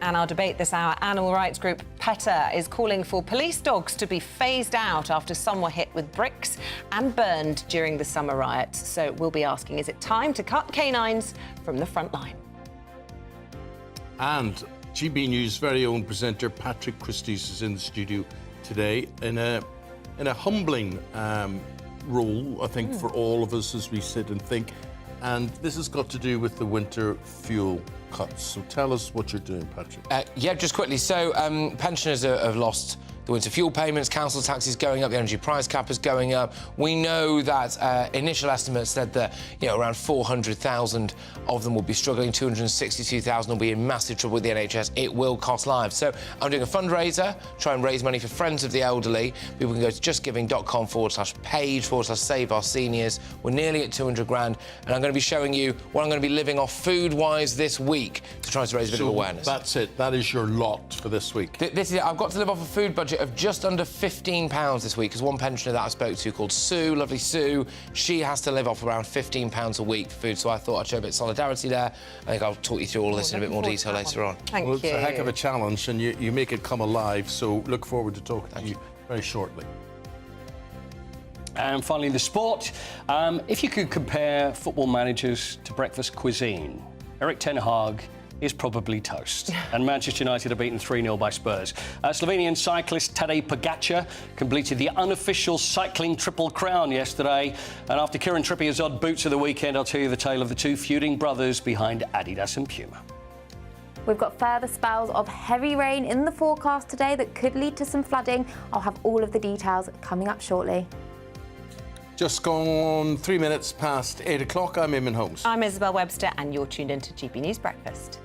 And our debate this hour, animal rights group PETA is calling for police dogs to be phased out after some were hit with bricks and burned during the summer riots. So we'll be asking, is it time to cut canines from the front line? And GB News' very own presenter Patrick Christys is in the studio today in a humbling role, I think, for all of us as we sit and think. And this has got to do with the winter fuel cuts. So tell us what you're doing, Patrick. Yeah, just quickly. So pensioners have lost the winter fuel payments, council taxes going up, the energy price cap is going up. We know that initial estimates said that around 400,000 of them will be struggling, 262,000 will be in massive trouble with the NHS. It will cost lives. So I'm doing a fundraiser, try and raise money for Friends of the Elderly. People can go to justgiving.com/page/save our seniors. We're nearly at 200 grand, and I'm going to be showing you what I'm going to be living off food-wise this week to try to raise a bit of awareness. That's it. That is your lot for this week. This is it. I've got to live off a food budget of just under £15 this week, because one pensioner that I spoke to called Sue, lovely Sue, she has to live off around £15 a week for food, so I thought I'd show a bit of solidarity there. I think I'll talk you through all this in a bit more detail later on. Thank you. It's a heck of a challenge, and you make it come alive, so look forward to talking to you very shortly. And finally, the sport. If you could compare football managers to breakfast cuisine, Erik ten Hag is probably toast. And Manchester United are beaten 3-0 by Spurs. Slovenian cyclist Tadej Pogačar completed the unofficial cycling triple crown yesterday. And after Kieran Trippier's odd boots of the weekend, I'll tell you the tale of the two feuding brothers behind Adidas and Puma. We've got further spells of heavy rain in the forecast today that could lead to some flooding. I'll have all of the details coming up shortly. Just gone 3 minutes past 8 o'clock. I'm Eamonn Holmes. I'm Isabel Webster, and you're tuned into GB News Breakfast.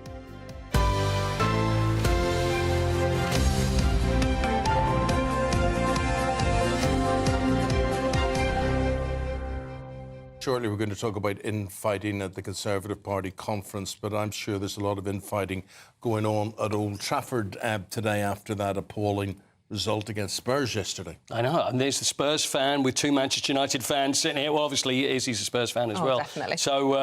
Shortly, we're going to talk about infighting at the Conservative Party conference, but I'm sure there's a lot of infighting going on at Old Trafford today after that appalling result against Spurs yesterday. I know, and there's the Spurs fan with two Manchester United fans sitting here. Well, obviously, he's a Spurs fan as well. Definitely. So,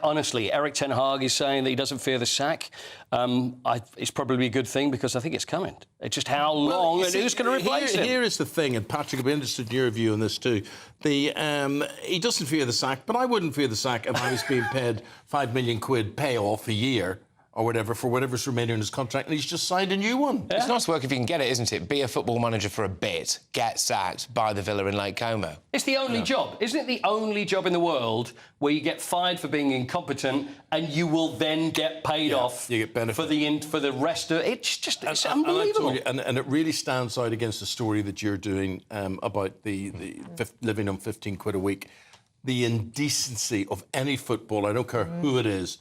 honestly, Erik ten Hag is saying that he doesn't fear the sack. It's probably a good thing, because I think it's coming. It's just how long and who's going to replace him. Here is the thing, and Patrick, I'd be interested in your view on this too. He doesn't fear the sack, but I wouldn't fear the sack if I was being paid £5 million payoff a year or whatever, for whatever's remaining in his contract, and he's just signed a new one. It's nice work if you can get it, isn't it? Be a football manager for a bit, get sacked, buy the villa in Lake Como. It's the only job. Isn't it the only job in the world where you get fired for being incompetent and you will then get paid off you get benefit. for the rest of it? It's unbelievable. And it really stands out against the story that you're doing about the living on 15 quid a week. The indecency of any footballer, I don't care who it is,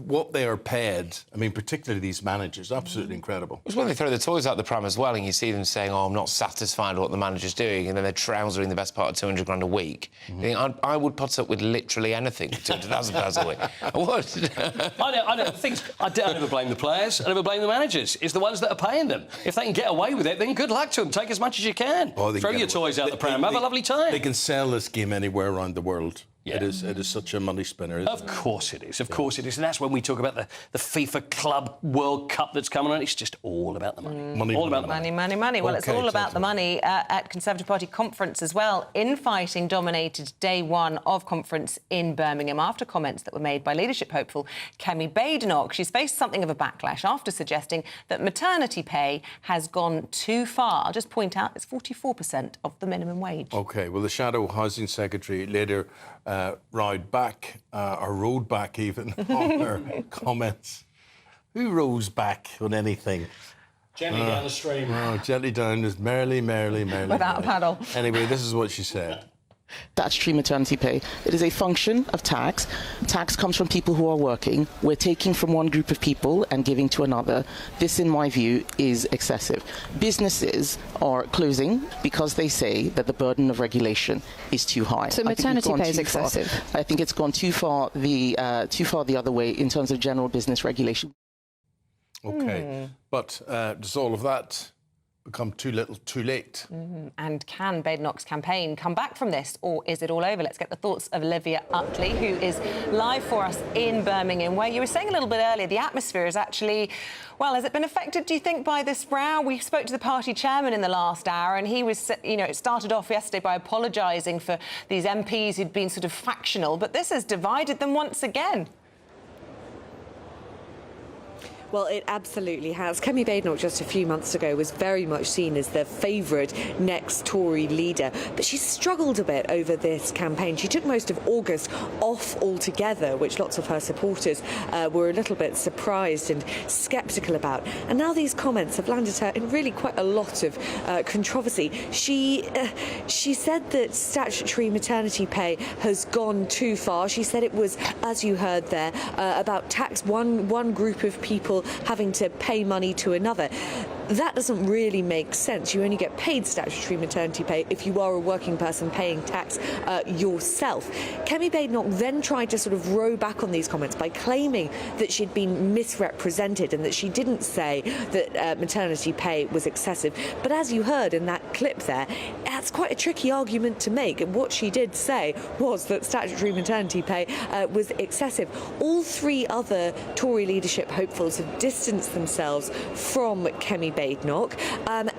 what they are paid, I mean, particularly these managers, absolutely incredible. It's when they throw the toys out the pram as well, and you see them saying, I'm not satisfied with what the manager's doing, and then they're trousering the best part of 200 grand a week. You think, I would put up with literally anything for £200,000 a week. I would. I never blame the players. I never blame the managers. It's the ones that are paying them. If they can get away with it, then good luck to them. Take as much as you can. Throw your toys out the pram. Have a lovely time. They can sell this game anywhere around the world. Yeah. It is such a money spinner, isn't it? Of course it is. Of course it is. And that's when we talk about the FIFA Club World Cup that's coming on. It's just all about the money. All about the money. Money. Well, it's all about the money at Conservative Party conference as well. Infighting dominated day one of conference in Birmingham after comments that were made by leadership hopeful Kemi Badenoch. She's faced something of a backlash after suggesting that maternity pay has gone too far. I'll just point out it's 44% of the minimum wage. OK, well, the Shadow Housing Secretary later rode back even on her comments. Who rows back on anything? Gently down the stream. Oh, gently down, just merrily. Without a paddle. Anyway, this is what she said. Statutory maternity pay. It is a function of tax. Tax comes from people who are working. We're taking from one group of people and giving to another. This, in my view, is excessive. Businesses are closing because they say that the burden of regulation is too high. So maternity pay is excessive? I think it's gone too far the other way in terms of general business regulation. OK. But does all of that become too little, too late? And can Badenoch's campaign come back from this, or is it all over? Let's get the thoughts of Olivia Utley, who is live for us in Birmingham, where you were saying a little bit earlier, the atmosphere is actually, well, has it been affected, do you think, by this row? We spoke to the party chairman in the last hour, and he was, it started off yesterday by apologising for these MPs who'd been sort of factional, but this has divided them once again. Well, it absolutely has. Kemi Badenoch just a few months ago was very much seen as the favoured next Tory leader, but she's struggled a bit over this campaign. She took most of August off altogether, which lots of her supporters were a little bit surprised and sceptical about. And now these comments have landed her in really quite a lot of controversy. She said that statutory maternity pay has gone too far. She said it was, as you heard there, about tax one group of people having to pay money to another. That doesn't really make sense. You only get paid statutory maternity pay if you are a working person paying tax yourself. Kemi Badenoch then tried to sort of row back on these comments by claiming that she'd been misrepresented and that she didn't say that maternity pay was excessive. But as you heard in that clip there, that's quite a tricky argument to make. And what she did say was that statutory maternity pay was excessive. All three other Tory leadership hopefuls have distanced themselves from Kemi Badenoch,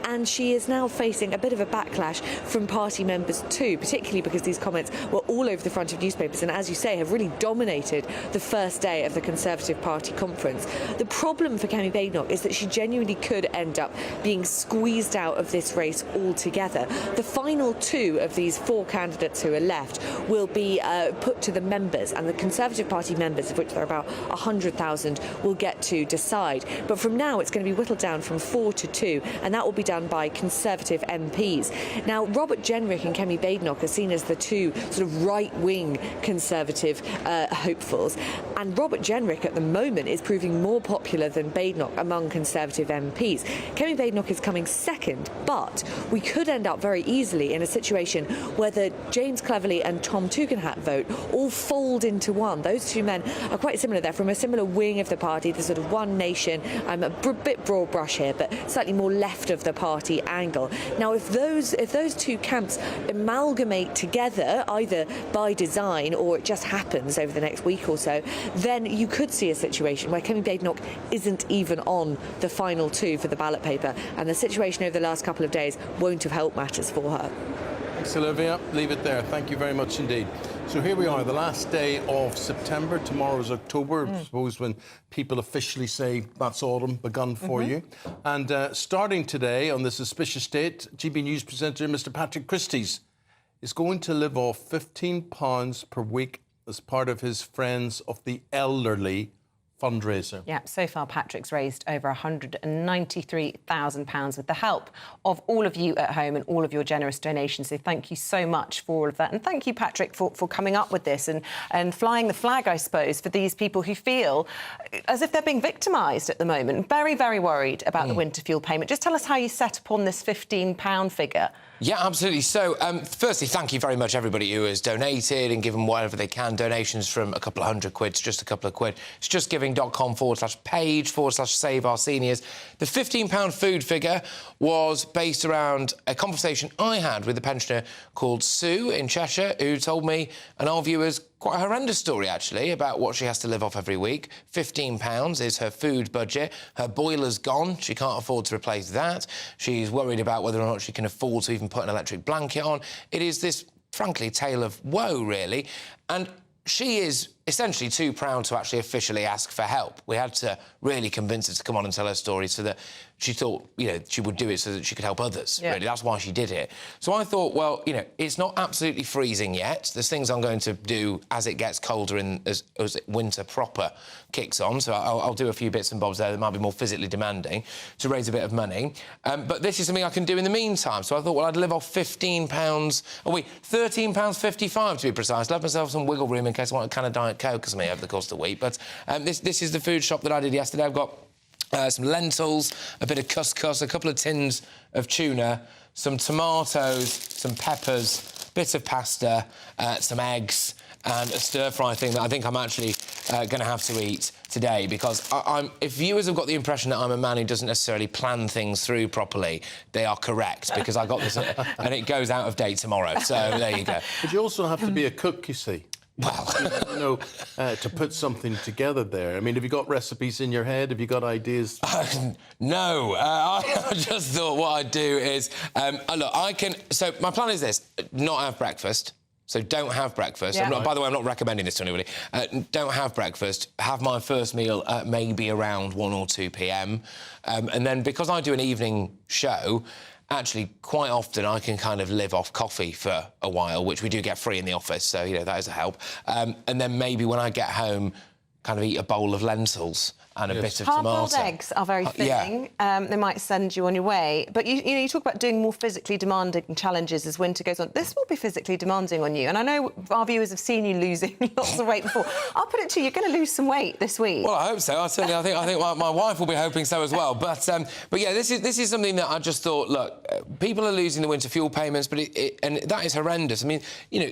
and she is now facing a bit of a backlash from party members too, particularly because these comments were all over the front of newspapers and, as you say, have really dominated the first day of the Conservative Party conference. The problem for Kemi Badenoch is that she genuinely could end up being squeezed out of this race altogether. The final two of these four candidates who are left will be put to the members, and the Conservative Party members, of which there are about 100,000, will get to decide. But from now, it's going to be whittled down from 4 to 2, and that will be done by Conservative MPs. Now, Robert Jenrick and Kemi Badenoch are seen as the two sort of right-wing Conservative hopefuls, and Robert Jenrick at the moment is proving more popular than Badenoch among Conservative MPs. Kemi Badenoch is coming second, but we could end up very easily in a situation where the James Cleverly and Tom Tugendhat vote all fold into one. Those two men are quite similar. They're from a similar wing of the party, the sort of One Nation. I'm a bit broad brush here, but slightly more left of the party angle. Now, if those two camps amalgamate together, either by design or it just happens over the next week or so, then you could see a situation where Kemi Badenoch isn't even on the final two for the ballot paper, and the situation over the last couple of days won't have helped matters for her. Thanks, Olivia. Leave it there. Thank you very much indeed. So here we are, the last day of September. Tomorrow is October, I suppose, when people officially say that's autumn begun for you. And starting today on this auspicious date, GB News presenter Mr. Patrick Christys is going to live off £15 per week as part of his Friends of the Elderly fundraiser. Yeah, so far Patrick's raised over £193,000 with the help of all of you at home and all of your generous donations. So thank you so much for all of that. And thank you, Patrick, for coming up with this and flying the flag, I suppose, for these people who feel as if they're being victimised at the moment. Very, very worried about the winter fuel payment. Just tell us how you set upon this £15 figure. Yeah, absolutely. So, firstly, thank you very much, everybody who has donated and given whatever they can. Donations from a couple of £100 to just a couple of quid. It's justgiving.com/page/save our seniors. The £15 food figure was based around a conversation I had with a pensioner called Sue in Cheshire, who told me, and our viewers, quite a horrendous story, actually, about what she has to live off every week. £15 is her food budget. Her boiler's gone. She can't afford to replace that. She's worried about whether or not she can afford to even put an electric blanket on. It is this, frankly, tale of woe, really. And she is essentially too proud to actually officially ask for help. We had to really convince her to come on and tell her story so that she thought, you know, she would do it so that she could help others, really. That's why she did it. So I thought, well, you know, it's not absolutely freezing yet. There's things I'm going to do as it gets colder and as winter proper kicks on. So I'll do a few bits and bobs there that might be more physically demanding to raise a bit of money. But this is something I can do in the meantime. So I thought, well, I'd live off £15 a week, £13.55 to be precise. Left myself some wiggle room in case I want a can of Diet Coke or something over the course of the week. But this is the food shop that I did yesterday. I've got some lentils, a bit of couscous, a couple of tins of tuna, some tomatoes, some peppers, bit of pasta, some eggs, and a stir-fry thing that I think I'm actually going to have to eat today, because if viewers have got the impression that I'm a man who doesn't necessarily plan things through properly, they are correct, because I got this and it goes out of date tomorrow. So there you go. But you also have to be a cook, you see. Well, you know, to put something together there. I mean, have you got recipes in your head? Have you got ideas? No. I just thought what I'd do is... look, I can... So my plan is this, not have breakfast. So don't have breakfast. Yeah. By the way, I'm not recommending this to anybody. Don't have breakfast. Have my first meal maybe around 1 or 2 p.m. And then, because I do an evening show, actually, quite often I can kind of live off coffee for a while, which we do get free in the office, so, you know, that is a help. And then maybe when I get home, kind of eat a bowl of lentils and a bit of tomato. Hard-boiled eggs are very filling. They might send you on your way. But, you know, you talk about doing more physically demanding challenges as winter goes on. This will be physically demanding on you. And I know our viewers have seen you losing lots of weight before. I'll put it to you, you're going to lose some weight this week. Well, I hope so. I think my wife will be hoping so as well. But yeah, this is something that I just thought, look, people are losing the winter fuel payments, but and that is horrendous. I mean, you know,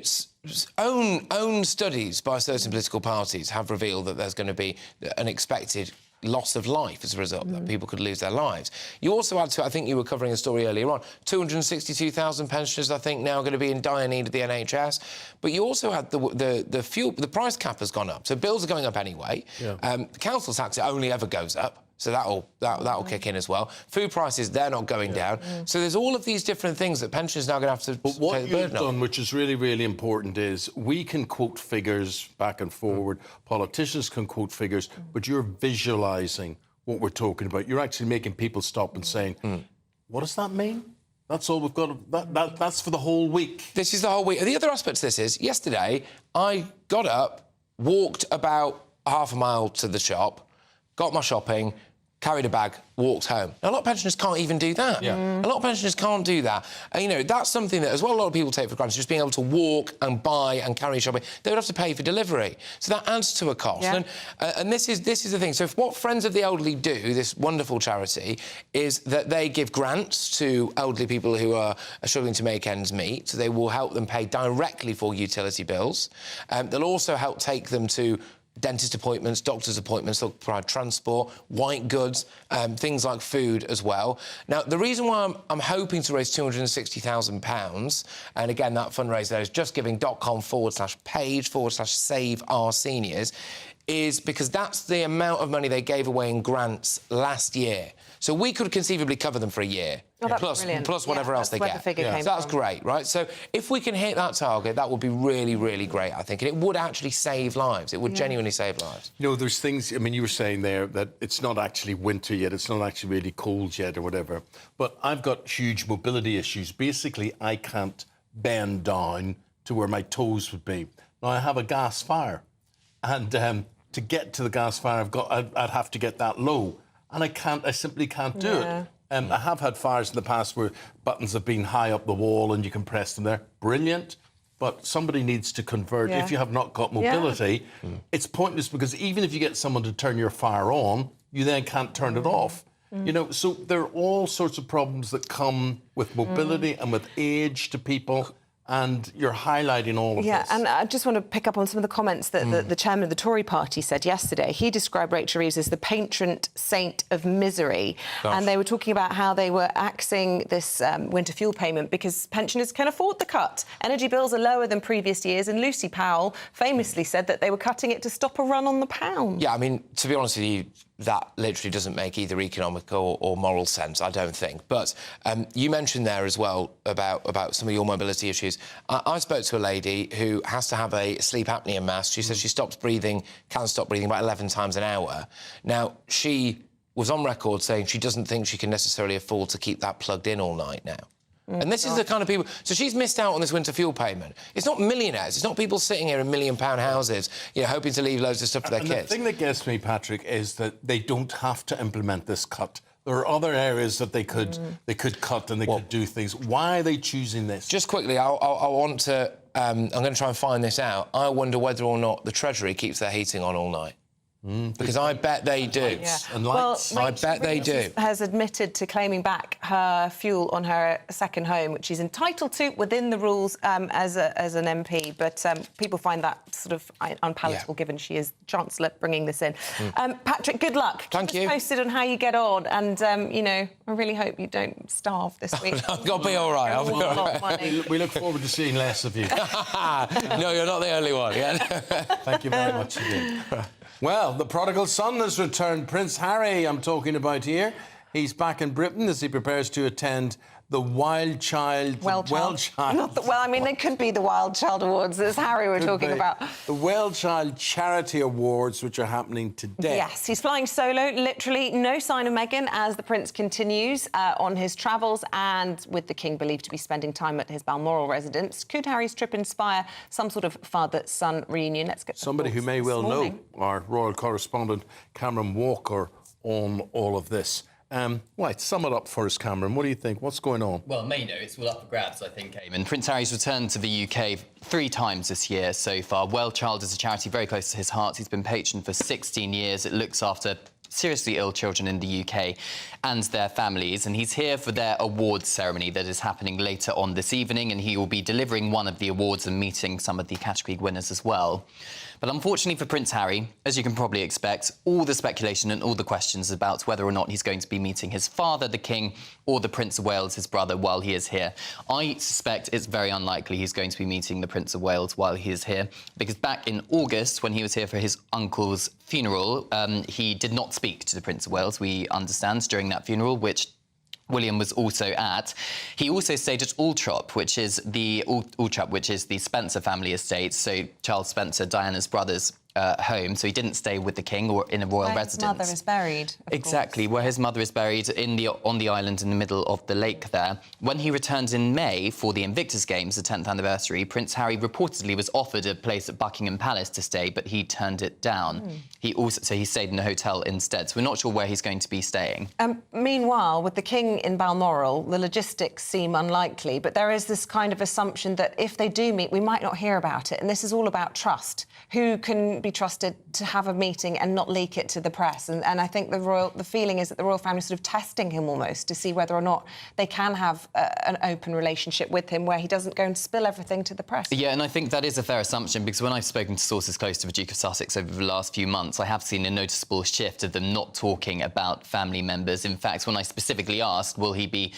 own studies by certain political parties have revealed that there's going to be an expected loss of life as a result, that people could lose their lives. You also had to, I think you were covering a story earlier on, 262,000 pensioners, I think, now going to be in dire need of the NHS. But you also had the fuel, the price cap has gone up, so bills are going up anyway. The council tax, it only ever goes up. So that'll kick in as well. Food prices, they're not going down. So there's all of these different things that pensioners now going to have to But what pay the you've burden on. done, which is really, really important, is we can quote figures back and forward. Politicians can quote figures, but you're visualising what we're talking about. You're actually making people stop and saying, what does that mean? That's all we've got. That's for the whole week. This is the whole week. And the other aspect to this is, yesterday, I got up, walked about half a mile to the shop, got my shopping, carried a bag, walked home. Now, a lot of pensioners can't even do that. A lot of pensioners can't do that. And, you know, that's something that, as well, a lot of people take for granted, just being able to walk and buy and carry shopping. They would have to pay for delivery. So that adds to a cost. And this is the thing. So if what Friends of the Elderly do, this wonderful charity, is that they give grants to elderly people who are struggling to make ends meet. So they will help them pay directly for utility bills. They'll also help take them to dentist appointments, doctor's appointments, they'll provide transport, white goods, things like food as well. Now, the reason why I'm hoping to raise £260,000, and again, that fundraiser there is justgiving.com/page/save our seniors, is because that's the amount of money they gave away in grants last year. So we could conceivably cover them for a year, plus whatever else they get. So that's great, right? So if we can hit that target, that would be really, really great, I think. And it would actually save lives. It would genuinely save lives. You know, there's things... I mean, you were saying there that it's not actually winter yet, it's not actually really cold yet or whatever. But I've got huge mobility issues. Basically, I can't bend down to where my toes would be. Now, I have a gas fire. And to get to the gas fire, I'd have to get that low. And I simply can't do it. I have had fires in the past where buttons have been high up the wall and you can press them there. Brilliant. But somebody needs to convert. If you have not got mobility, it's pointless, because even if you get someone to turn your fire on, you then can't turn it off. You know, so there are all sorts of problems that come with mobility and with age to people. And you're highlighting all of this. And I just want to pick up on some of the comments that the chairman of the Tory party said yesterday. He described Rachel Reeves as the patron saint of misery. And they were talking about how they were axing this winter fuel payment because pensioners can afford the cut. Energy bills are lower than previous years, and Lucy Powell famously said that they were cutting it to stop a run on the pound. Yeah, I mean, to be honest with you, that literally doesn't make either economic or moral sense, I don't think. But you mentioned there as well about some of your mobility issues. news. I spoke to a lady who has to have a sleep apnea mask. She says she can stop breathing about 11 times an hour. Now, she was on record saying she doesn't think she can necessarily afford to keep that plugged in all night now. And this is the kind of people... So she's missed out on this winter fuel payment. It's not millionaires. It's not people sitting here in £1 million houses, you know, hoping to leave loads of stuff for their kids. The thing that gets me, Patrick, is that they don't have to implement this cut. There are other areas that they could cut and they could do things. Why are they choosing this? Just quickly, I want to... I'm going to try and find this out. I wonder whether or not the Treasury keeps their heating on all night. Because I bet they do. Yeah. Well, I bet they do. Has admitted to claiming back her fuel on her second home, which she's entitled to within the rules as an MP. But people find that sort of unpalatable, given she is Chancellor bringing this in. Patrick, good luck. Thank you. Keep us posted on how you get on, and you know, I really hope you don't starve this week. I've got to be all right. I'll be all right. We look forward to seeing less of you. No, you're not the only one. Yeah. Thank you very much indeed. Well, the prodigal son has returned. Prince Harry, I'm talking about here. He's back in Britain as he prepares to attend the Wild Child... Not the, well, I mean, they could be the Wild Child Awards. It's Harry we're talking about. The Wild Child Charity Awards, which are happening today. Yes, he's flying solo, literally. No sign of Meghan as the Prince continues on his travels, and with the King believed to be spending time at his Balmoral residence. Could Harry's trip inspire some sort of father-son reunion? Let's get somebody who may well know, our royal correspondent Cameron Walker, on all of this. Right, sum it up for us, Cameron. What do you think? What's going on? Well, may know it's all up for grabs, I think, Eamonn. Prince Harry's returned to the UK 3 times this year so far. Well Child is a charity very close to his heart. He's been patron for 16 years. It looks after seriously ill children in the UK and their families, and he's here for their awards ceremony that is happening later on this evening, and he will be delivering one of the awards and meeting some of the category winners as well. But unfortunately for Prince Harry, as you can probably expect, all the speculation and all the questions about whether or not he's going to be meeting his father, the King, or the Prince of Wales, his brother, while he is here. I suspect it's very unlikely he's going to be meeting the Prince of Wales while he is here, because back in August, when he was here for his uncle's funeral, he did not speak to the Prince of Wales, we understand, during that funeral, which William was also at. He also stayed at Altrop, which is the Spencer family estate, so Charles Spencer, Diana's brother's home, so he didn't stay with the King or in a royal residence. Where his mother is buried. Exactly, where his mother is buried on the island in the middle of the lake there. When he returns in May for the Invictus Games, the 10th anniversary, Prince Harry reportedly was offered a place at Buckingham Palace to stay, but he turned it down. He stayed in a hotel instead, so we're not sure where he's going to be staying. Meanwhile, with the King in Balmoral, the logistics seem unlikely, but there is this kind of assumption that if they do meet, we might not hear about it, and this is all about trust. Who can be trusted to have a meeting and not leak it to the press? And I think the feeling is that the royal family is sort of testing him almost to see whether or not they can have an open relationship with him where he doesn't go and spill everything to the press. Yeah, and I think that is a fair assumption, because when I've spoken to sources close to the Duke of Sussex over the last few months, I have seen a noticeable shift of them not talking about family members. In fact, when I specifically asked, will he be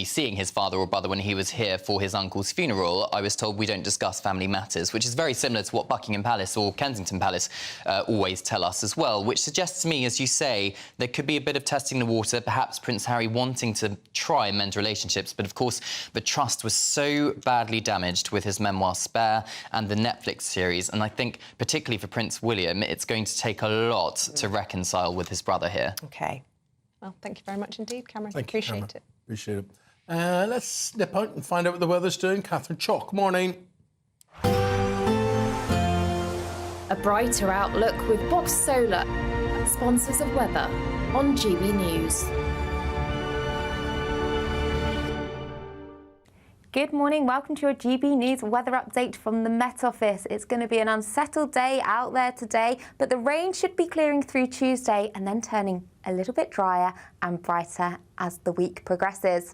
seeing his father or brother when he was here for his uncle's funeral, I was told we don't discuss family matters, which is very similar to what Buckingham Palace or Kensington Palace always tell us as well, which suggests to me, as you say, there could be a bit of testing the water, perhaps Prince Harry wanting to try and mend relationships, but of course the trust was so badly damaged with his memoir Spare and the Netflix series, and I think particularly for Prince William, it's going to take a lot to reconcile with his brother here. OK. Well, thank you very much indeed, Cameron. Thank you, Appreciate Cameron. it. Appreciate it. Let's snip out and find out what the weather's doing. Catherine Chalk, morning. A brighter outlook with Box Solar, sponsors of weather on GB News. Good morning, welcome to your GB News weather update from the Met Office. It's going to be an unsettled day out there today, but the rain should be clearing through Tuesday and then turning a little bit drier and brighter as the week progresses.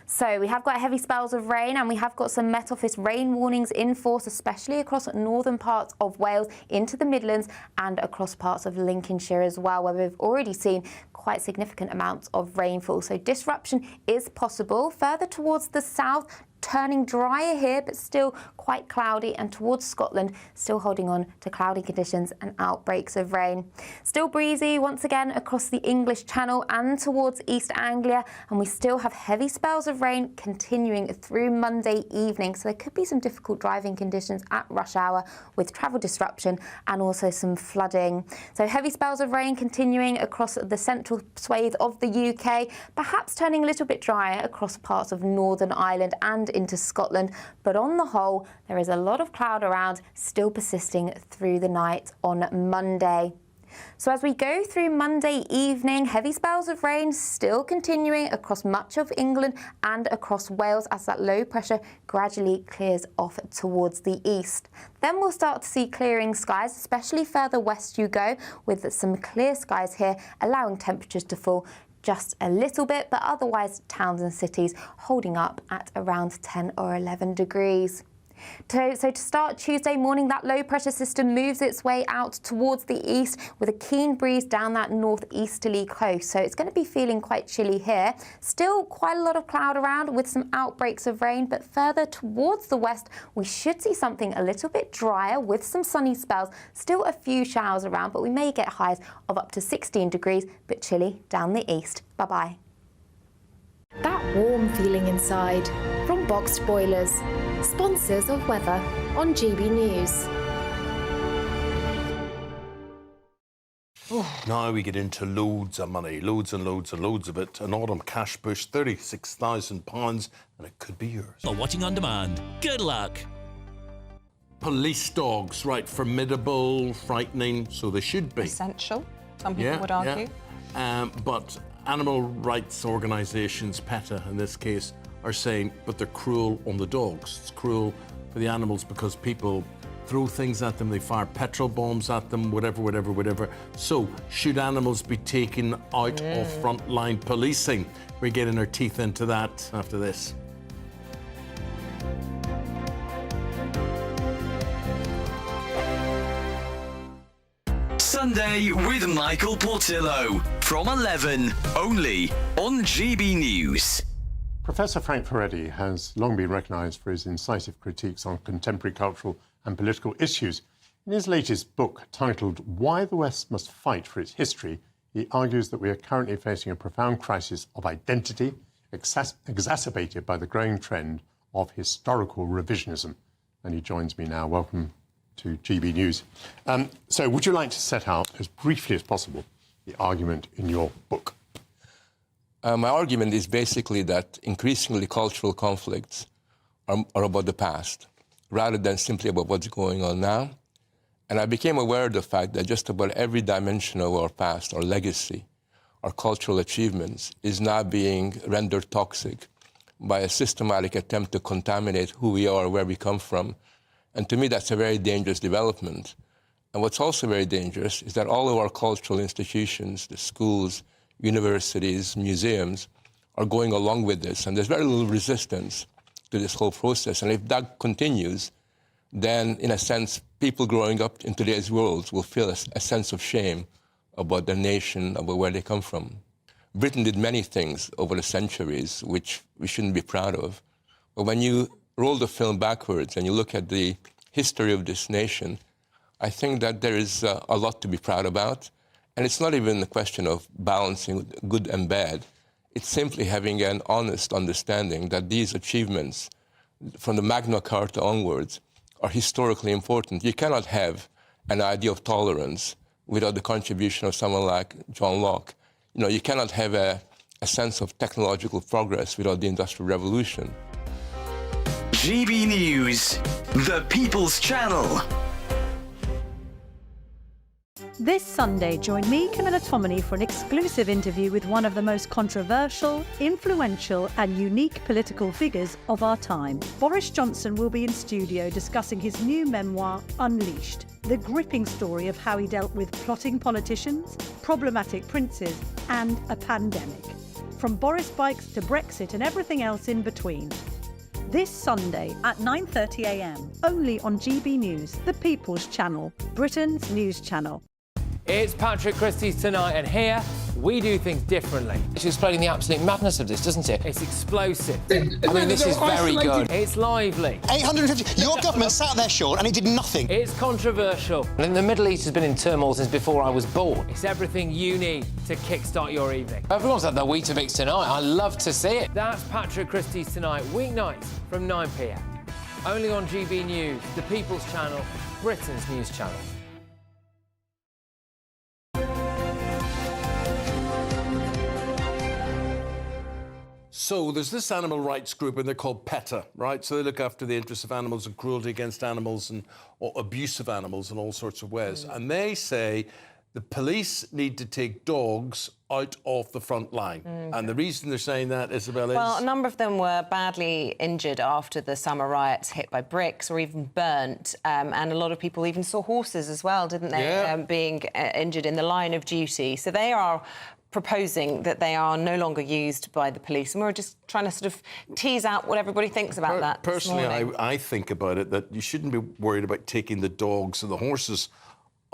So we have got heavy spells of rain, and we have got some Met Office rain warnings in force, especially across northern parts of Wales into the Midlands and across parts of Lincolnshire as well, where we've already seen quite significant amounts of rainfall. So disruption is possible. Further towards the south, turning drier here, but still quite cloudy, and towards Scotland, still holding on to cloudy conditions and outbreaks of rain. Still breezy once again across the English Channel and towards East Anglia, and we still have heavy spells of rain continuing through Monday evening, so there could be some difficult driving conditions at rush hour with travel disruption and also some flooding. So heavy spells of rain continuing across the central swathe of the UK, perhaps turning a little bit drier across parts of Northern Ireland and into Scotland, but on the whole there is a lot of cloud around, still persisting through the night on Monday. So as we go through Monday evening, heavy spells of rain still continuing across much of England and across Wales as that low pressure gradually clears off towards the east. Then we'll start to see clearing skies, especially further west you go, with some clear skies here, allowing temperatures to fall just a little bit, but otherwise towns and cities holding up at around 10 or 11 degrees. So to start Tuesday morning, that low pressure system moves its way out towards the east with a keen breeze down that northeasterly coast. So it's going to be feeling quite chilly here. Still quite a lot of cloud around with some outbreaks of rain, but further towards the west, we should see something a little bit drier with some sunny spells. Still a few showers around, but we may get highs of up to 16 degrees, but chilly down the east. Bye-bye. That warm feeling inside from Boxed Boilers, sponsors of weather on GB News. Now we get into loads of money, loads and loads and loads of it. An autumn cash push, £36,000, and it could be yours. Watching on demand. Good luck. Police dogs, right, formidable, frightening, so they should be. Essential, some people would argue. Yeah. But animal rights organisations, PETA in this case, are saying, but they're cruel on the dogs. It's cruel for the animals because people throw things at them, they fire petrol bombs at them, whatever. So, should animals be taken out of frontline policing? We're getting our teeth into that after this. Sunday with Michael Portillo from 11, only on GB News. Professor Frank Fayed has long been recognised for his incisive critiques on contemporary cultural and political issues. In his latest book, titled Why the West Must Fight for Its History, he argues that we are currently facing a profound crisis of identity, exacerbated by the growing trend of historical revisionism. And he joins me now. Welcome to GB News. So would you like to set out, as briefly as possible, the argument in your book? My argument is basically that increasingly cultural conflicts are about the past, rather than simply about what's going on now. And I became aware of the fact that just about every dimension of our past, our legacy, our cultural achievements, is now being rendered toxic by a systematic attempt to contaminate who we are, where we come from. And to me, that's a very dangerous development. And what's also very dangerous is that all of our cultural institutions, the schools, universities, museums, are going along with this. And there's very little resistance to this whole process. And if that continues, then, in a sense, people growing up in today's world will feel a sense of shame about their nation, about where they come from. Britain did many things over the centuries which we shouldn't be proud of. But when you roll the film backwards and you look at the history of this nation, I think that there is a lot to be proud about. And it's not even a question of balancing good and bad. It's simply having an honest understanding that these achievements, from the Magna Carta onwards, are historically important. You cannot have an idea of tolerance without the contribution of someone like John Locke. You know, you cannot have a sense of technological progress without the Industrial Revolution. GB News, the People's Channel. This Sunday, join me, Camilla Tominey, for an exclusive interview with one of the most controversial, influential and unique political figures of our time. Boris Johnson will be in studio discussing his new memoir, Unleashed, the gripping story of how he dealt with plotting politicians, problematic princes and a pandemic. From Boris bikes to Brexit and everything else in between. This Sunday at 9:30 a.m, only on GB News, the People's Channel, Britain's news channel. It's Patrick Christie's Tonight, and here We do things differently. It's explaining the absolute madness of this, doesn't it? It's explosive. I mean, this is very good. It's lively. 850. Your government sat there, Sean, and it did nothing. It's controversial. And the Middle East has been in turmoil since before I was born. It's everything you need to kickstart your evening. Everyone's had their Weetabix tonight. I love to see it. That's Patrick Christie's Tonight, weeknights from 9 p.m. Only on GB News, the People's Channel, Britain's news channel. So there's this animal rights group, and they're called PETA, right? So they look after the interests of animals and cruelty against animals and abuse of animals in all sorts of ways. And they say the police need to take dogs out of the front line. And the reason they're saying that, Isabel, is... Well, a number of them were badly injured after the summer riots, hit by bricks or even burnt. And a lot of people even saw horses as well, didn't they, being injured in the line of duty. So they are proposing that they are no longer used by the police, and we're just trying to sort of tease out what everybody thinks about that. Personally, I think about it that you shouldn't be worried about taking the dogs and the horses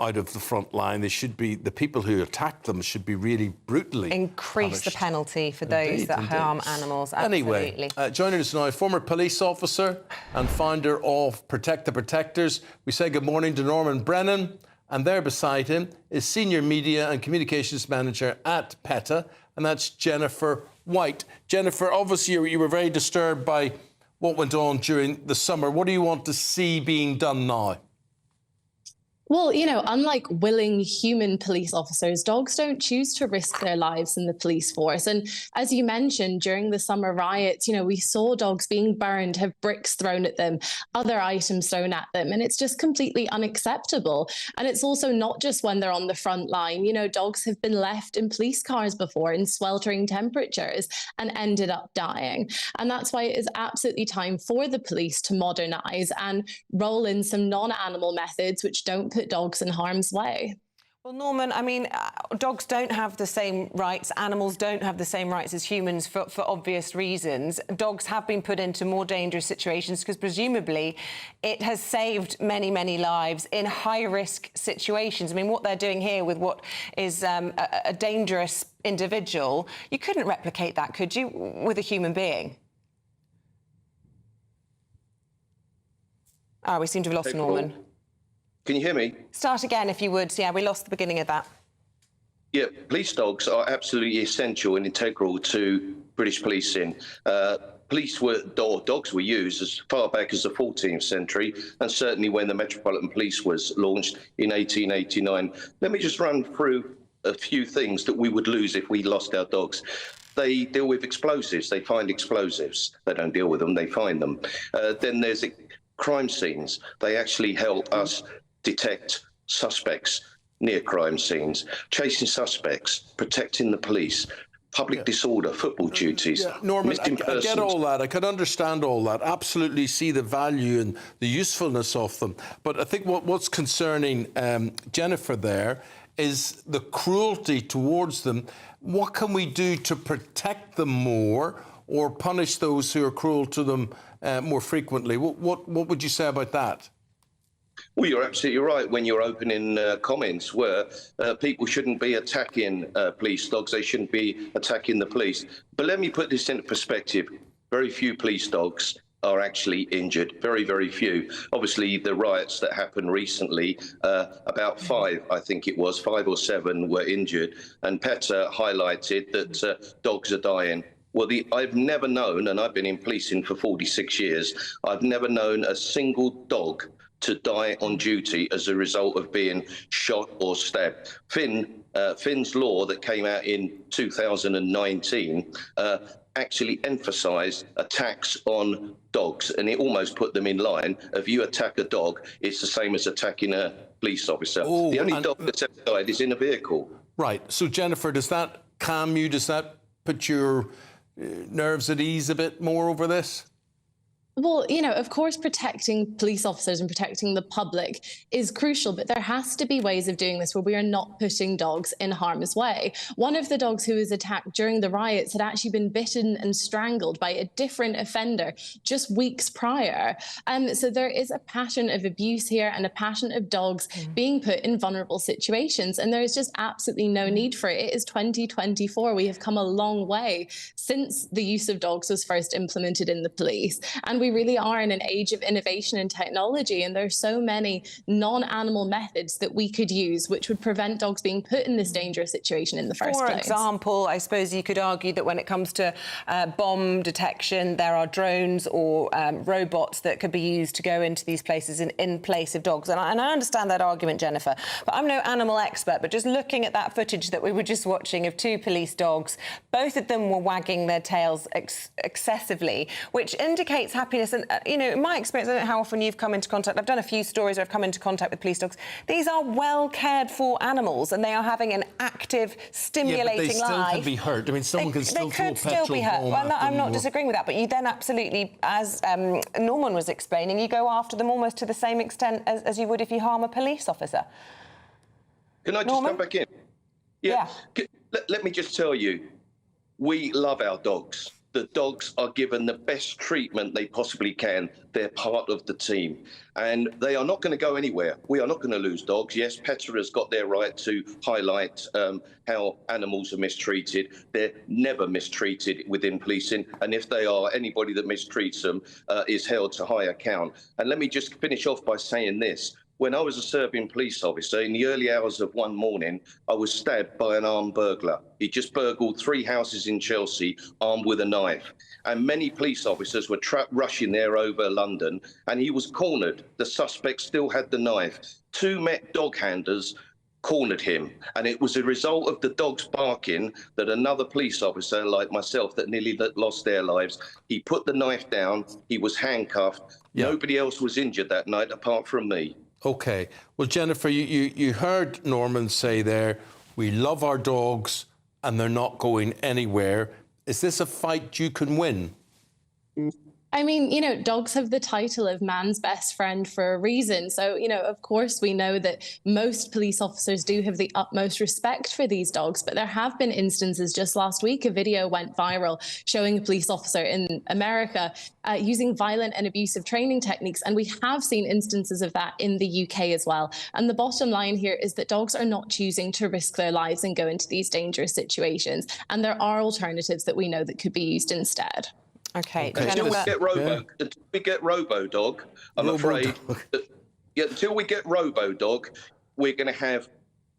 out of the front line. They should be, the people who attack them should be really brutally increase punished. The penalty for those that harm animals. Absolutely. Anyway, joining us now, former police officer and founder of Protect the Protectors. We say good morning to Norman Brennan. And there beside him is Senior Media and Communications Manager at PETA, and that's Jennifer White. Jennifer, obviously you were very disturbed by what went on during the summer. What do you want to see being done now? Well, you know, unlike willing human police officers, dogs don't choose to risk their lives in the police force. And as you mentioned, during the summer riots, you know, we saw dogs being burned, have bricks thrown at them, other items thrown at them. And it's just completely unacceptable. And it's also not just when they're on the front line. You know, dogs have been left in police cars before in sweltering temperatures and ended up dying. And that's why it is absolutely time for the police to modernise and roll in some non-animal methods which don't put dogs in harm's way. Well, Norman, I mean, dogs don't have the same rights. Animals don't have the same rights as humans for obvious reasons. Dogs have been put into more dangerous situations because presumably it has saved many, many lives in high-risk situations. I mean, what they're doing here with what is a dangerous individual, you couldn't replicate that, could you, with a human being? Oh, we seem to have lost Norman. Can you hear me? Start again, if you would. Yeah, we lost the beginning of that. Yeah, police dogs are absolutely essential and integral to British policing. Dogs were used as far back as the 14th century, and certainly when the Metropolitan Police was launched in 1889. Let me just run through a few things that we would lose if we lost our dogs. They deal with explosives. They find explosives. They don't deal with them. They find them. Then there's crime scenes. They actually help us detect suspects near crime scenes, chasing suspects, protecting the police, public disorder, football duties, Norman, missing persons. I get all that. I can understand all that. Absolutely see the value and the usefulness of them. But I think what's concerning Jennifer there is the cruelty towards them. What can we do to protect them more or punish those who are cruel to them more frequently? What would you say about that? Well, you're absolutely right when you're opening comments where people shouldn't be attacking police dogs. They shouldn't be attacking the police. But let me put this into perspective. Very few police dogs are actually injured. Very, very few. Obviously, the riots that happened recently, about 5 or 7 were injured. And PETA highlighted that dogs are dying. Well, I've never known, and I've been in policing for 46 years, I've never known a single dog to die on duty as a result of being shot or stabbed. Finn's law that came out in 2019 actually emphasised attacks on dogs, and it almost put them in line. If you attack a dog, it's the same as attacking a police officer. The only dog that's ever died is in a vehicle. Right. So, Jennifer, does that calm you? Does that put your nerves at ease a bit more over this? Well, of course, protecting police officers and protecting the public is crucial, but there has to be ways of doing this where we are not putting dogs in harm's way. One of the dogs who was attacked during the riots had actually been bitten and strangled by a different offender just weeks prior. So there is a pattern of abuse here and a pattern of dogs being put in vulnerable situations, and there is just absolutely no need for it. It is 2024. We have come a long way since the use of dogs was first implemented in the police. And we really are in an age of innovation and technology, and there are so many non-animal methods that we could use which would prevent dogs being put in this dangerous situation in the first place. For example, I suppose you could argue that when it comes to bomb detection, there are drones or robots that could be used to go into these places in place of dogs. And I understand that argument, Jennifer, but I'm no animal expert, but just looking at that footage that we were just watching of 2 police dogs, both of them were wagging their tails excessively, which indicates happiness. And, in my experience, I don't know how often you've come into contact. I've done a few stories where I've come into contact with police dogs. These are well cared for animals, and they are having an active, stimulating life. Yeah, but they still can be hurt. I mean, someone can still throw a petrol be hurt. bomb Well, at I'm them not disagreeing with that, but you then absolutely, as Norman was explaining, you go after them almost to the same extent as you would if you harm a police officer. Can I just come back in? Yeah. Let me just tell you, we love our dogs. The dogs are given the best treatment they possibly can. They're part of the team, and they are not going to go anywhere. We are not going to lose dogs. Yes, PETA has got their right to highlight how animals are mistreated. They're never mistreated within policing, and if they are, anybody that mistreats them is held to high account. And let me just finish off by saying this. When I was a Serbian police officer, in the early hours of one morning, I was stabbed by an armed burglar. He just burgled 3 houses in Chelsea, armed with a knife. And many police officers were rushing there over London, and he was cornered. The suspect still had the knife. 2 Met dog handlers cornered him, and it was a result of the dogs barking that another police officer like myself that nearly lost their lives. He put the knife down, he was handcuffed. Nobody else was injured that night apart from me. OK. Well, Jennifer, you heard Norman say there, we love our dogs and they're not going anywhere. Is this a fight you can win? I mean, dogs have the title of man's best friend for a reason. So, of course, we know that most police officers do have the utmost respect for these dogs. But there have been instances. Just last week, a video went viral showing a police officer in America using violent and abusive training techniques. And we have seen instances of that in the UK as well. And the bottom line here is that dogs are not choosing to risk their lives and go into these dangerous situations. And there are alternatives that we know that could be used instead. Okay. Until we get Robo-Dog, I'm afraid. Until we get Robo-Dog, we're going to have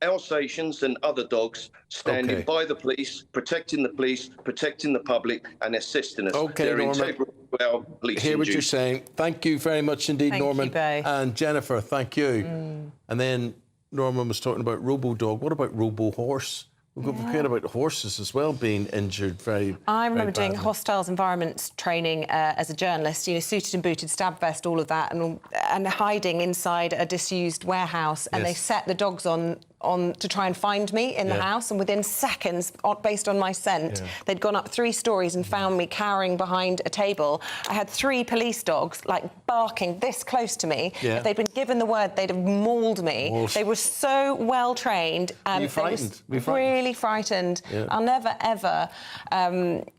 Alsatians and other dogs standing by the police, protecting the public, and assisting us. They're integral to our policing. Hear what you're saying. Thank you very much indeed, Thank Norman. you, Bay. And Jennifer, thank you. And then Norman was talking about Robo-Dog. What about Robo-Horse? We've got forget about horses as well being injured very I remember very doing hostiles environments training as a journalist, suited and booted, stab vest, all of that, and hiding inside a disused warehouse. And they set the dogs on to try and find me in the house, and within seconds, based on my scent, they'd gone up 3 stories and found me cowering behind a table. I had 3 police dogs, barking this close to me. If they'd been given the word, they'd have mauled me. They were so well trained. Were you frightened? Really frightened. I'll never, ever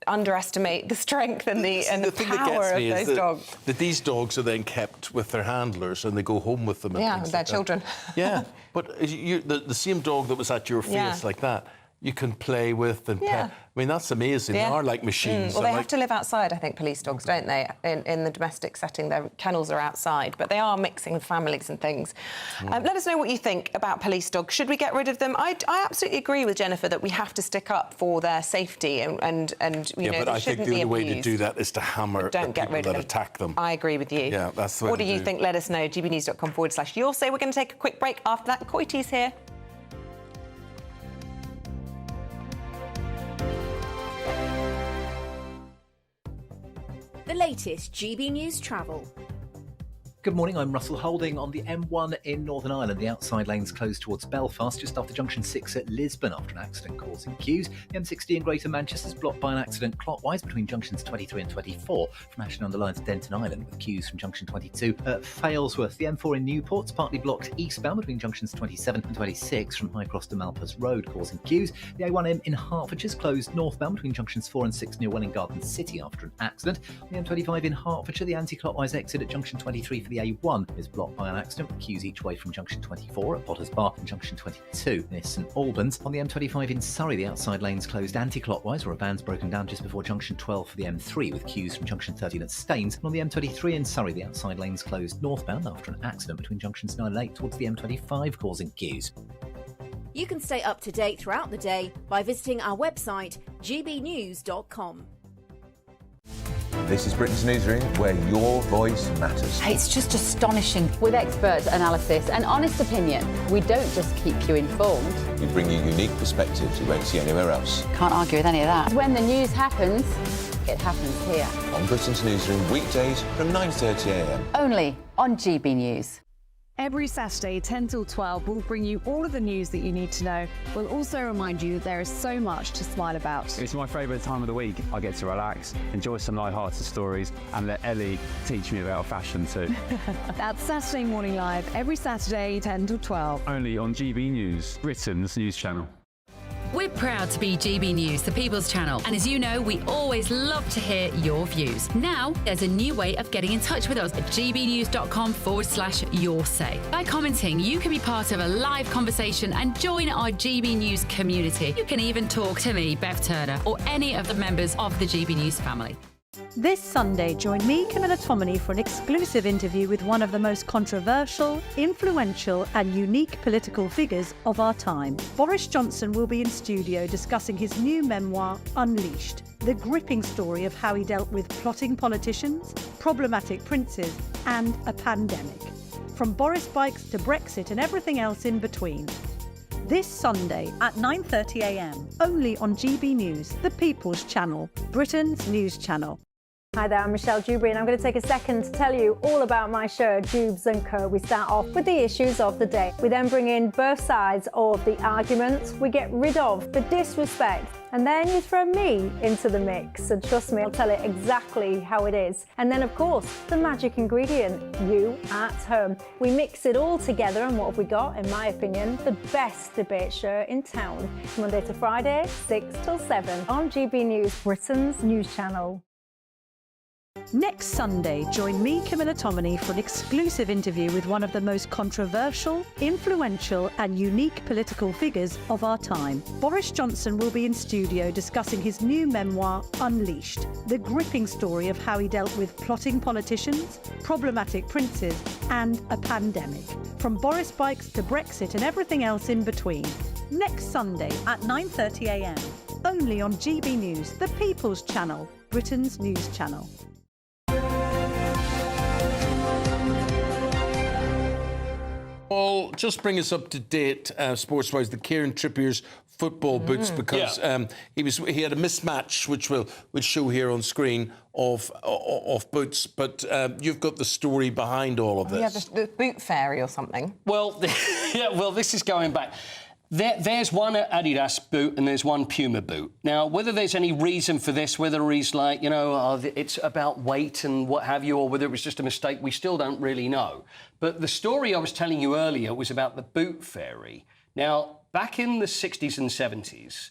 underestimate the strength and the power of those dogs. That these dogs are then kept with their handlers and they go home with them. Yeah, with their children. Yeah, but the same dog that was at your face like that, you can play with and pet. I mean, that's amazing. They are like machines. Well, they have to live outside, I think, police dogs, don't they? In the domestic setting, their kennels are outside, but they are mixing with families and things. Let us know what you think about police dogs. Should we get rid of them? I absolutely agree with Jennifer that we have to stick up for their safety and you know, but I think the only way to do that is to hammer the people that attack them. I agree with you. Yeah, that's the way What do you think? Let us know. gbnews.com/you'll say. We're going to take a quick break. After that, Coity's here. The latest GB News travel. Good morning, I'm Russell Holding. On the M1 in Northern Ireland, the outside lanes closed towards Belfast just after junction 6 at Lisbon after an accident causing queues. The M60 in Greater Manchester is blocked by an accident clockwise between junctions 23 and 24 from Ashton-under-Lyne to Denton Island, with queues from junction 22 at Failsworth. The M4 in Newport's partly blocked eastbound between junctions 27 and 26 from High Cross to Malpas Road, causing queues. The A1M in Hertfordshire is closed northbound between junctions 4 and 6 near Welwyn Garden City after an accident. On the M25 in Hertfordshire, the anti-clockwise exit at junction 23 for the A1 is blocked by an accident, with queues each way from junction 24 at Potters Bar and junction 22 near St Albans. On the M25 in Surrey, the outside lanes closed anti-clockwise, where a van's broken down just before junction 12 for the M3, with queues from junction 13 at Staines. And on the M23 in Surrey, the outside lanes closed northbound after an accident between junctions 9 and 8 towards the M25, causing queues. You can stay up to date throughout the day by visiting our website, gbnews.com. This is Britain's Newsroom, where your voice matters. It's just astonishing. With expert analysis and honest opinion, we don't just keep you informed. We bring you unique perspectives you won't see anywhere else. Can't argue with any of that. When the news happens, it happens here. On Britain's Newsroom, weekdays from 9:30 a.m. Only on GB News. Every Saturday, 10 till 12, we'll bring you all of the news that you need to know. We'll also remind you that there is so much to smile about. It's my favourite time of the week. I get to relax, enjoy some light-hearted stories, and let Ellie teach me about fashion too. That's Saturday Morning Live, every Saturday, 10 till 12. Only on GB News, Britain's news channel. We're proud to be GB News, the People's Channel, and as you know, we always love to hear your views. Now, there's a new way of getting in touch with us at gbnews.com/your say. By commenting, you can be part of a live conversation and join our GB News community. You can even talk to me, Bev Turner, or any of the members of the GB News family. This Sunday, join me, Camilla Tominey, for an exclusive interview with one of the most controversial, influential and unique political figures of our time. Boris Johnson will be in studio discussing his new memoir, Unleashed, the gripping story of how he dealt with plotting politicians, problematic princes and a pandemic. From Boris bikes to Brexit and everything else in between. This Sunday at 9:30 a.m, only on GB News, the People's Channel, Britain's news channel. Hi there, I'm Michelle Dewberry and I'm going to take a second to tell you all about my show, Dubes & Co. We start off with the issues of the day. We then bring in both sides of the arguments. We get rid of the disrespect. And then you throw me into the mix. And trust me, I'll tell it exactly how it is. And then, of course, the magic ingredient, you at home. We mix it all together and what have we got, in my opinion, the best debate show in town. Monday to Friday, 6 till 7 on GB News, Britain's news channel. Next Sunday, join me, Camilla Tominey, for an exclusive interview with one of the most controversial, influential and unique political figures of our time. Boris Johnson will be in studio discussing his new memoir, Unleashed, the gripping story of how he dealt with plotting politicians, problematic princes and a pandemic. From Boris bikes to Brexit and everything else in between. Next Sunday at 9:30 a.m, only on GB News, the People's Channel, Britain's news channel. Paul, just bring us up to date, sports-wise, the Kieran Trippier's football boots, because he had a mismatch, which we'll show here on screen, of boots. But you've got the story behind all of this. Yeah, the boot fairy or something. Well, this is going back. There's one Adidas boot and there's one Puma boot. Now, whether there's any reason for this, whether he's like, it's about weight and what have you, or whether it was just a mistake, we still don't really know. But the story I was telling you earlier was about the boot fairy. Now, back in the 60s and 70s,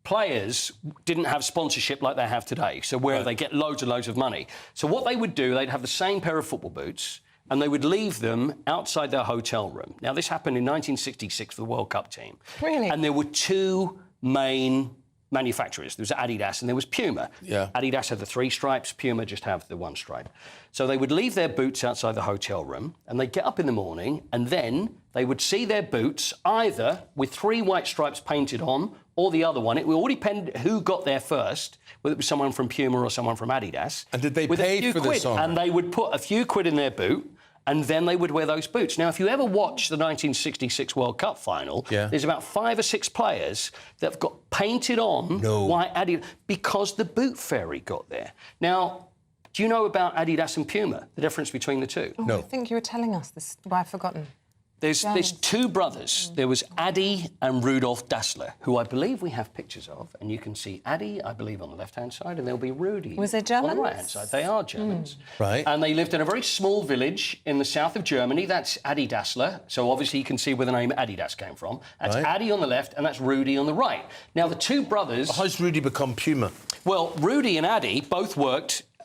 players didn't have sponsorship like they have today, so where they get loads and loads of money. So what they would do, they'd have the same pair of football boots, and they would leave them outside their hotel room. Now, this happened in 1966 for the World Cup team. Really? And there were two main manufacturers. There was Adidas and there was Puma. Yeah. Adidas had the 3 stripes, Puma just have the 1 stripe. So they would leave their boots outside the hotel room, and they'd get up in the morning, and then they would see their boots either with 3 white stripes painted on, or the other one. It would all depend who got there first, whether it was someone from Puma or someone from Adidas. And did they with pay a few for quid, this on? And they would put a few quid in their boot, and then they would wear those boots. Now, if you ever watch the 1966 World Cup final, there's about 5 or 6 players that have got painted on white Adidas because the boot fairy got there. Now, Do you know about Adidas and Puma, the difference between the two? Oh, I think you were telling us this. Well, I've forgotten. There's two brothers. There was Adi and Rudolf Dassler, who I believe we have pictures of. And you can see Adi, I believe, on the left-hand side, and there'll be Rudy Was they Germans? on the right-hand side. They are Germans. Right. And they lived in a very small village in the south of Germany. That's Adi Dassler. So obviously you can see where the name Adidas came from. That's Adi on the left, and that's Rudy on the right. Now, the two brothers... How's Rudy become Puma? Well, Rudy and Adi both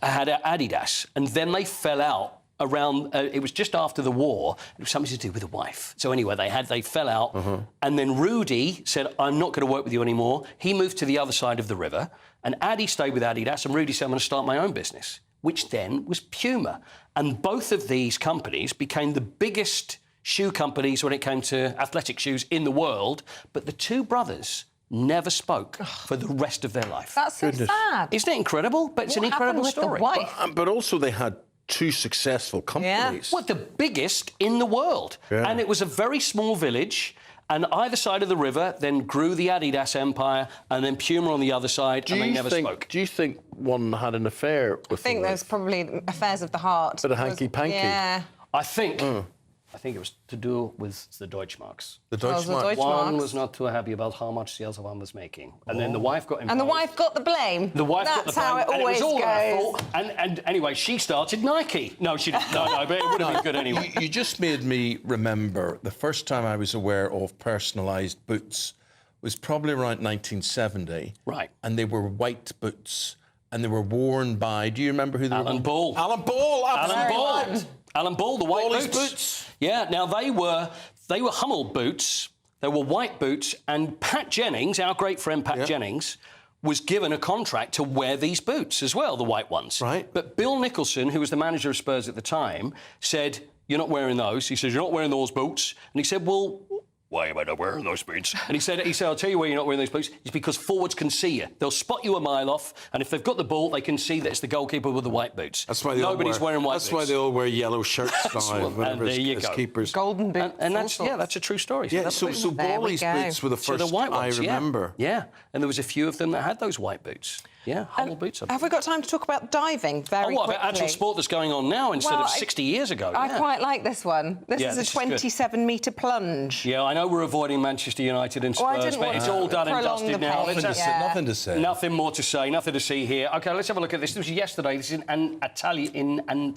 had Adidas, and then they fell out around... it was just after the war. It was something to do with a wife. So anyway, they fell out, and then Rudy said, I'm not going to work with you anymore. He moved to the other side of the river, and Adi stayed with Adidas, and Rudy said, I'm going to start my own business, which then was Puma. And both of these companies became the biggest shoe companies when it came to athletic shoes in the world, but the two brothers never spoke for the rest of their life. That's so sad. Isn't it incredible? But it's an incredible story. The wife? But also they had two successful companies. Well, the biggest in the world. Yeah. And it was a very small village, and either side of the river then grew the Adidas empire, and then Puma on the other side, and they never spoke. Do you think one had an affair with I think there's probably affairs of the heart. Bit of hanky-panky. Yeah. I think it was to do with the Deutschmarks. The Deutschmarks. One was not too happy about how much the other one was making. And then the wife got involved. And the wife got the blame. The wife got the That's blame. how it and always it was all her goes. fault. And anyway, she started Nike. No, she didn't. No, but it would have been good anyway. You just made me remember the first time I was aware of personalised boots was probably around 1970. Right. And they were white boots. And they were worn by... Do you remember who they were? Alan Ball. Alan Ball, absolutely. Alan Ball, the white Ball's boots. Yeah, now they were Hummel boots. They were white boots, and Pat Jennings, our great friend Pat Jennings, was given a contract to wear these boots as well, the white ones. Right. But Bill Nicholson, who was the manager of Spurs at the time, said, you're not wearing those. He says, you're not wearing those boots. And he said, well, why am I not wearing those boots? And he said, I'll tell you why you're not wearing those boots. It's because forwards can see you. They'll spot you a mile off, and if they've got the ball, they can see that it's the goalkeeper with the white boots. That's why they Nobody's wearing white That's boots. why they all wear yellow shirts now. And there you go. Keepers. Golden boots. And that's that's a true story. Yeah, so Ball's boots were the first the white ones, I remember. Yeah, and there was a few of them that had those white boots. Yeah, Hummel boots. Have we got time to talk about diving very quickly? About actual sport that's going on now instead of 60 years ago. I quite like this one. This is a 27-metre plunge. Yeah, I know we're avoiding Manchester United and Spurs, but it's all done and dusted now. Nothing to say. Nothing more to say, nothing to see here. OK, let's have a look at this. This was yesterday. This is in Antalya, in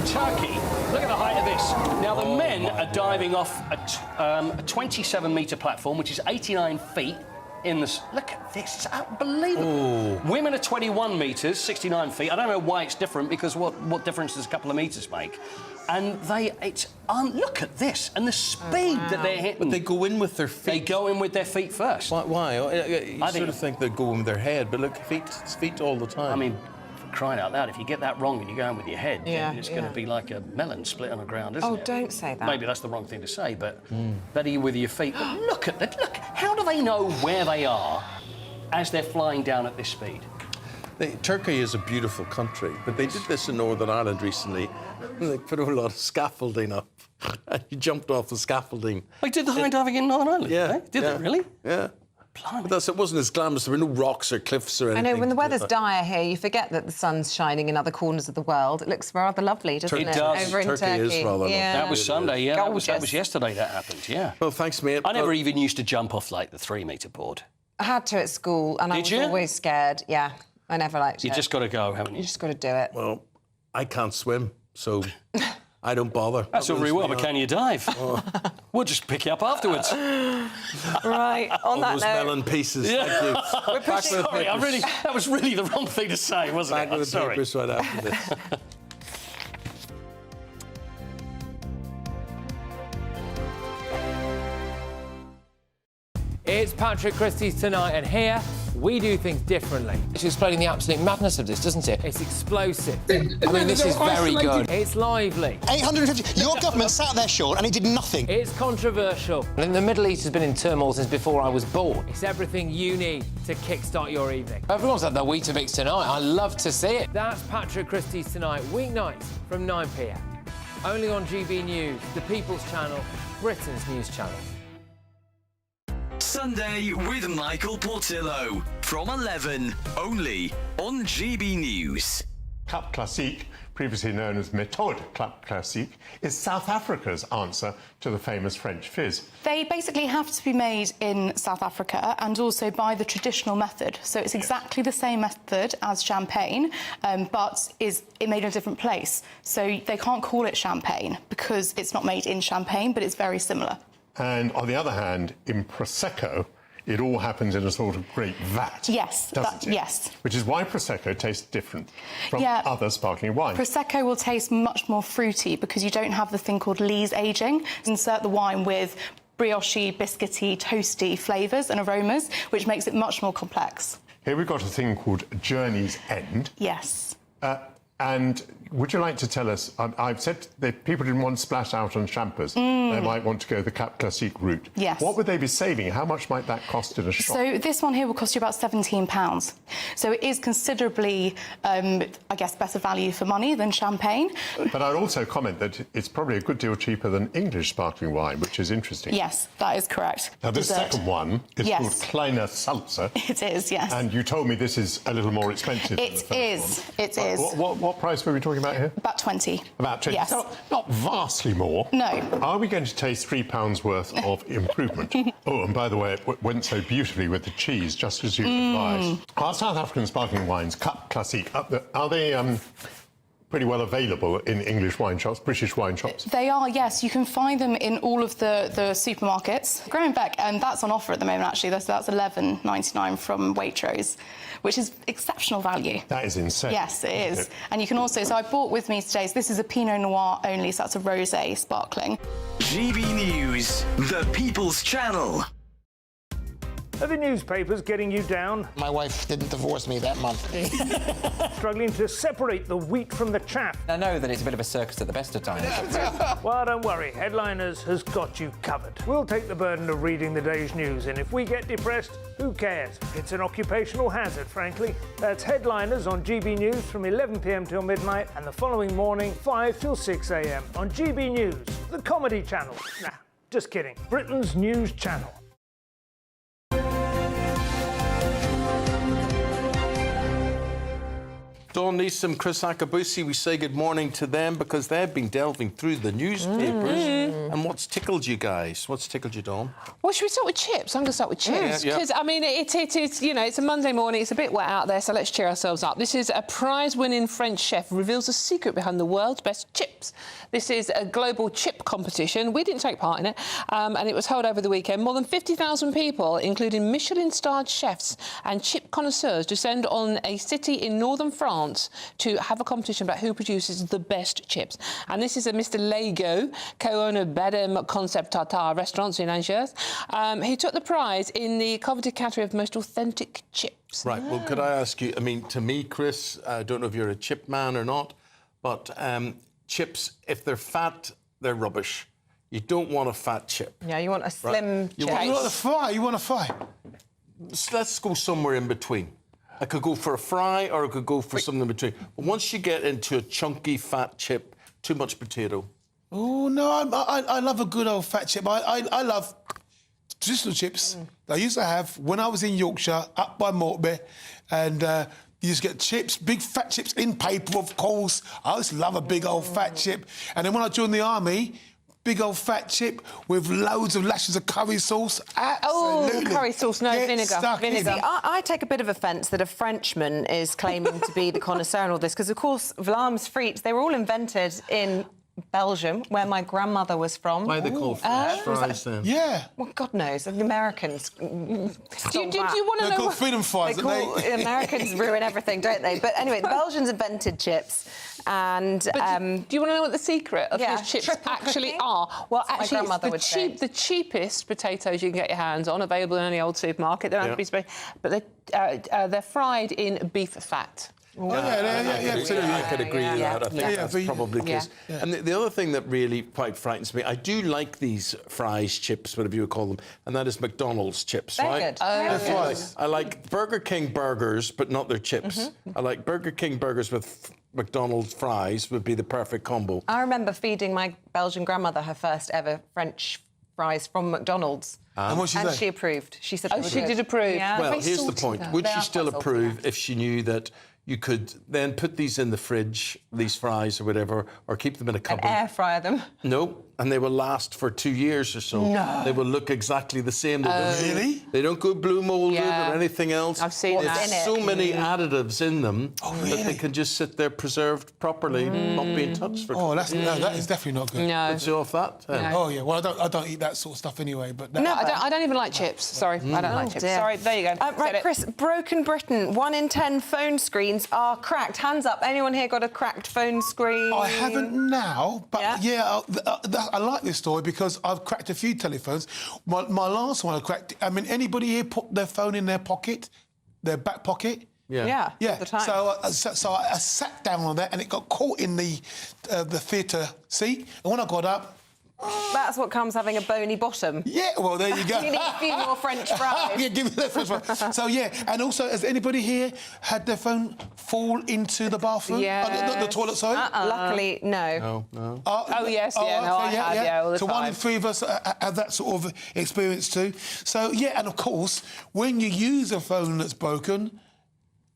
Turkey. Look at the height of this. Now, the men are diving off a 27-metre platform, which is 89 feet. Look at this, it's unbelievable. Ooh. Women are 21 metres, 69 feet. I don't know why it's different, because what difference does a couple of metres make? And look at this, and the speed that they're hitting. But they go in with their feet. They go in with their feet first. Why? I sort of think they go in with their head, but look, it's feet all the time. I mean, crying out loud, if you get that wrong and you go in with your head, then it's going to be like a melon split on the ground, isn't it? Oh, don't say that. Maybe that's the wrong thing to say, but better you with your feet. But look at that. Look, how do they know where they are as they're flying down at this speed? Turkey is a beautiful country, but they did this in Northern Ireland recently. They put a lot of scaffolding up, and you jumped off the scaffolding. They did the high diving in Northern Ireland? Yeah. Did they really? Yeah. But it wasn't as glamorous. There were no rocks or cliffs or anything. I know, when the weather's dire here, you forget that the sun's shining in other corners of the world. It looks rather lovely, doesn't it? It does. Over in Turkey. Is rather lovely. That was Sunday, yeah. That was Gorgeous. yesterday that happened, yeah. Well, thanks, mate. I never even used to jump off, like, the 3-metre board. I had to at school, and I was always scared. Yeah, I never liked it. You just got to go, haven't you? You just got to do it. Well, I can't swim, so I don't bother. That's all very well, but can you dive? We'll just pick you up afterwards. Right, on that those note... melon pieces, thank you. We're pushing... Sorry, that was really the wrong thing to say, wasn't it? Back with the sorry. papers right after this. It's Patrick Christie's Tonight, and here we do things differently. It's explaining the absolute madness of this, doesn't it? It's explosive. I mean, this is very good. It's lively. 850. Your government sat there, Sean, and it did nothing. It's controversial. And the Middle East has been in turmoil since before I was born. It's everything you need to kickstart your evening. Everyone's had their Weetabix tonight. I love to see it. That's Patrick Christie's Tonight, weeknights from 9 p.m. Only on GB News, the People's Channel, Britain's news channel. Sunday with Michael Portillo from 11, only on GB News. Cup Classique, previously known as Méthode Cup Classique, is South Africa's answer to the famous French fizz. They basically have to be made in South Africa and also by the traditional method. So it's exactly the same method as champagne, but is made in a different place. So they can't call it champagne because it's not made in Champagne, but it's very similar. And on the other hand, in Prosecco, it all happens in a sort of great vat. Yes, doesn't it? Yes. Which is why Prosecco tastes different from other sparkling wines. Prosecco will taste much more fruity because you don't have the thing called lees aging. Insert the wine with brioche, biscuity, toasty flavours and aromas, which makes it much more complex. Here we've got a thing called Journey's End. Yes. And would you like to tell us, I've said that people didn't want to splash out on champers. They might want to go the Cap Classique route. Yes. What would they be saving? How much might that cost in a shop? So this one here will cost you about £17. So it is considerably, I guess, better value for money than champagne. But I'd also comment that it's probably a good deal cheaper than English sparkling wine, which is interesting. Yes, that is correct. Now, this Dessert. second one is called Kleiner Salsa. It is, yes. And you told me this is a little more expensive than the first one. It is. What price were we talking about here? About 20. About 20. Yes. Not vastly more. No. Are we going to taste £3 worth of improvement? Oh, and by the way, it went so beautifully with the cheese, just as you advised. Are South African sparkling wines, Cup Classique, are they pretty well available in English wine shops, British wine shops? They are, yes. You can find them in all of the supermarkets. Growing-Beck, and that's on offer at the moment, actually. That's £11.99 from Waitrose, which is exceptional value. That is insane. Yes, it is. And you can also... So I bought with me today, so this is a Pinot Noir only, so that's a rosé sparkling. GB News, the People's Channel. Are the newspapers getting you down? My wife didn't divorce me that month. Struggling to separate the wheat from the chaff? I know that it's a bit of a circus at the best of times. Well, don't worry. Headliners has got you covered. We'll take the burden of reading the day's news, and if we get depressed, who cares? It's an occupational hazard, frankly. That's Headliners on GB News from 11 p.m. till midnight, and the following morning, 5 till 6 a.m. on GB News, the comedy channel. Nah, just kidding. Britain's news channel. Dawn Neeson, Chris Akabusi, we say good morning to them because they've been delving through the newspapers. And what's tickled you guys? What's tickled you, Dawn? Well, should we start with chips? I'm going to start with chips. Because, I mean, it is, you know, it's a Monday morning, it's a bit wet out there, so let's cheer ourselves up. This is a prize-winning French chef reveals the secret behind the world's best chips. This is a global chip competition. We didn't take part in it, and it was held over the weekend. More than 50,000 people, including Michelin-starred chefs and chip connoisseurs, descend on a city in northern France to have a competition about who produces the best chips. And this is a Mr. Lego, co-owner of Badem Concept Tartare restaurants in Angers. He took the prize in the coveted category of most authentic chips. Right, well, could I ask you, I mean, to me, Chris, I don't know if you're a chip man or not, but chips, if they're fat, they're rubbish. You don't want a fat chip. Yeah, you want a slim chip. You want a fry? You want a fry? Let's go somewhere in between. I could go for a fry or I could go for something in between. But once you get into a chunky, fat chip, too much potato. Oh, no, I love a good old fat chip. I love traditional chips that I used to have when I was in Yorkshire, up by Mortby, and you just get chips, big fat chips in paper, of course. I used to love a big old fat chip. And then when I joined the army, big old fat chip with loads of lashes of curry sauce. Absolutely. Oh, curry sauce, no, vinegar. See, I take a bit of offence that a Frenchman is claiming to be the connoisseur in all this, because, of course, Vlaams frites, they were all invented in Belgium, where my grandmother was from. Why are they called French fries then? Yeah. Well, God knows, the Americans. Do you want to know? They're called freedom fries, aren't they? Americans ruin everything, don't they? But anyway, the Belgians invented chips. And do you want to know what the secret of his chips actually are? Well, actually, it's the cheapest potatoes you can get your hands on, available in any old supermarket. They don't have to be special, but they're fried in beef fat. Absolutely. I could agree with that. I think that's probably the case. And the other thing that really quite frightens me, I do like these fries, chips, whatever you would call them, and that is McDonald's chips, right? I like Burger King burgers, but not their chips. I like Burger King burgers with McDonald's fries would be the perfect combo. I remember feeding my Belgian grandmother her first ever French fries from McDonald's. And what she and say? she approved. She said, Oh, she did approve. Yeah. Well, here's the point. Would she still approve if she knew that you could then put these in the fridge, these fries or whatever, or keep them in a cupboard? And air fryer them. No, and they will last for 2 years or so. No. They will look exactly the same. They don't, Really? They don't go blue molded Yeah. or anything else. I've seen that. There's so many additives in them that they can just sit there preserved properly, not being touched for. Oh, that's no, that is definitely not good. No. Let's go off that. then. Oh yeah. Well, I don't eat that sort of stuff anyway. But that, No, I don't even like chips. Sorry, I don't like chips. dear. Sorry, there you go. Said Right, it. Chris, broken Britain. 1 in 10 phone screens are cracked. Hands up. Anyone here got a cracked phone screen? I haven't now, but I like this story because I've cracked a few telephones. My last one I cracked. I mean, anybody here put their phone in their pocket, their back pocket? Yeah. Yeah. All the time. So I sat down on that and it got caught in the theatre seat. And when I got up. That's what comes having a bony bottom. Yeah, well, there you go. You need a few more French fries. Yeah, give me that French fries. So, yeah, and also, has anybody here had their phone fall into the bathroom? Yeah. The toilet, sorry? Luckily, no. No. Oh, yes, yeah, no, I have, yeah, all the so time. 1 in 3 of us have that sort of experience too. So, yeah, and of course, when you use a phone that's broken,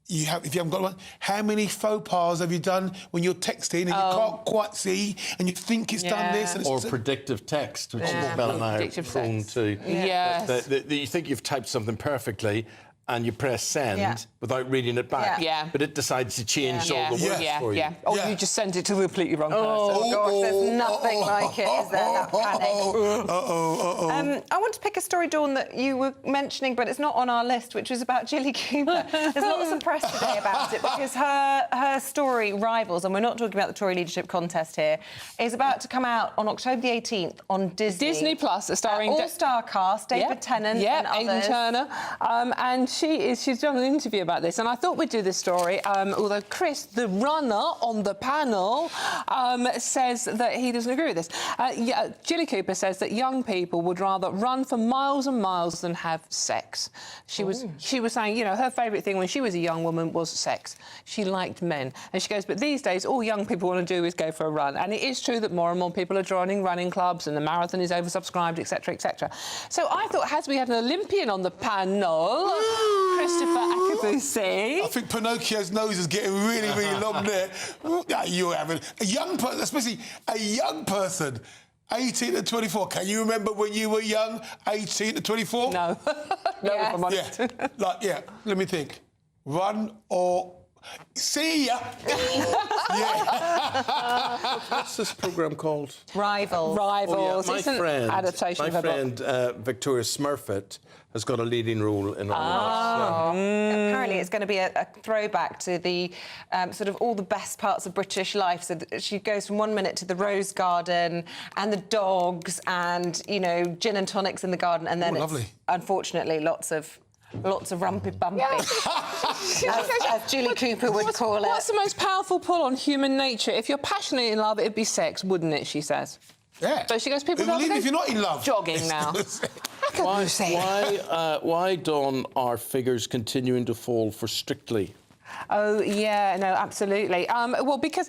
if you haven't got one, how many faux pas have you done when you're texting and you can't quite see and you think it's done this? And it's Or predictive text, which Isabel and I are prone to. Yes. You think you've typed something perfectly and you press send without reading it back. Yeah. But it decides to change all the words for you. Or you just sent it to the completely wrong person. Oh, gosh, there's nothing like it, is there, that panic? I want to pick a story, Dawn, that you were mentioning, but it's not on our list, which was about Jilly Cooper. There's lots of press today about it because her story, Rivals, and we're not talking about the Tory leadership contest here, is about to come out on October the 18th on Disney. Disney Plus, starring... all-star cast, David Tennant and others. Aidan Turner. And she's done an interview about this, and I thought we'd do this story, although Chris, the runner on the panel, says that he doesn't agree with this. Jilly Cooper says that young people would rather run for miles and miles than have sex. She was saying, you know, her favourite thing when she was a young woman was sex. She liked men. And she goes, but these days, all young people want to do is go for a run. And it is true that more and more people are joining running clubs and the marathon is oversubscribed, etc., etc. So I thought, as we had an Olympian on the panel... Christopher Akabusi. I think Pinocchio's nose is getting really, really long there. You're having a young person, especially a young person, 18 to 24. Can you remember when you were young, 18 to 24? No. No, if I'm honest. Let me think. Run or... See ya! What's this programme called? Rivals. Rivals. Oh, yeah. It's an adaptation of my a book. friend Victoria Smurfett has got a leading role in all of this. Apparently it's going to be a throwback to the sort of all the best parts of British life. So she goes from 1 minute to the rose garden and the dogs and, you know, gin and tonics in the garden. And then it's, unfortunately, lots of rumpy-bumpy, as Jilly Cooper would call it. What's the most powerful pull on human nature? If you're passionately in love, it'd be sex, wouldn't it, she says. Yeah. So she goes, people Well, don't even if you're not in love. jogging now. Why, Dawn, are figures continuing to fall for Strictly? Oh, yeah, no, absolutely. Well, because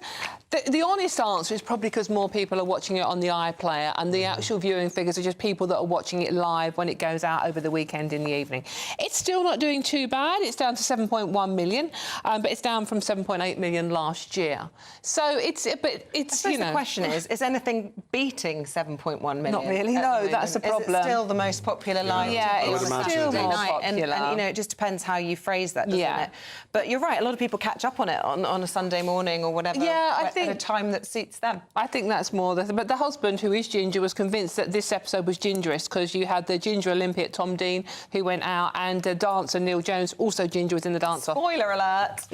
the honest answer is probably because more people are watching it on the iPlayer, and the actual viewing figures are just people that are watching it live when it goes out over the weekend in the evening. It's still not doing too bad. It's down to 7.1 million, but it's down from 7.8 million last year. So it's I suppose the question is anything beating 7.1 million? Not really, no, that's the problem. Is it still the most popular live? Yeah, it's still more popular. And, you know, it just depends how you phrase that, doesn't it? But you're right, a lot of people catch up on it on a Sunday morning or whatever, at a time that suits them. I think that's more... But the husband, who is ginger, was convinced that this episode was gingerous because you had the ginger Olympian Tom Dean, who went out, and the dancer Neil Jones, also ginger, was in the dance-off. Spoiler alert.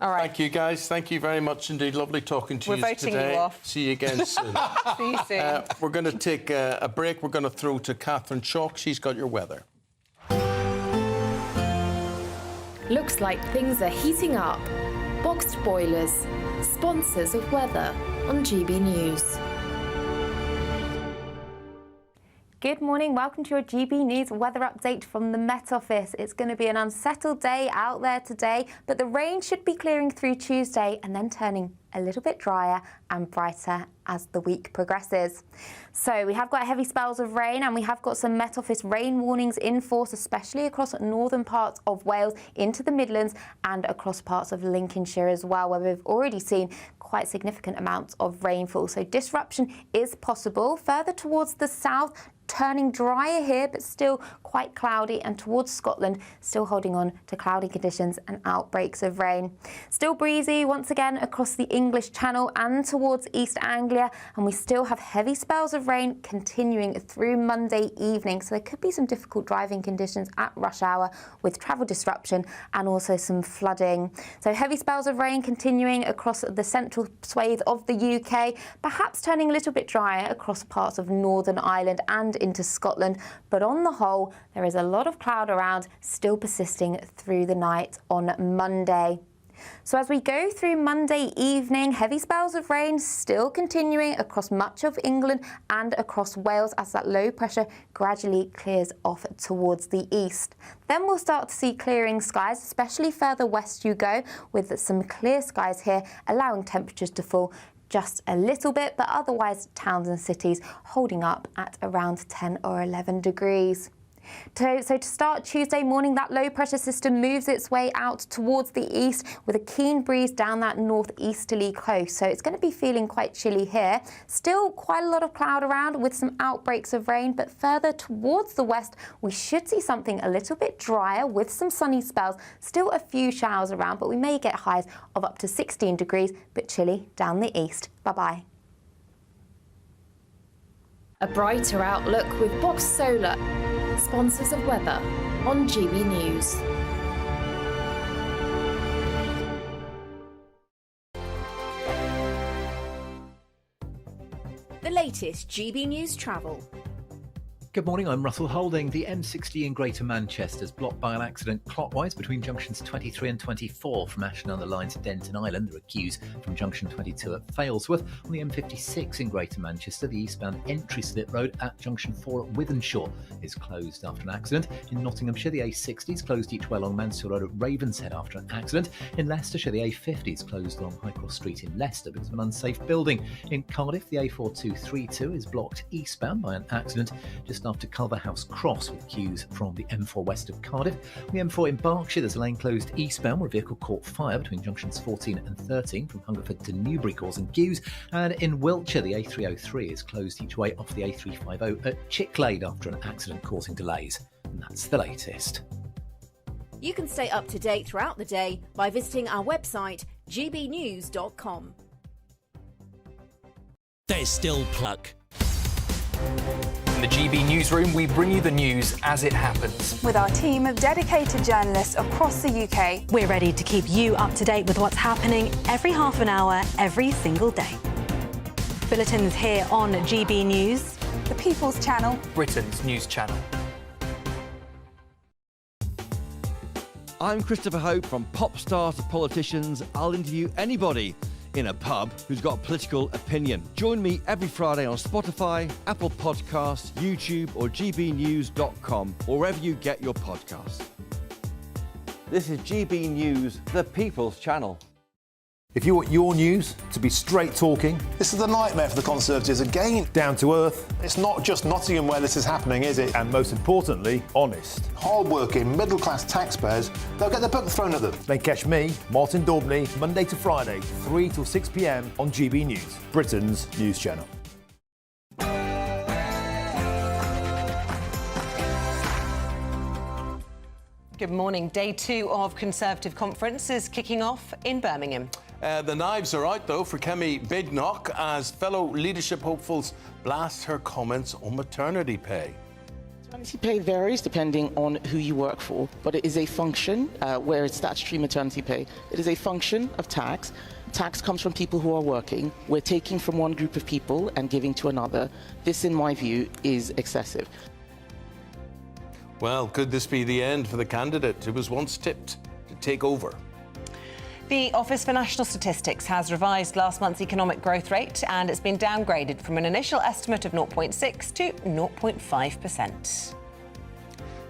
All right. Thank you, guys. Thank you very much indeed. Lovely talking to you today. We're voting you off. See you again soon. See you soon. We're going to take a break. We're going to throw to Catherine Chalk. She's got your weather. Looks like things are heating up. Boxed boilers, sponsors of weather on GB News. Good morning, welcome to your GB News weather update from the Met Office. It's going to be an unsettled day out there today, but the rain should be clearing through Tuesday and then turning a little bit drier and brighter as the week progresses. So we have got heavy spells of rain, and we have got some Met Office rain warnings in force, especially across northern parts of Wales into the Midlands and across parts of Lincolnshire as well, where we've already seen quite significant amounts of rainfall. So disruption is possible. Further towards the south, turning drier here, but still quite cloudy, and towards Scotland, still holding on to cloudy conditions and outbreaks of rain. Still breezy once again across the English Channel and towards East Anglia, and we still have heavy spells of rain continuing through Monday evening, so there could be some difficult driving conditions at rush hour with travel disruption and also some flooding. So heavy spells of rain continuing across the central swathe of the UK, perhaps turning a little bit drier across parts of Northern Ireland and into Scotland, but on the whole there is a lot of cloud around, still persisting through the night on Monday. So as we go through Monday evening, heavy spells of rain still continuing across much of England and across Wales as that low pressure gradually clears off towards the east. Then we'll start to see clearing skies, especially further west you go, with some clear skies here, allowing temperatures to fall just a little bit, but otherwise towns and cities holding up at around 10 or 11 degrees. So to start Tuesday morning, that low pressure system moves its way out towards the east with a keen breeze down that northeasterly coast. So it's going to be feeling quite chilly here. Still quite a lot of cloud around with some outbreaks of rain, but further towards the west, we should see something a little bit drier with some sunny spells. Still a few showers around, but we may get highs of up to 16 degrees, but chilly down the east. Bye-bye. A brighter outlook with Box Solar, sponsors of weather on GB News. The latest GB News travel. Good morning, I'm Russell Holding. The M60 in Greater Manchester is blocked by an accident clockwise between junctions 23 and 24 from Ashton on the line to Denton Island. There are queues from junction 22 at Failsworth. On the M56 in Greater Manchester, the eastbound entry slip road at junction 4 at Withenshaw is closed after an accident. In Nottinghamshire, the A60 is closed each way along Mansfield Road at Ravenshead after an accident. In Leicestershire, the A50 is closed along High Cross Street in Leicester because of an unsafe building. In Cardiff, the A4232 is blocked eastbound by an accident just after Culverhouse Cross, with queues from the M4 west of Cardiff. On the M4 in Berkshire, there's a lane closed eastbound where a vehicle caught fire between junctions 14 and 13 from Hungerford to Newbury, causing queues. And in Wiltshire, the A303 is closed each way off the A350 at Chicklade after an accident causing delays. And that's the latest. You can stay up to date throughout the day by visiting our website gbnews.com. There's still pluck. In the GB Newsroom, we bring you the news as it happens. With our team of dedicated journalists across the UK, we're ready to keep you up to date with what's happening every half an hour, every single day. Bulletins here on GB News, the People's Channel, Britain's news channel. I'm Christopher Hope. From pop stars to politicians, I'll interview anybody in a pub who's got a political opinion. Join me every Friday on Spotify, Apple Podcasts, YouTube or gbnews.com, or wherever you get your podcasts. This is GB News, the People's Channel. If you want your news to be straight talking... This is a nightmare for the Conservatives again. Down to earth. It's not just Nottingham where this is happening, is it? And most importantly, honest. Hard-working, middle-class taxpayers, they'll get their book thrown at them. Then catch me, Martin Daubney, Monday to Friday, 3 till 6 p.m. on GB News, Britain's news channel. Good morning. Day 2 of Conservative conference is kicking off in Birmingham. The knives are out, though, for Kemi Badenoch as fellow leadership hopefuls blast her comments on maternity pay. Maternity pay varies depending on who you work for, but it is a function, where it's statutory maternity pay, it is a function of tax. Tax comes from people who are working. We're taking from one group of people and giving to another. This, in my view, is excessive. Well, could this be the end for the candidate who was once tipped to take over? The Office for National Statistics has revised last month's economic growth rate, and it's been downgraded from an initial estimate of 0.6 to 0.5%.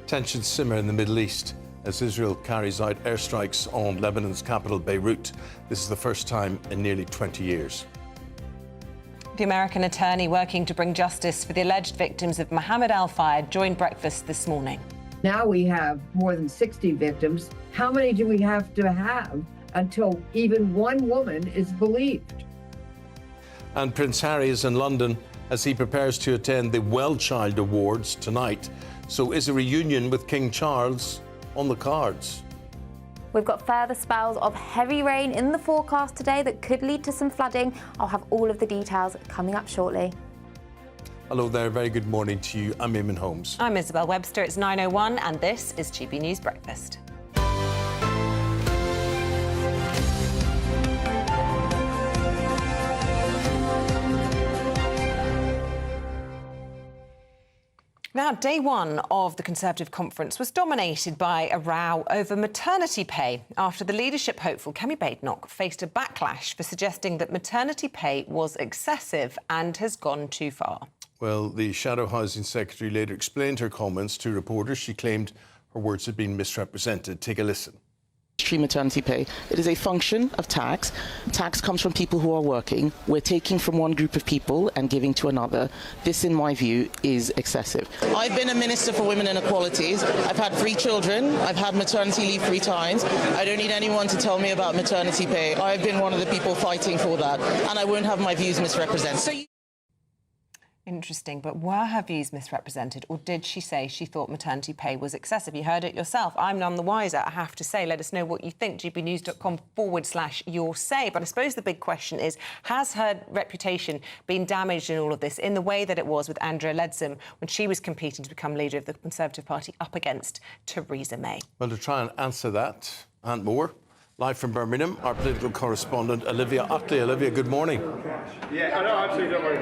Tensions simmer in the Middle East as Israel carries out airstrikes on Lebanon's capital, Beirut. This is the first time in nearly 20 years. The American attorney working to bring justice for the alleged victims of Mohammed Al-Fayed joined breakfast this morning. Now we have more than 60 victims. How many do we have to have until even one woman is believed? And Prince Harry is in London as he prepares to attend the Well Child Awards tonight. So is a reunion with King Charles on the cards? We've got further spells of heavy rain in the forecast today that could lead to some flooding. I'll have all of the details coming up shortly. Hello there, very good morning to you. I'm Eamonn Holmes. I'm Isabel Webster, it's 9:01 and this is GB News Breakfast. Now, day one of the Conservative conference was dominated by a row over maternity pay after the leadership hopeful Kemi Badenoch faced a backlash for suggesting that maternity pay was excessive and has gone too far. Well, the Shadow Housing Secretary later explained her comments to reporters. She claimed her words had been misrepresented. Take a listen. Maternity pay. It is a function of tax. Tax comes from people who are working. We're taking from one group of people and giving to another. This, in my view, is excessive. I've been a Minister for Women and Equalities. I've had 3 children. I've had maternity leave 3 times. I don't need anyone to tell me about maternity pay. I've been one of the people fighting for that, and I won't have my views misrepresented. Interesting, but were her views misrepresented, or did she say she thought maternity pay was excessive? You heard it yourself. I'm none the wiser, I have to say. Let us know what you think. gbnews.com/your say. But I suppose the big question is, has her reputation been damaged in all of this in the way that it was with Andrea Leadsom when she was competing to become leader of the Conservative Party up against Theresa May? Well, to try and answer that and more, live from Birmingham, our political correspondent, Olivia Utley. Olivia, good morning. Yeah, I know, absolutely. Don't worry.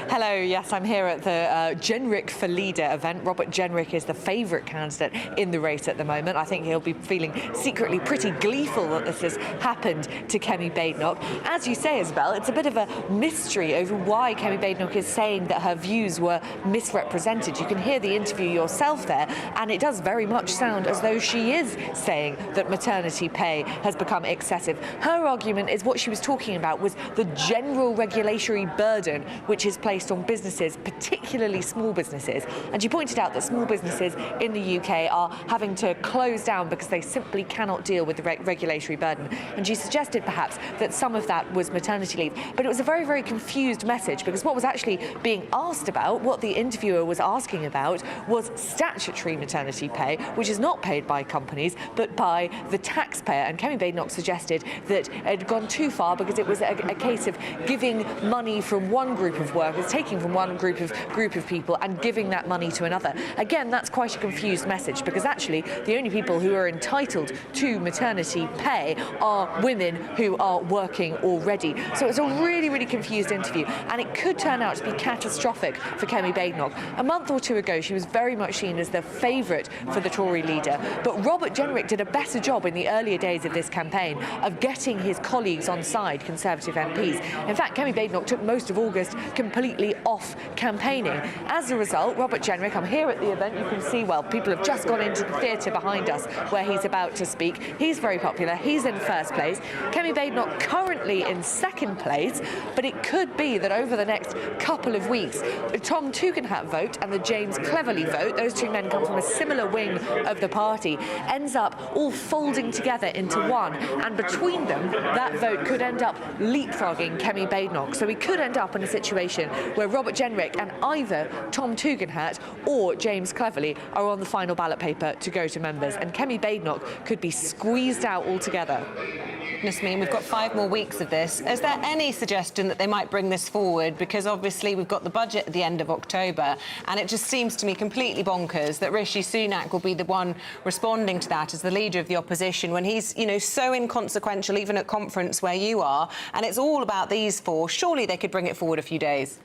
Hello, yes, I'm here at the Jenrick for Leader event. Robert Jenrick is the favourite candidate in the race at the moment. I think he'll be feeling secretly pretty gleeful that this has happened to Kemi Badenoch. As you say, Isabel, it's a bit of a mystery over why Kemi Badenoch is saying that her views were misrepresented. You can hear the interview yourself there, and it does very much sound as though she is saying that maternity pay has become excessive. Her argument is what she was talking about was the general regulatory burden which is placed on businesses, particularly small businesses. And she pointed out that small businesses in the UK are having to close down because they simply cannot deal with the regulatory burden. And she suggested perhaps that some of that was maternity leave. But it was a very, very confused message, because what was actually being asked about, what the interviewer was asking about, was statutory maternity pay, which is not paid by companies but by the taxpayer. And Kemi Badenoch suggested that it had gone too far because it was a case of giving money from one group of workers, taking from one group of people and giving that money to another. Again, that's quite a confused message, because actually the only people who are entitled to maternity pay are women who are working already. So it's a really, really confused interview, and it could turn out to be catastrophic for Kemi Badenoch. A month or two ago, she was very much seen as the favourite for the Tory leader, but Robert Jenrick did a better job in the earlier days of this campaign of getting his colleagues on side, Conservative MPs. In fact, Kemi Badenoch took most of August completely off campaigning. As a result, Robert Jenrick, I'm here at the event, you can see, well, people have just gone into the theatre behind us where he's about to speak. He's very popular, he's in first place. Kemi Badenoch currently in second place, but it could be that over the next couple of weeks, the Tom Tugendhat vote and the James Cleverly vote, those two men come from a similar wing of the party, ends up all folding together into one, and between them that vote could end up leapfrogging Kemi Badenoch. So we could end up in a situation where Robert Jenrick and either Tom Tugendhat or James Cleverly are on the final ballot paper to go to members, and Kemi Badenoch could be squeezed out altogether. Goodness me, we've got 5 more weeks of this. Is there any suggestion that they might bring this forward? Because obviously we've got the budget at the end of October, and it just seems to me completely bonkers that Rishi Sunak will be the one responding to that as the leader of the opposition when he's, you know, so inconsequential even at conference where you are, and it's all about these 4. Surely they could bring it forward a few days.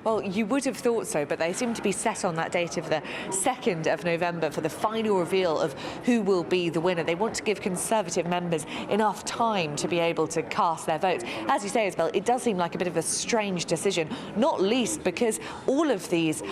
Well, you would have thought so, but they seem to be set on that date of the 2nd of November for the final reveal of who will be the winner. They want to give Conservative members enough time to be able to cast their votes. As you say, Isabel, it does seem like a bit of a strange decision, not least because all of these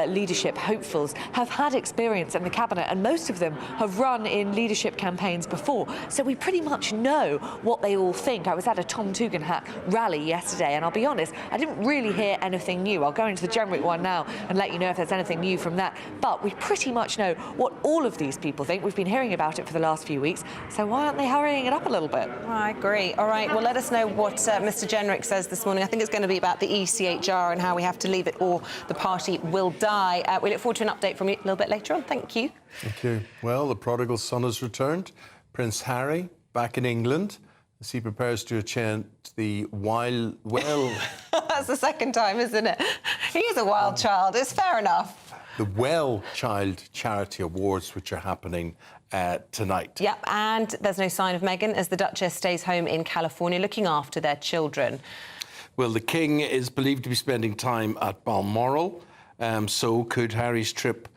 leadership hopefuls have had experience in the cabinet, and most of them have run in leadership campaigns before. So we pretty much know what they all think. I was at a Tom Tugendhat rally yesterday, and I'll be honest, I didn't really hear anything new. I'll go into the Jenrick one now and let you know if there's anything new from that. But we pretty much know what all of these people think. We've been hearing about it for the last few weeks, so why aren't they hurrying it up a little bit? I agree. All right, well, let us know what Mr Jenrick says this morning. I think it's going to be about the ECHR and how we have to leave it or the party will die. We look forward to an update from you a little bit later on. Thank you. Thank you. Well, the prodigal son has returned. Prince Harry back in England as he prepares to attend the well. That's the second time, isn't it? He's a wild child. It's fair enough. The Well Child Charity Awards, which are happening tonight. Yep, and there's no sign of Meghan as the Duchess stays home in California looking after their children. Well, the King is believed to be spending time at Balmoral, so could Harry's trip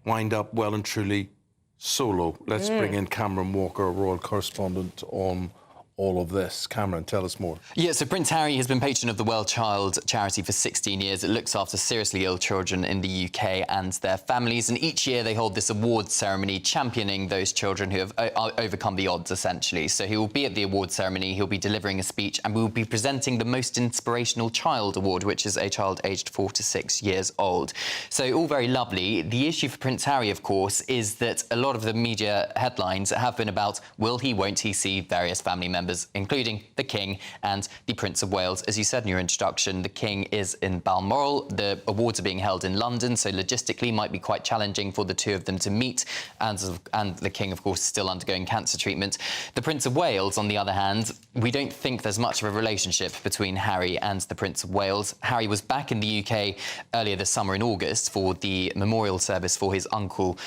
wind up well and truly solo? Let's bring in Cameron Walker, a royal correspondent, on all of this. Cameron, tell us more. Yeah, so Prince Harry has been patron of the Well Child charity for 16 years. It looks after seriously ill children in the UK and their families, and each year they hold this awards ceremony championing those children who have overcome the odds, essentially. So he will be at the awards ceremony, he'll be delivering a speech, and we will be presenting the Most Inspirational Child Award, which is a child aged 4 to 6 years old. So all very lovely. The issue for Prince Harry, of course, is that a lot of the media headlines have been about will he, won't he see various family members, including the King and the Prince of Wales. As you said in your introduction, the King is in Balmoral. The awards are being held in London, so logistically might be quite challenging for the two of them to meet. And the King, of course, is still undergoing cancer treatment. The Prince of Wales, on the other hand, we don't think there's much of a relationship between Harry and the Prince of Wales. Harry was back in the UK earlier this summer in August for the memorial service for his uncle,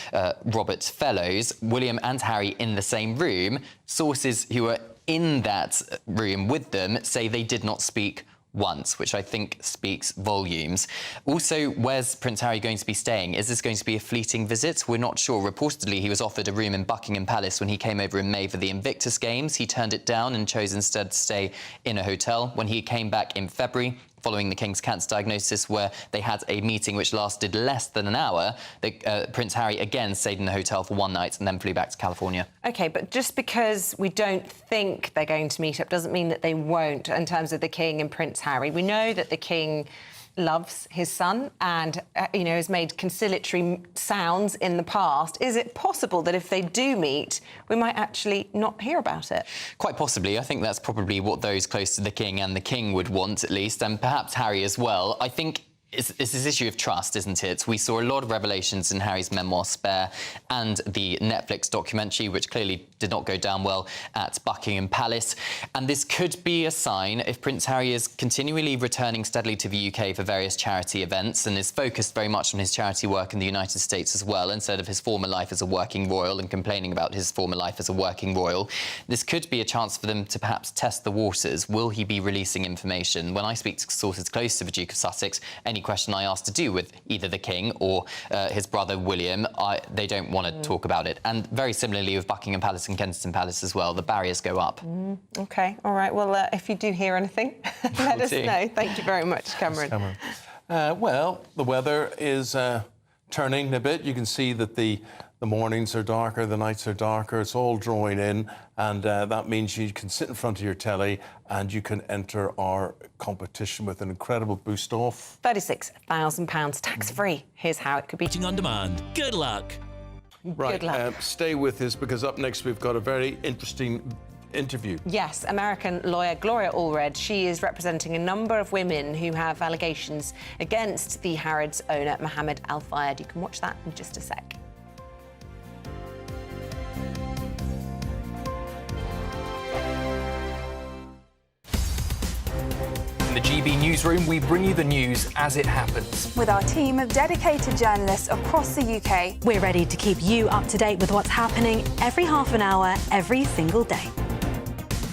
Robert Fellows. William and Harry in the same room. Sources who are in that room with them say they did not speak once, which I think speaks volumes. Also, where's Prince Harry going to be staying? Is this going to be a fleeting visit? We're not sure. Reportedly, he was offered a room in Buckingham Palace when he came over in May for the Invictus Games. He turned it down and chose instead to stay in a hotel. When he came back in February, following the King's cancer diagnosis, where they had a meeting which lasted less than an hour, Prince Harry again stayed in the hotel for one night and then flew back to California. OK, but just because we don't think they're going to meet up doesn't mean that they won't in terms of the King and Prince Harry. We know that the King loves his son and, has made conciliatory sounds in the past. Is it possible that if they do meet, we might actually not hear about it? Quite possibly. I think that's probably what those close to the King and the King would want, at least, and perhaps Harry as well. I think it's this issue of trust, isn't it? We saw a lot of revelations in Harry's memoir, Spare, and the Netflix documentary, which clearly did not go down well at Buckingham Palace. And this could be a sign if Prince Harry is continually returning steadily to the UK for various charity events and is focused very much on his charity work in the United States as well, instead of his former life as a working royal and complaining about his former life as a working royal. This could be a chance for them to perhaps test the waters. Will he be releasing information? When I speak to sources close to the Duke of Sussex, any question I ask to do with either the King or his brother William, they don't want to talk about it. And very similarly with Buckingham Palace and Kensington Palace as well, the barriers go up. OK, all right. Well, if you do hear anything, let us know. Thank you very much, Cameron. Thanks, Cameron. Well, the weather is turning a bit. You can see that the mornings are darker, the nights are darker. It's all drawing in, and that means you can sit in front of your telly and you can enter our competition with an incredible boost off. £36,000 tax-free. Here's how it could be. On demand. Good luck. Right, Good luck. Stay with us, because up next we've got a very interesting interview. Yes, American lawyer Gloria Allred. She is representing a number of women who have allegations against the Harrods owner, Mohammed Al Fayed. You can watch that in just a sec. In the GB Newsroom, we bring you the news as it happens. With our team of dedicated journalists across the UK, we're ready to keep you up to date with what's happening every half an hour, every single day.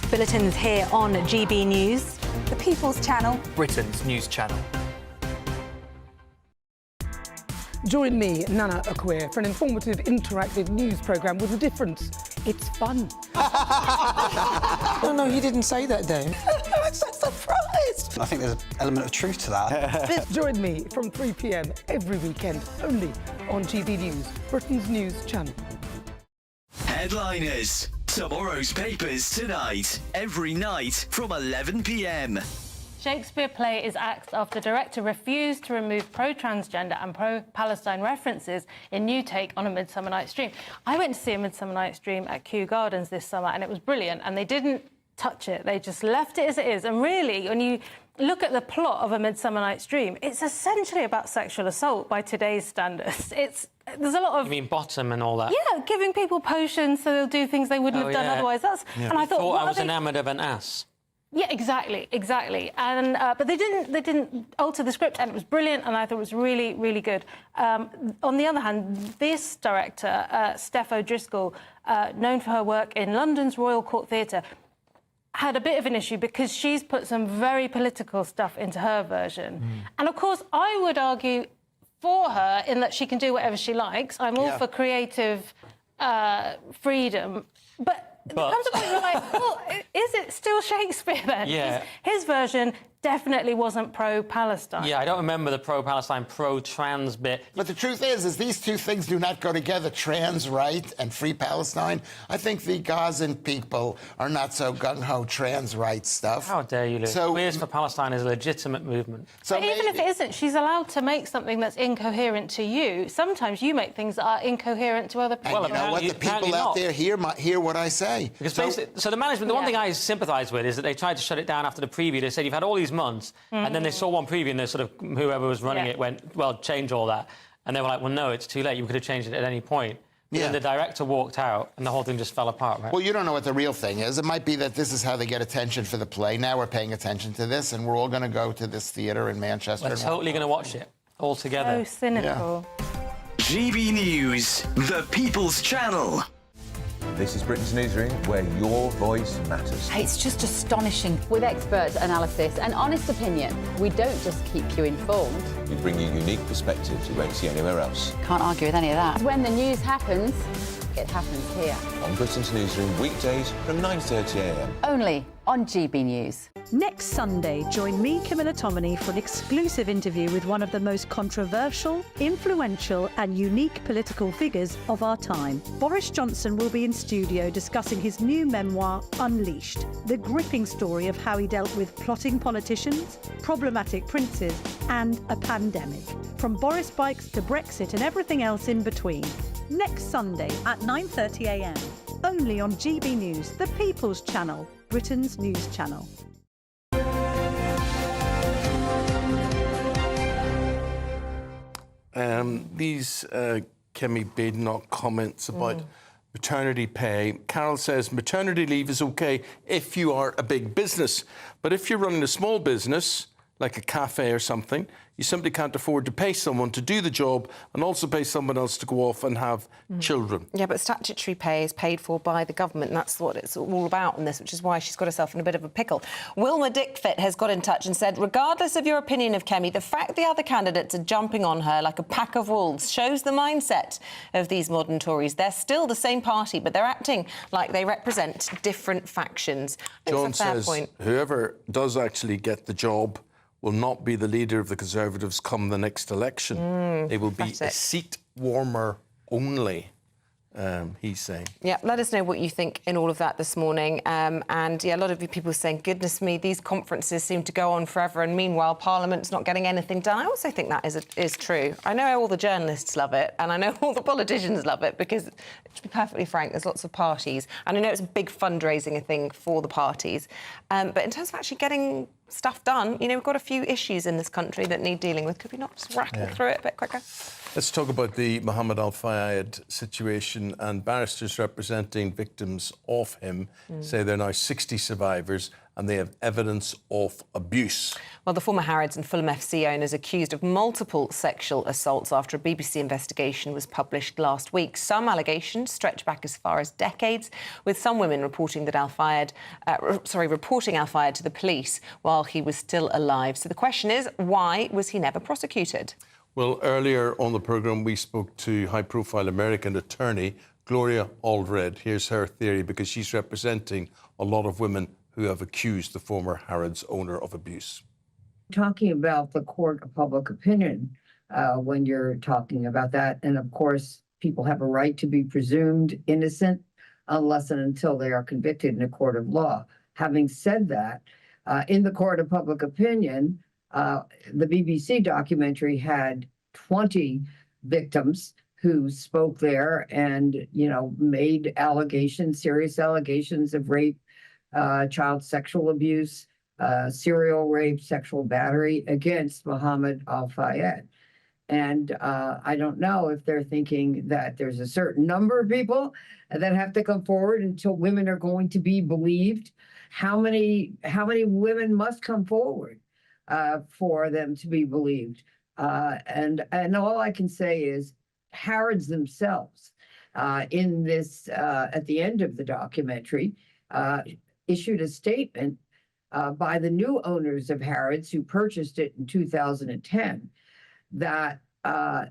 Bulletins here on GB News, the People's Channel, Britain's news channel. Join me, Nana Akwe, for an informative, interactive news programme with a difference. It's fun. No, he didn't say that, Dave. I'm so surprised. I think there's an element of truth to that. Join me from 3 p.m. every weekend, only on GB News, Britain's news channel. Headliners. Tomorrow's papers tonight, every night from 11 p.m. Shakespeare play is axed after director refused to remove pro-transgender and pro-Palestine references in new take on A Midsummer Night's Dream. I went to see A Midsummer Night's Dream at Kew Gardens this summer and it was brilliant, and they didn't touch it. They just left it as it is. And really, when you look at the plot of A Midsummer Night's Dream, it's essentially about sexual assault by today's standards. There's a lot of... You mean bottom and all that? Yeah, giving people potions so they'll do things they wouldn't have done otherwise. And I thought, I was enamoured of an ass. Yeah, exactly. And but they didn't alter the script, and it was brilliant, and I thought it was really, really good. On the other hand, this director, Steph O'Driscoll, known for her work in London's Royal Court Theatre, had a bit of an issue because she's put some very political stuff into her version. And of course, I would argue for her in that she can do whatever she likes. I'm all for creative freedom, but there comes a point where you're like, well, is it still Shakespeare then? Yeah. His version definitely wasn't pro-Palestine. Yeah, I don't remember the pro-Palestine, pro-trans bit. But the truth is these two things do not go together, trans right and free Palestine. I think the Gazan people are not so gung-ho trans rights stuff. How dare you, Luke? So, Queers for Palestine is a legitimate movement. So but even if it isn't, she's allowed to make something that's incoherent to you. Sometimes you make things that are incoherent to other people. And you know what? The people out there hear what I say. Because so the management, the one thing I sympathise with is that they tried to shut it down after the preview. They said, you've had all these months, and then they saw one preview and they sort of, whoever was running it went, well, change all that. And they were like, well, no, it's too late. You could have changed it at any point. But then the director walked out and the whole thing just fell apart, right? Well, you don't know what the real thing is. It might be that this is how they get attention for the play. Now we're paying attention to this, and we're all going to go to this theatre in Manchester. We're totally going to watch it all together. So cynical. GB News, the People's Channel. This is Britain's Newsroom, where your voice matters. It's just astonishing. With expert analysis and honest opinion, we don't just keep you informed. We bring you unique perspectives you won't see anywhere else. Can't argue with any of that. When the news happens, it happens here. On Britain's Newsroom, weekdays from 9:30 a.m. Only on GB News. Next Sunday, join me, Camilla Tominey, for an exclusive interview with one of the most controversial, influential and unique political figures of our time. Boris Johnson will be in studio discussing his new memoir, Unleashed, the gripping story of how he dealt with plotting politicians, problematic princes and a pandemic. From Boris bikes to Brexit and everything else in between. Next Sunday at 9:30 a.m. Only on GB News, the People's Channel, Britain's news channel. These Kemi Badenoch comments about maternity pay. Carol says maternity leave is OK if you are a big business. But if you're running a small business, like a cafe or something, you simply can't afford to pay someone to do the job and also pay someone else to go off and have children. Yeah, but statutory pay is paid for by the government, and that's what it's all about in this, which is why she's got herself in a bit of a pickle. Wilma Dickfit has got in touch and said, regardless of your opinion of Kemi, the fact the other candidates are jumping on her like a pack of wolves shows the mindset of these modern Tories. They're still the same party, but they're acting like they represent different factions. John says whoever does actually get the job will not be the leader of the Conservatives come the next election. They will be a seat warmer only, he's saying. Yeah, let us know what you think in all of that this morning. And, yeah, a lot of you people saying, goodness me, these conferences seem to go on forever, and meanwhile, Parliament's not getting anything done. I also think that is true. I know all the journalists love it, and I know all the politicians love it, because, to be perfectly frank, there's lots of parties. And I know it's a big fundraising thing for the parties. But in terms of actually getting stuff done, you know, we've got a few issues in this country that need dealing with. Could we not just rattle through it a bit quicker? Let's talk about the Mohammed Al Fayed situation, and barristers representing victims of him say there are now 60 survivors and they have evidence of abuse. Well, the former Harrods and Fulham FC owner is accused of multiple sexual assaults after a BBC investigation was published last week. Some allegations stretch back as far as decades, with some women reporting that reporting Al Fayed to the police while he was still alive. So the question is, why was he never prosecuted? Well, earlier on the programme, we spoke to high-profile American attorney Gloria Allred. Here's her theory, because she's representing a lot of women who have accused the former Harrods owner of abuse. Talking about the court of public opinion when you're talking about that, and of course, people have a right to be presumed innocent unless and until they are convicted in a court of law. Having said that, in the court of public opinion, the BBC documentary had 20 victims who spoke there and, made allegations, serious allegations of rape, child sexual abuse, serial rape, sexual battery against Mohammed al-Fayed. And I don't know if they're thinking that there's a certain number of people that have to come forward until women are going to be believed. How many women must come forward for them to be believed? And all I can say is Harrods themselves in this, at the end of the documentary, issued a statement by the new owners of Harrods who purchased it in 2010 that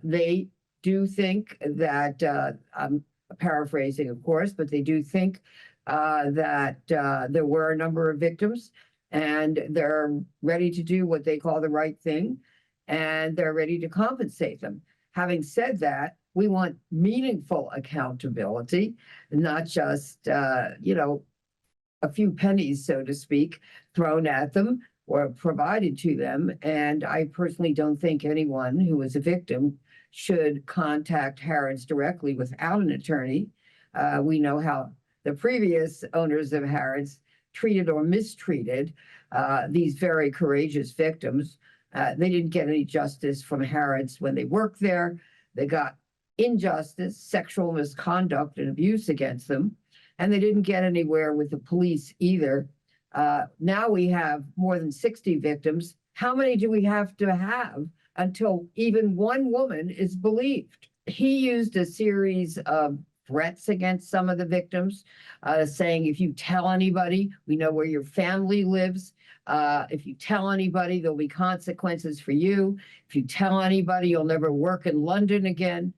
they do think that, I'm paraphrasing, of course, but they do think that there were a number of victims and they're ready to do what they call the right thing and they're ready to compensate them. Having said that, we want meaningful accountability, not just, a few pennies, so to speak, thrown at them or provided to them. And I personally don't think anyone who is a victim should contact Harrods directly without an attorney. We know how the previous owners of Harrods treated or mistreated these very courageous victims. They didn't get any justice from Harrods when they worked there. They got injustice, sexual misconduct, and abuse against them. And they didn't get anywhere with the police either. Now we have more than 60 victims. How many do we have to have until even one woman is believed? He used a series of threats against some of the victims, saying, if you tell anybody, we know where your family lives. If you tell anybody, there'll be consequences for you. If you tell anybody, you'll never work in London again.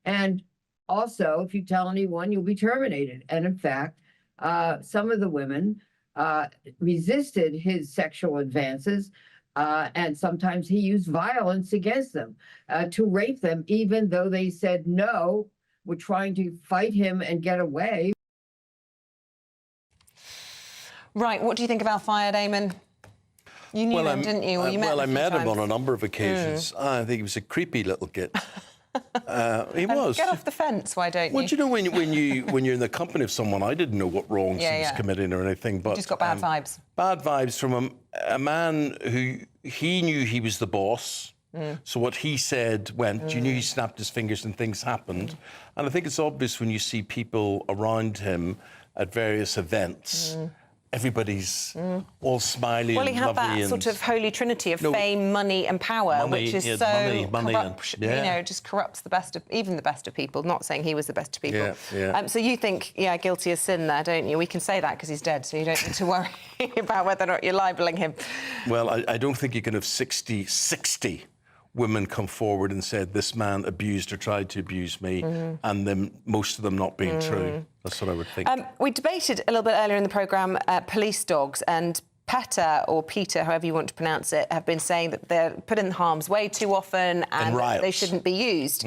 And also, if you tell anyone, you'll be terminated. And in fact, some of the women resisted his sexual advances, and sometimes he used violence against them to rape them, even though they said, no, we're trying to fight him and get away. Right, what do you think of Al-Fayed, Eamonn? You knew him, didn't you? Or you met him I met him times? on a number of occasions. I think he was a creepy little git. He was. Get off the fence, why don't you? Well, do you know, when you're in the company of someone, I didn't know what wrongs he was committing or anything, but... You just got bad vibes. Bad vibes from a man who he knew he was the boss. So what he said went. You knew he snapped his fingers and things happened. And I think it's obvious when you see people around him at various events. Everybody's all smiley and lovely. Well, he had that sort of holy trinity of fame, money and power, which is so corrupt, just corrupts the best of, even the best of people. Not saying he was the best of people. So you think, guilty as sin there, don't you? We can say that because he's dead, so you don't need to worry about whether or not you're libelling him. Well, I don't think you can have 60 women come forward and said, this man abused or tried to abuse me, and then most of them not being true. That's what I would think. We debated a little bit earlier in the programme police dogs, and PETA, or Peter, however you want to pronounce it, have been saying that they're put in harm's way too often and they shouldn't be used.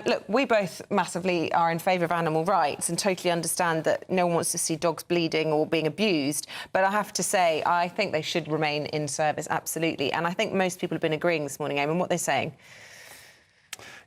Look, we both massively are in favour of animal rights and totally understand that no one wants to see dogs bleeding or being abused. But I have to say, I think they should remain in service, absolutely. And I think most people have been agreeing this morning, Eamonn. What are they saying?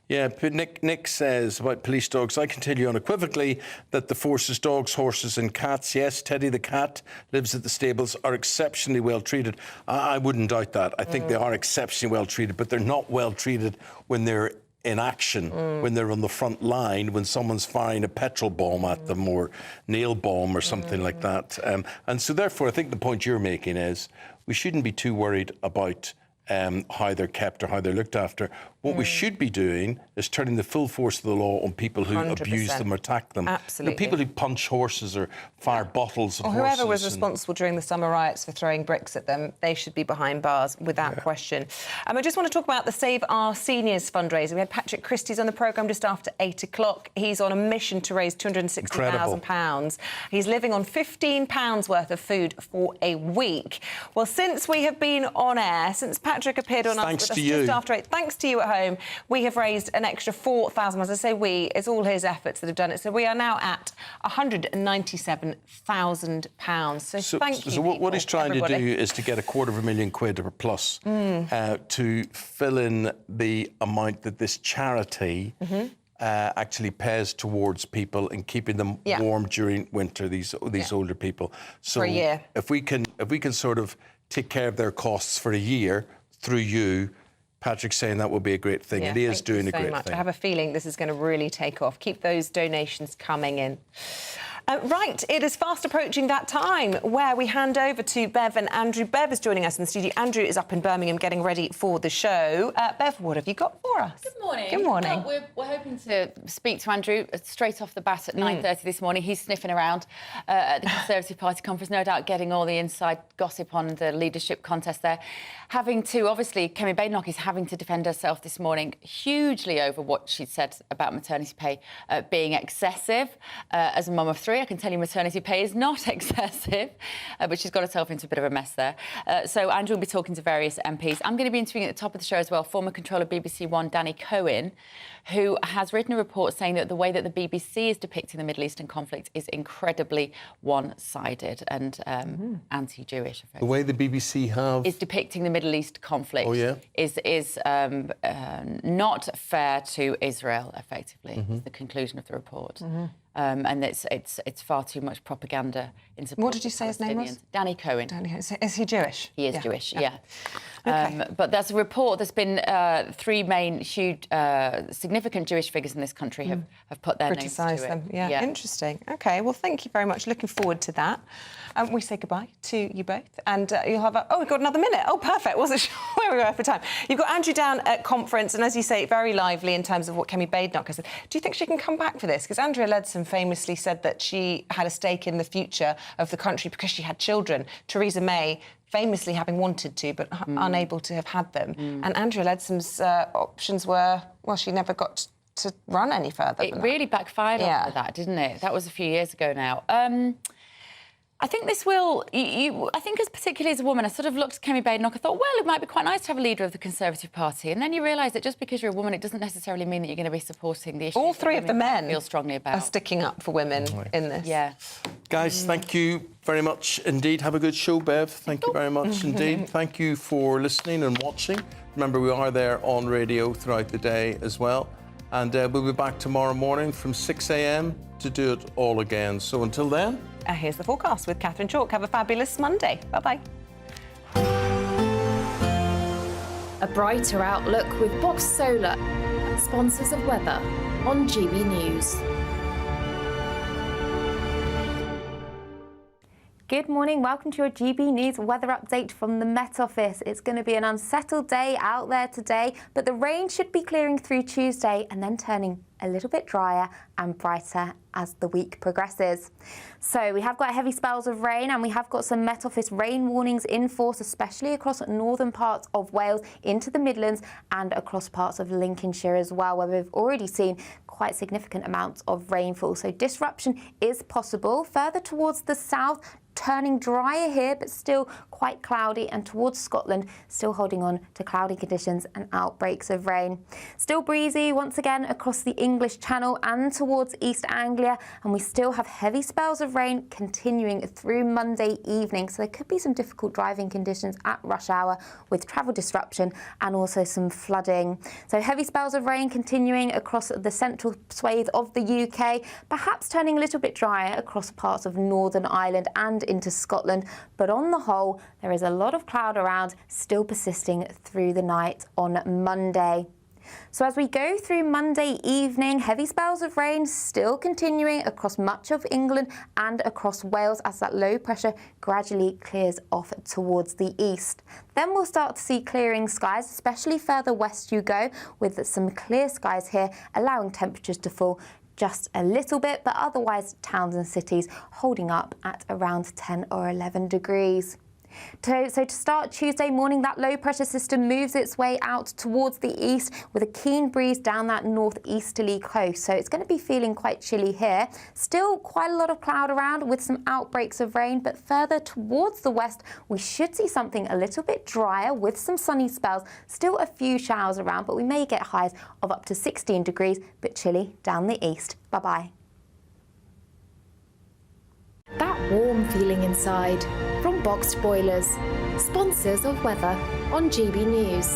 Yeah, Nick says about police dogs, I can tell you unequivocally that the forces, dogs, horses and cats, yes, Teddy the cat lives at the stables, are exceptionally well treated. I wouldn't doubt that. I think they are exceptionally well treated, but they're not well treated when they're in action, when they're on the front line, when someone's firing a petrol bomb at them or nail bomb or something like that. And so therefore, I think the point you're making is we shouldn't be too worried about how they're kept or how they're looked after. What we should be doing is turning the full force of the law on people who 100%. abuse them or attack them. Absolutely. The people who punch horses or fire bottles at Or horses. whoever was responsible during the summer riots for throwing bricks at them, they should be behind bars without question. I just want to talk about the Save Our Seniors fundraiser. We had Patrick Christie's on the programme just after 8 o'clock. He's on a mission to raise £260,000. He's living on £15 worth of food for a week. Well, since we have been on air, since Patrick appeared on us just after 8, thanks to you at home, we have raised an extra £4,000. As I say we, it's all his efforts that have done it. So we are now at £197,000. So thank you. So what he's trying to do is to get £250,000 or plus to fill in the amount that this charity actually pays towards people and keeping them warm during winter. These older people. So for a year. if we can sort of take care of their costs for a year through you. Patrick's saying that would be a great thing, and he is doing a great thing. I have a feeling this is going to really take off. Keep those donations coming in. Right, it is fast approaching that time where we hand over to Bev and Andrew. Bev is joining us in the studio. Andrew is up in Birmingham getting ready for the show. Bev, what have you got for us? Good morning. Good morning. Well, we're hoping to speak to Andrew straight off the bat at 9:30 this morning. He's sniffing around at the Conservative Party conference, no doubt getting all the inside gossip on the leadership contest there. Obviously, Kemi Badenoch is having to defend herself this morning hugely over what she said about maternity pay being excessive. As a mum of 3, I can tell you maternity pay is not excessive, but she's got herself into a bit of a mess there. So Andrew will be talking to various MPs. I'm going to be interviewing at the top of the show as well former controller BBC One, Danny Cohen, who has written a report saying that the way that the BBC is depicting the Middle Eastern conflict is incredibly one-sided and anti-Jewish. The way the BBC is depicting the Middle East conflict is not fair to Israel, effectively, is the conclusion of the report. And it's far too much propaganda in support. What did you say his name was? Danny Cohen. Is he Jewish? He is Jewish, yeah. Okay. But there's a report. There's been 3 main, huge, significant Jewish figures in this country have put their names to it. Criticised them. Yeah, interesting. OK, well, thank you very much. Looking forward to that. We say goodbye to you both. And you'll have we've got another minute. Oh, perfect. Wasn't sure where we were for time. You've got Andrew down at conference, and as you say, very lively in terms of what Kemi Badenoch has said. Do you think she can come back for this? Because Andrea Leadsom famously said that she had a stake in the future of the country because she had children. Theresa May famously having wanted to, but unable to have had them. And Andrea Leadsom's options were, well, she never got to run any further. It really backfired after that, didn't it? That was a few years ago now. I think this will... I think, particularly as a woman, I sort of looked at Kemi Badenoch. I thought, well, it might be quite nice to have a leader of the Conservative Party. And then you realise that just because you're a woman, it doesn't necessarily mean that you're going to be supporting the issues. All 3 of the men feel strongly about. Are sticking up for women in this. Yeah. Guys, thank you very much indeed. Have a good show, Bev. Thank you very much indeed. Thank you for listening and watching. Remember, we are there on radio throughout the day as well. And we'll be back tomorrow morning from 6 a.m. to do it all again. So until then... here's the forecast with Catherine Chalk. Have a fabulous Monday. Bye-bye. A brighter outlook with Box Solar, sponsors of weather on GB News. Good morning, welcome to your GB News weather update from the Met Office. It's going to be an unsettled day out there today, but the rain should be clearing through Tuesday and then turning a little bit drier and brighter as the week progresses. So we have got heavy spells of rain and we have got some Met Office rain warnings in force, especially across northern parts of Wales into the Midlands and across parts of Lincolnshire as well, where we've already seen quite significant amounts of rainfall. So disruption is possible further towards the south, turning drier here, but still quite cloudy, and towards Scotland, still holding on to cloudy conditions and outbreaks of rain. Still breezy once again across the English Channel and towards East Anglia, and we still have heavy spells of rain continuing through Monday evening, so there could be some difficult driving conditions at rush hour with travel disruption and also some flooding. So heavy spells of rain continuing across the central swathe of the UK, perhaps turning a little bit drier across parts of Northern Ireland and into Scotland, but on the whole there is a lot of cloud around still persisting through the night on Monday. So as we go through Monday evening, heavy spells of rain still continuing across much of England and across Wales as that low pressure gradually clears off towards the east. Then we'll start to see clearing skies, especially further west you go, with some clear skies here, allowing temperatures to fall just a little bit, but otherwise towns and cities holding up at around 10 or 11 degrees. So to start Tuesday morning, that low pressure system moves its way out towards the east with a keen breeze down that northeasterly coast. So it's going to be feeling quite chilly here. Still quite a lot of cloud around with some outbreaks of rain, but further towards the west, we should see something a little bit drier with some sunny spells. Still a few showers around, but we may get highs of up to 16 degrees, but chilly down the east. Bye-bye. That warm feeling inside from Boxed Boilers, sponsors of weather on GB News.